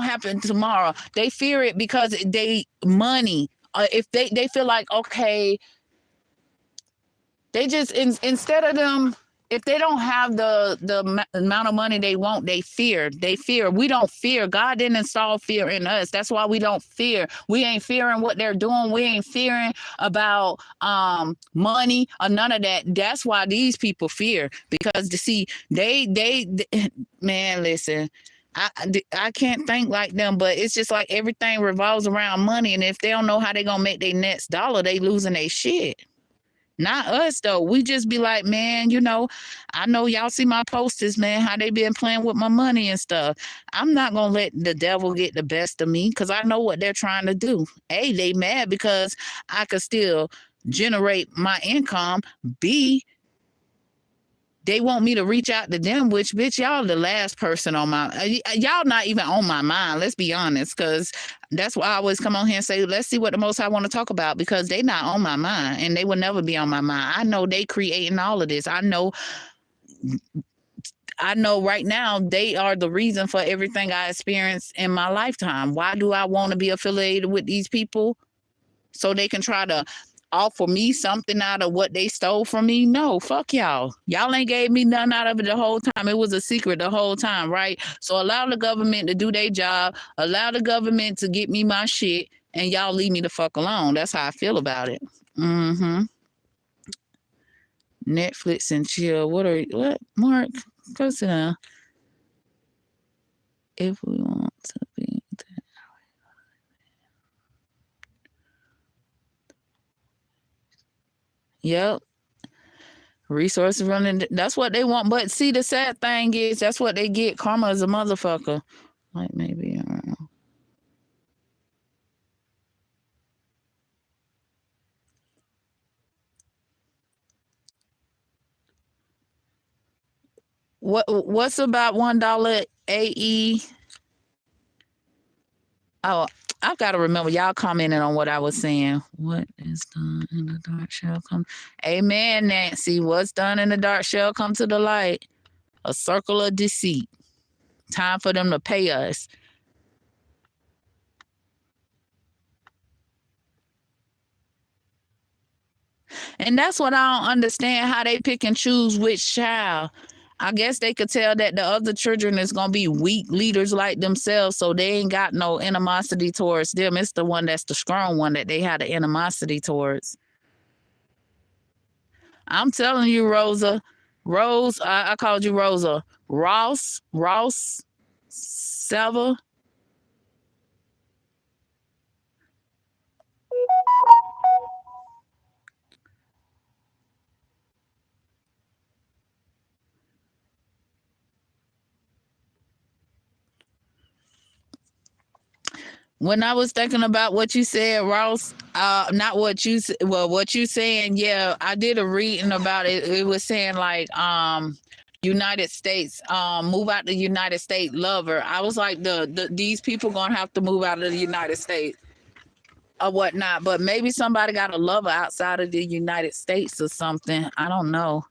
happen tomorrow. They fear it because they money. If they feel like, okay, they just instead of them, if they don't have the amount of money they want, they fear. We don't fear. God didn't install fear in us. That's why we don't fear. We ain't fearing what they're doing. We ain't fearing about money or none of that. That's why these people fear, because to see they man, listen. I can't think like them, but it's just like everything revolves around money, and if they don't know how they gonna make their next dollar, they losing their shit. Not us though. We just be like, man, I know y'all see my posters, man, how they been playing with my money and stuff. I'm not gonna let the devil get the best of me, because I know what they're trying to do. A, they mad because I could still generate my income. B, they want me to reach out to them, which, bitch, y'all the last person on my, y'all not even on my mind. Let's be honest, because that's why I always come on here and say, let's see what the most I want to talk about, because they not on my mind and they will never be on my mind. I know they creating all of this. I know right now they are the reason for everything I experienced in my lifetime. Why do I want to be affiliated with these people? So they can try to offer me something out of what they stole from me? No, fuck y'all. Y'all ain't gave me none out of it the whole time. It was a secret the whole time, right? So allow the government to do their job. Allow the government to get me my shit, and y'all leave me the fuck alone. That's how I feel about it. Netflix and chill. What, Mark? Go sit down. If we want to be. Yep. Resources running. That's what they want. But see, the sad thing is, that's what they get. Karma is a motherfucker. Like maybe, I don't know. What's about $1 AE? Oh, I've got to remember, y'all commented on what I was saying. What is done in the dark shall come. Amen, Nancy. What's done in the dark shall come to the light. A circle of deceit. Time for them to pay us. And that's what I don't understand, how they pick and choose which child. I guess they could tell that the other children is going to be weak leaders like themselves, so they ain't got no animosity towards them. It's the one that's the strong one that they had the animosity towards. I'm telling you, Rosa. Rose, I called you Rosa. Ross, Sever. When I was thinking about what you said, Ross, not what you what you saying, yeah, I did a reading about it. It was saying like United States, move out the United States lover. I was like, these people gonna have to move out of the United States or whatnot. But maybe somebody got a lover outside of the United States or something. I don't know.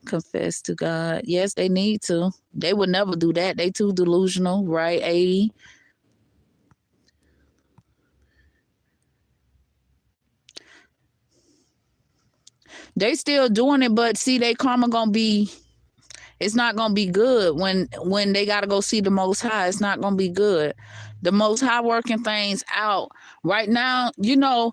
Confess to God. Yes, they need to. They would never do that. They too delusional, right? 80. They still doing it, but see, they karma gonna be, it's not gonna be good when they gotta go see the Most High. It's not gonna be good. The Most High working things out right now. You know,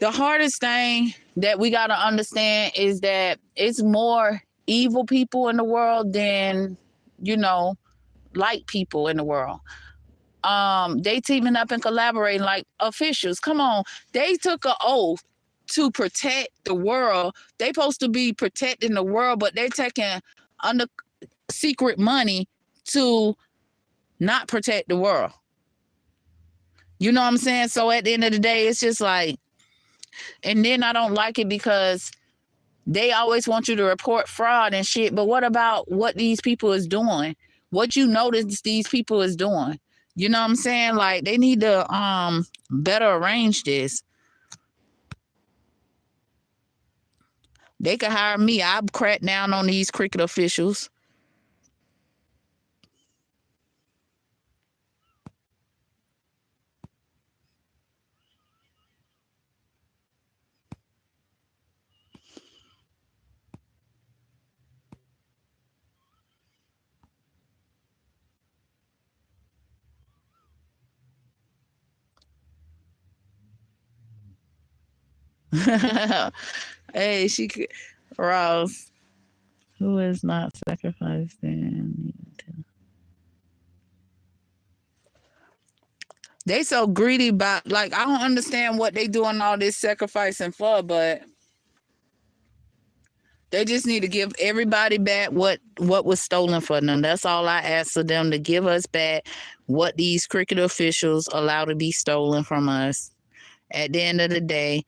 the hardest thing that we gotta understand is that it's more evil people in the world than, you know, light people in the world. They teaming up and collaborating like officials. Come on, they took an oath to protect the world. They supposed to be protecting the world, but they're taking under secret money to not protect the world. You know what I'm saying? So at the end of the day, it's just like, and then I don't like it because they always want you to report fraud and shit. But what about what these people is doing? What you notice these people is doing? You know what I'm saying? Like they need to better arrange this. They could hire me. I'll crack down on these cricket officials. Hey, she could, Ross, who is not sacrificed in. They so greedy about, like, I don't understand what they doing all this sacrificing for, but they just need to give everybody back what was stolen from them. That's all I ask of them, to give us back what these cricket officials allow to be stolen from us. At the end of the day,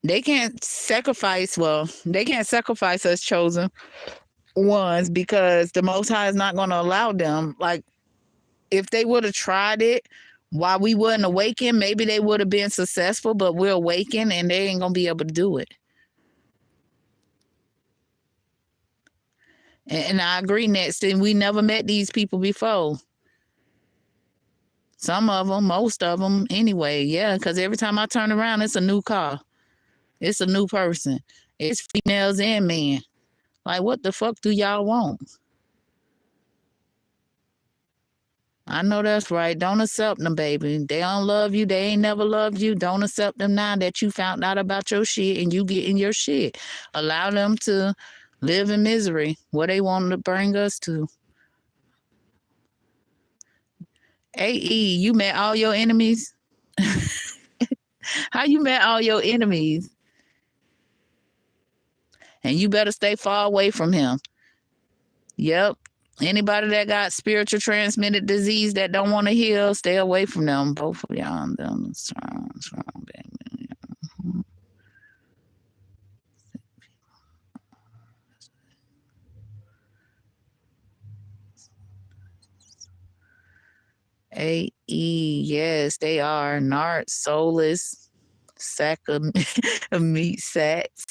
they can't sacrifice, well, they can't sacrifice us chosen ones because the Most High is not going to allow them. Like, if they would have tried it while we wasn't awakened, maybe they would have been successful, but we're awakened and they ain't going to be able to do it. And I agree, next, and we never met these people before. Some of them, most of them, anyway. Yeah, because every time I turn around, it's a new car. It's a new person. It's females and men. Like, what the fuck do y'all want? I know that's right. Don't accept them, baby. They don't love you. They ain't never loved you. Don't accept them now that you found out about your shit and you getting your shit. Allow them to live in misery, where they want to bring us to. AE, you met all your enemies? How you met all your enemies? And you better stay far away from him. Yep. Anybody that got spiritual transmitted disease that don't want to heal, stay away from them. Both of y'all. Them strong, baby. AE, yes, they are. Narc, soulless, sack of, of meat sacks.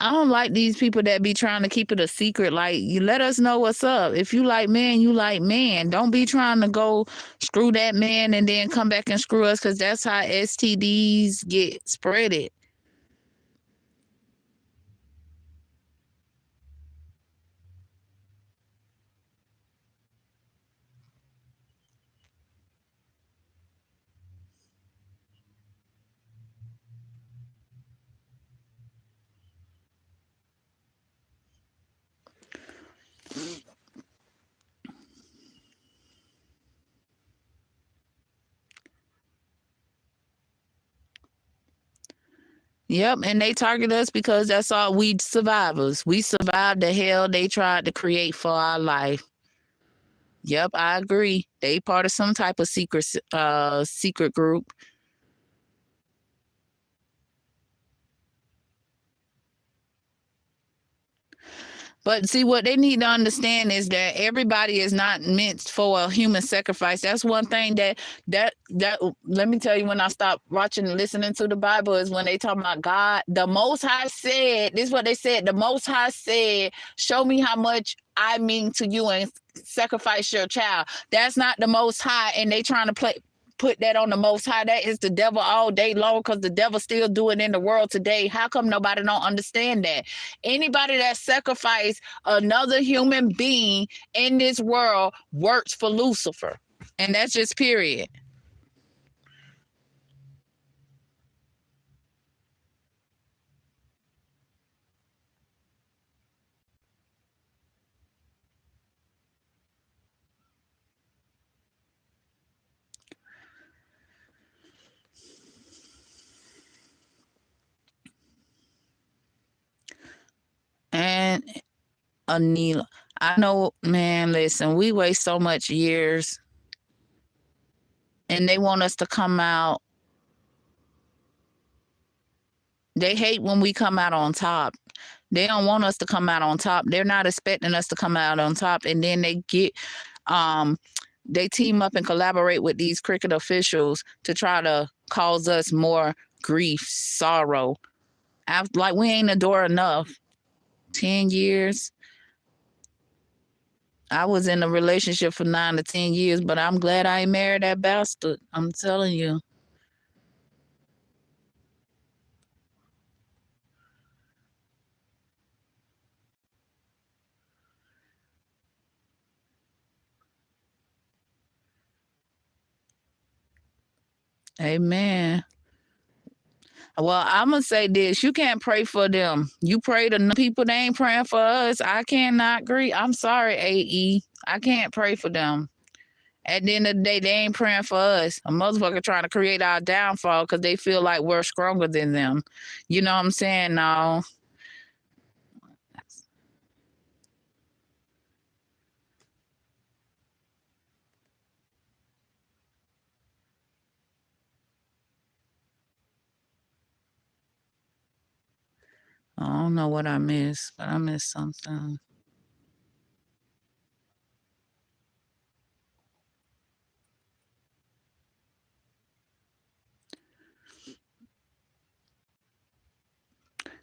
I don't like these people that be trying to keep it a secret. Like, you let us know what's up. If you like men, you like men. Don't be trying to go screw that man and then come back and screw us, because that's how STDs get spreaded. Yep, and they target us because that's all we survivors. We survived the hell they tried to create for our life. Yep, I agree. They part of some type of secret group. But see, what they need to understand is that everybody is not meant for a human sacrifice. That's one thing that let me tell you, when I stopped watching and listening to the Bible is when they talk about God. The Most High said, this is what they said. The Most High said, show me how much I mean to you and sacrifice your child. That's not the Most High, and they trying to put that on the Most High. That is the devil all day long, because the devil still do it in the world today. How come nobody don't understand that? Anybody that sacrifice another human being in this world works for Lucifer. And that's just period. And Anila, I know, man, listen, we waste so much years and they want us to come out. They hate when we come out on top. They don't want us to come out on top. They're not expecting us to come out on top. And then they team up and collaborate with these cricket officials to try to cause us more grief, sorrow. Like we ain't endured enough. 10 years. I was in a relationship for 9 to 10 years, but I'm glad I ain't married that bastard. I'm telling you. Amen. Well, I'm gonna say this: you can't pray for them. You pray to people; they ain't praying for us. I cannot agree. I'm sorry, AE. I can't pray for them. At the end of the day, they ain't praying for us. A motherfucker trying to create our downfall because they feel like we're stronger than them. You know what I'm saying? No. I don't know what I missed, but I missed something.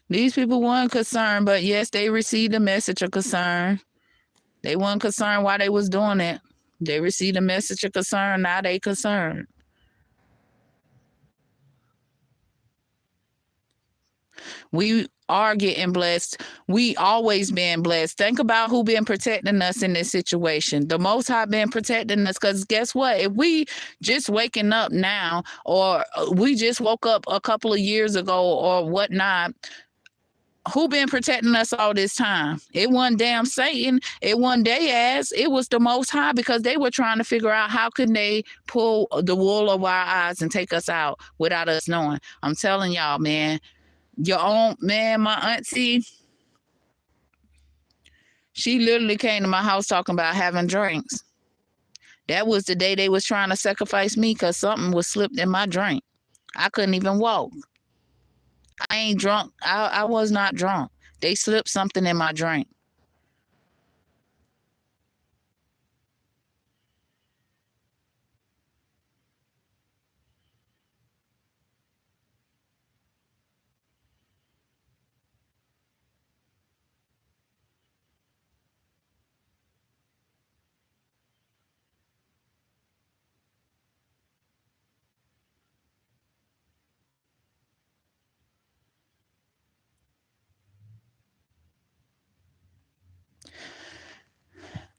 These people weren't concerned, but yes, they received a message of concern. They weren't concerned why they was doing it. They received a message of concern. Now they concerned. We are getting blessed. We always been blessed. Think about who been protecting us in this situation. The Most High been protecting us, because guess what? If we just waking up now, or we just woke up a couple of years ago or whatnot, who been protecting us all this time? It wasn't damn Satan. It wasn't they ass. It was the Most High, because they were trying to figure out how can they pull the wool over our eyes and take us out without us knowing. I'm telling y'all, man. Your own man, my auntie, she literally came to my house talking about having drinks. That was the day they was trying to sacrifice me, because something was slipped in my drink. I couldn't even walk. I ain't drunk. I was not drunk. They slipped something in my drink.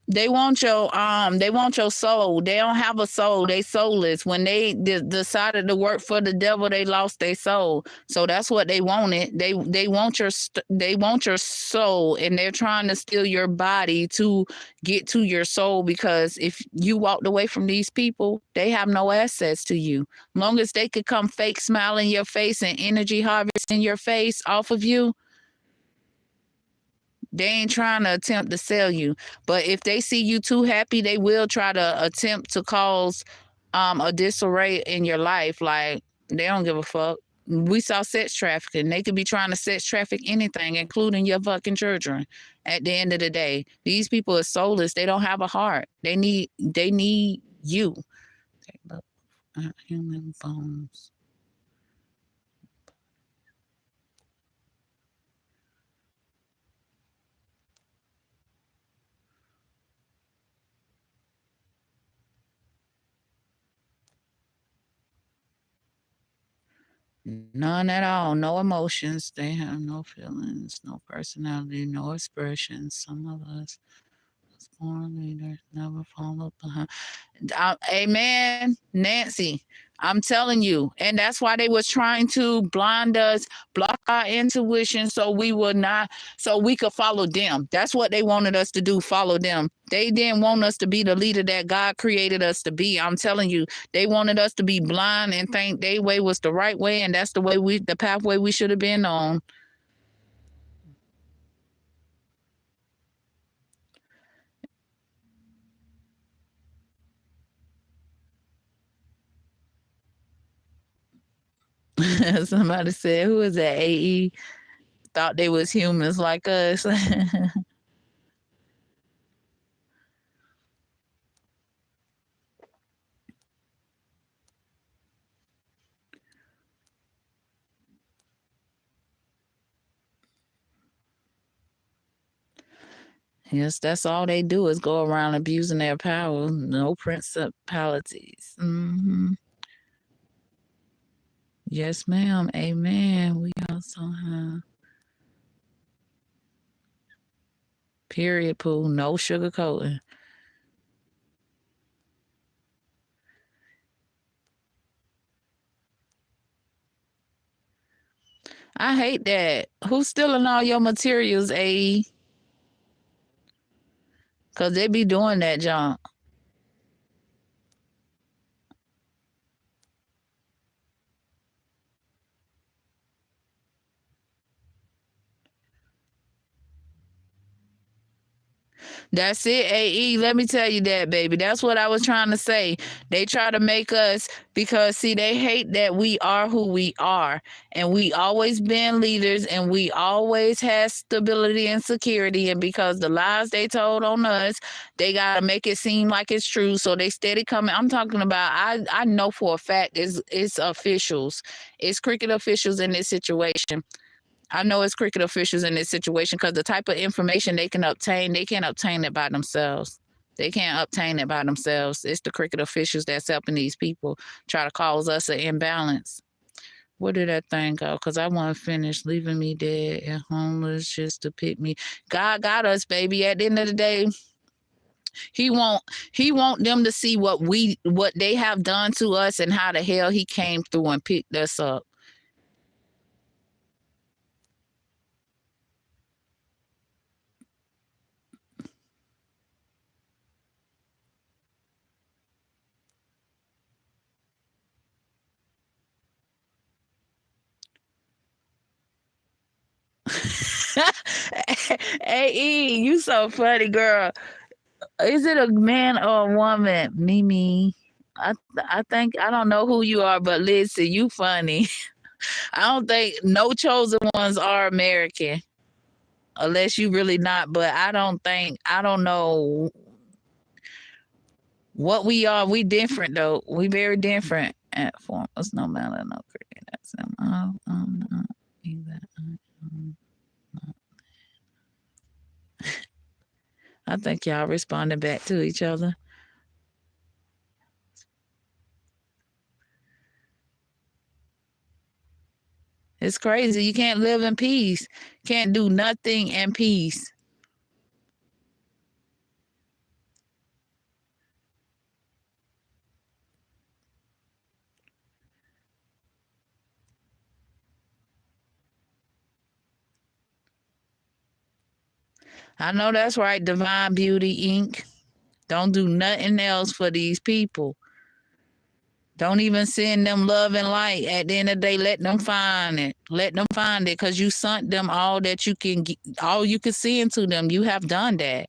They want your soul. They don't have a soul. They soulless. When they decided to work for the devil, they lost their soul. So that's what they wanted. They want they want your soul, and they're trying to steal your body to get to your soul, because if you walked away from these people, they have no access to you. Long as they could come fake smile in your face and energy harvest in your face off of you, they ain't trying to attempt to sell you. But if they see you too happy, they will try to attempt to cause a disarray in your life. Like, they don't give a fuck. We saw sex trafficking. They could be trying to sex traffic anything, including your fucking children. At the end of the day, these people are soulless. They don't have a heart. They need you. Okay, look, human bones. None at all. No emotions. They have no feelings, no personality, no expressions. Some of us was born leaders never follow behind. Amen, Nancy. I'm telling you, and that's why they was trying to blind us, block our intuition, so we would not, so we could follow them. That's what they wanted us to do, follow them. They didn't want us to be the leader that God created us to be. I'm telling you, they wanted us to be blind and think their way was the right way, and that's the pathway we should have been on. Somebody said, "Who is that?" AE thought they was humans like us. Yes, that's all they do is go around abusing their power. No principalities. Yes, ma'am. Amen. We also have period pool, no sugarcoating. I hate that. Who's stealing all your materials, AE? Because they be doing that junk. That's it, AE. Let me tell you that, baby. That's what I was trying to say. They try to make us, because see, they hate that we are who we are. And we always been leaders, and we always had stability and security. And because the lies they told on us, they gotta make it seem like it's true. So they steady coming. I'm talking about, I know for a fact it's officials. It's cricket officials in this situation. I know it's cricket officials in this situation, because the type of information they can obtain, they can't obtain it by themselves. They can't obtain it by themselves. It's the cricket officials that's helping these people try to cause us an imbalance. Where did that thing go? Because I want to finish, leaving me dead and homeless just to pick me. God got us, baby. At the end of the day, he want them to see what they have done to us, and how the hell he came through and picked us up. Hey, you so funny, girl. Is it a man or a woman? Mimi. I think I don't know who you are, but listen, you funny. I don't think no chosen ones are American, unless you really not. But I don't know what we are. We different though. We very different at form. It's no matter no cricket. That's him. I'm not either. I think y'all responding back to each other. It's crazy. You can't live in peace. Can't do nothing in peace. I know that's right, Divine Beauty Inc. Don't do nothing else for these people. Don't even send them love and light. At the end of the day, let them find it. Let them find it, because you sent them all that you can get, all you can see into them. You have done that.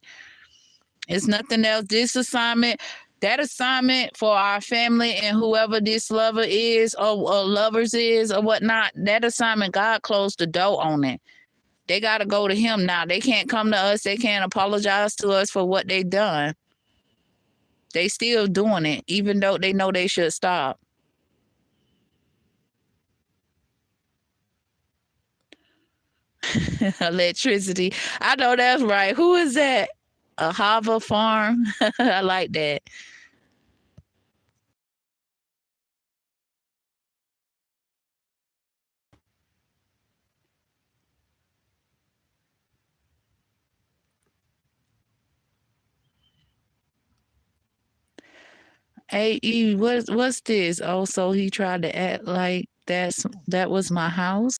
It's nothing else. This assignment, that assignment for our family and whoever this lover is, or lovers is, or whatnot, that assignment, God closed the door on it. They got to go to him now. They can't come to us. They can't apologize to us for what they done. They still doing it, even though they know they should stop. Electricity. I know that's right. Who is that? A Hava farm? I like that. AE, what's this? Oh, so he tried to act like that was my house?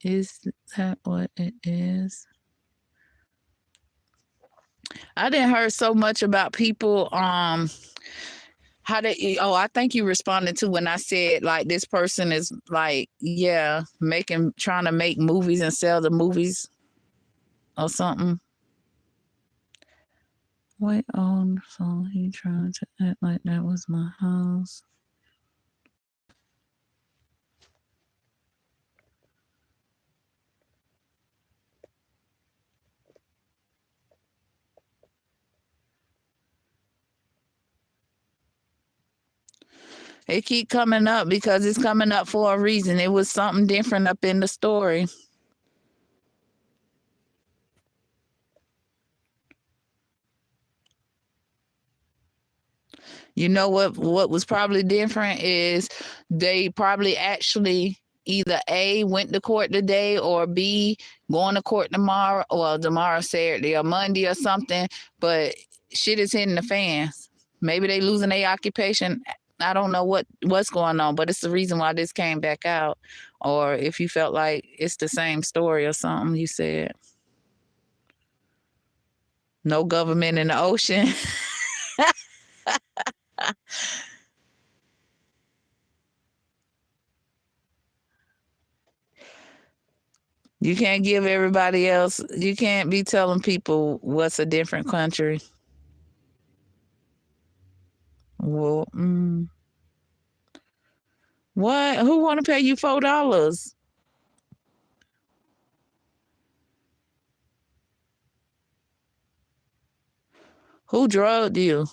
Is that what it is? I didn't hear so much about people how they, oh, I think you responded to when I said like this person is like, yeah, trying to make movies and sell the movies or something. Wait on, so he tried to act like that was my house. It keep coming up because it's coming up for a reason. It was something different up in the story. You know what was probably different is they probably actually either A, went to court today, or B, going to court tomorrow, or tomorrow, Saturday or Monday or something, but shit is hitting the fans. Maybe they losing their occupation. I don't know what's going on, but it's the reason why this came back out. Or if you felt like it's the same story or something, you said. No government in the ocean. You can't give everybody else, you can't be telling people what's a different country. Well, what? Who want to pay you $4? Who drugged you?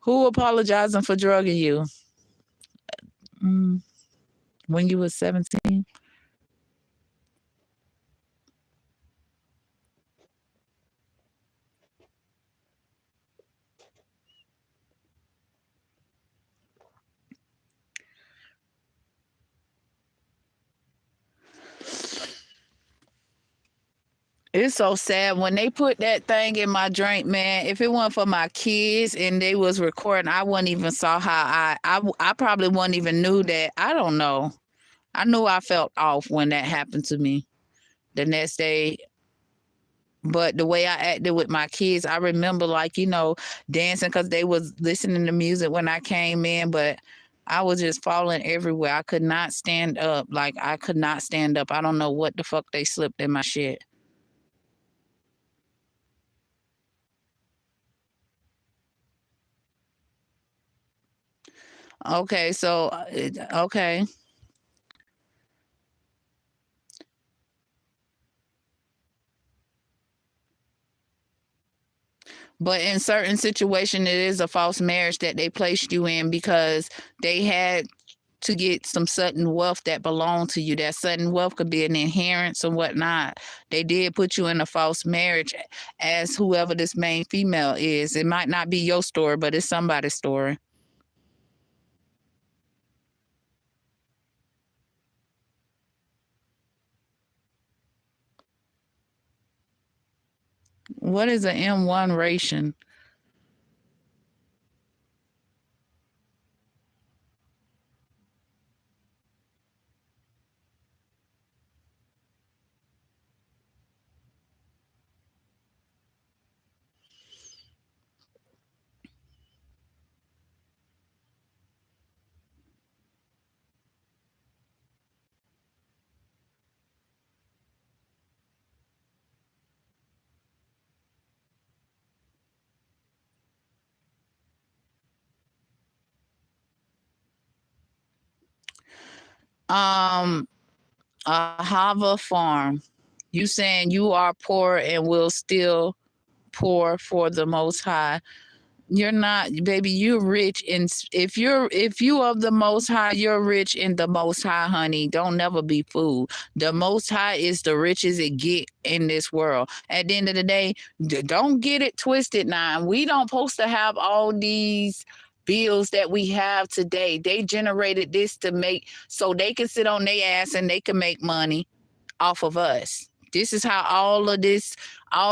Who apologizing for drugging you? Mm, when you was 17? It's so sad when they put that thing in my drink, man. If it weren't for my kids and they was recording, I wouldn't even saw how I probably wouldn't even knew that. I don't know. I knew I felt off when that happened to me. The next day, but the way I acted with my kids, I remember like, dancing because they was listening to music when I came in, but I was just falling everywhere. I could not stand up. Like I could not stand up. I don't know what the fuck they slipped in my shit. Okay, so okay. But in certain situation, it is a false marriage that they placed you in because they had to get some sudden wealth that belonged to you. That sudden wealth could be an inheritance or whatnot. They did put you in a false marriage as whoever this main female is. It might not be your story, but it's somebody's story. What is an M1 ration? Hava Farm. You saying you are poor and will still poor for the Most High. You're not, baby. You're rich, and if you of the Most High, you're rich in the Most High, honey. Don't never be fooled. The Most High is the richest it get in this world. At the end of the day, don't get it twisted. Now we don't supposed to have all these bills that we have today. They generated this to make so they can sit on their ass and they can make money off of us. This is how all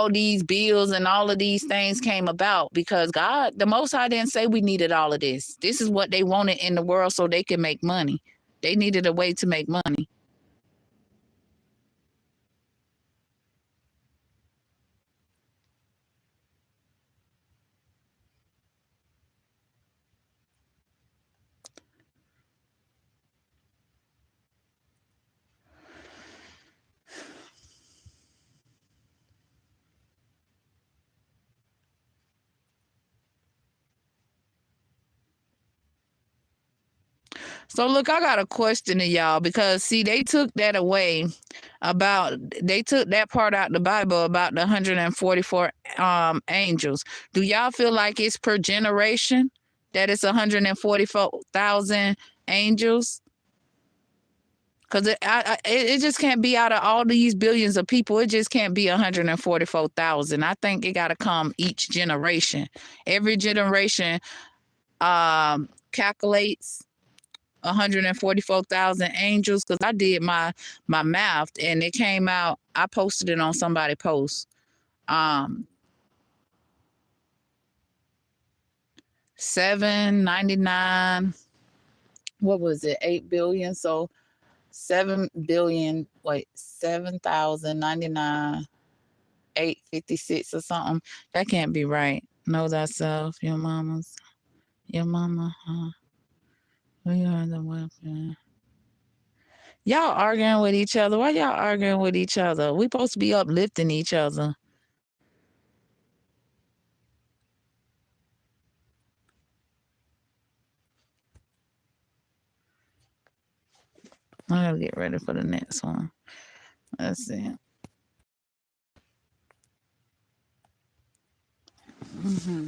these bills and all of these things came about, because God, the Most High, didn't say we needed all of this. This is what they wanted in the world so they can make money. They needed a way to make money. So look, I got a question to y'all, because see, they took that away they took that part out the Bible about the 144 angels. Do y'all feel like it's per generation that it's 144,000 angels? Because it just can't be out of all these billions of people. It just can't be 144,000. I think it got to come each generation. Every generation calculates 144,000 angels, because I did my math and it came out. I posted it on somebody post. 799. What was it? 8 billion. So 7 billion. Wait, 7,099. 856 or something. That can't be right. Know thyself, your mama, huh? We are the weapon. Y'all arguing with each other. Why y'all arguing with each other? We supposed to be uplifting each other. I gotta get ready for the next one. Let's see. Mm-hmm.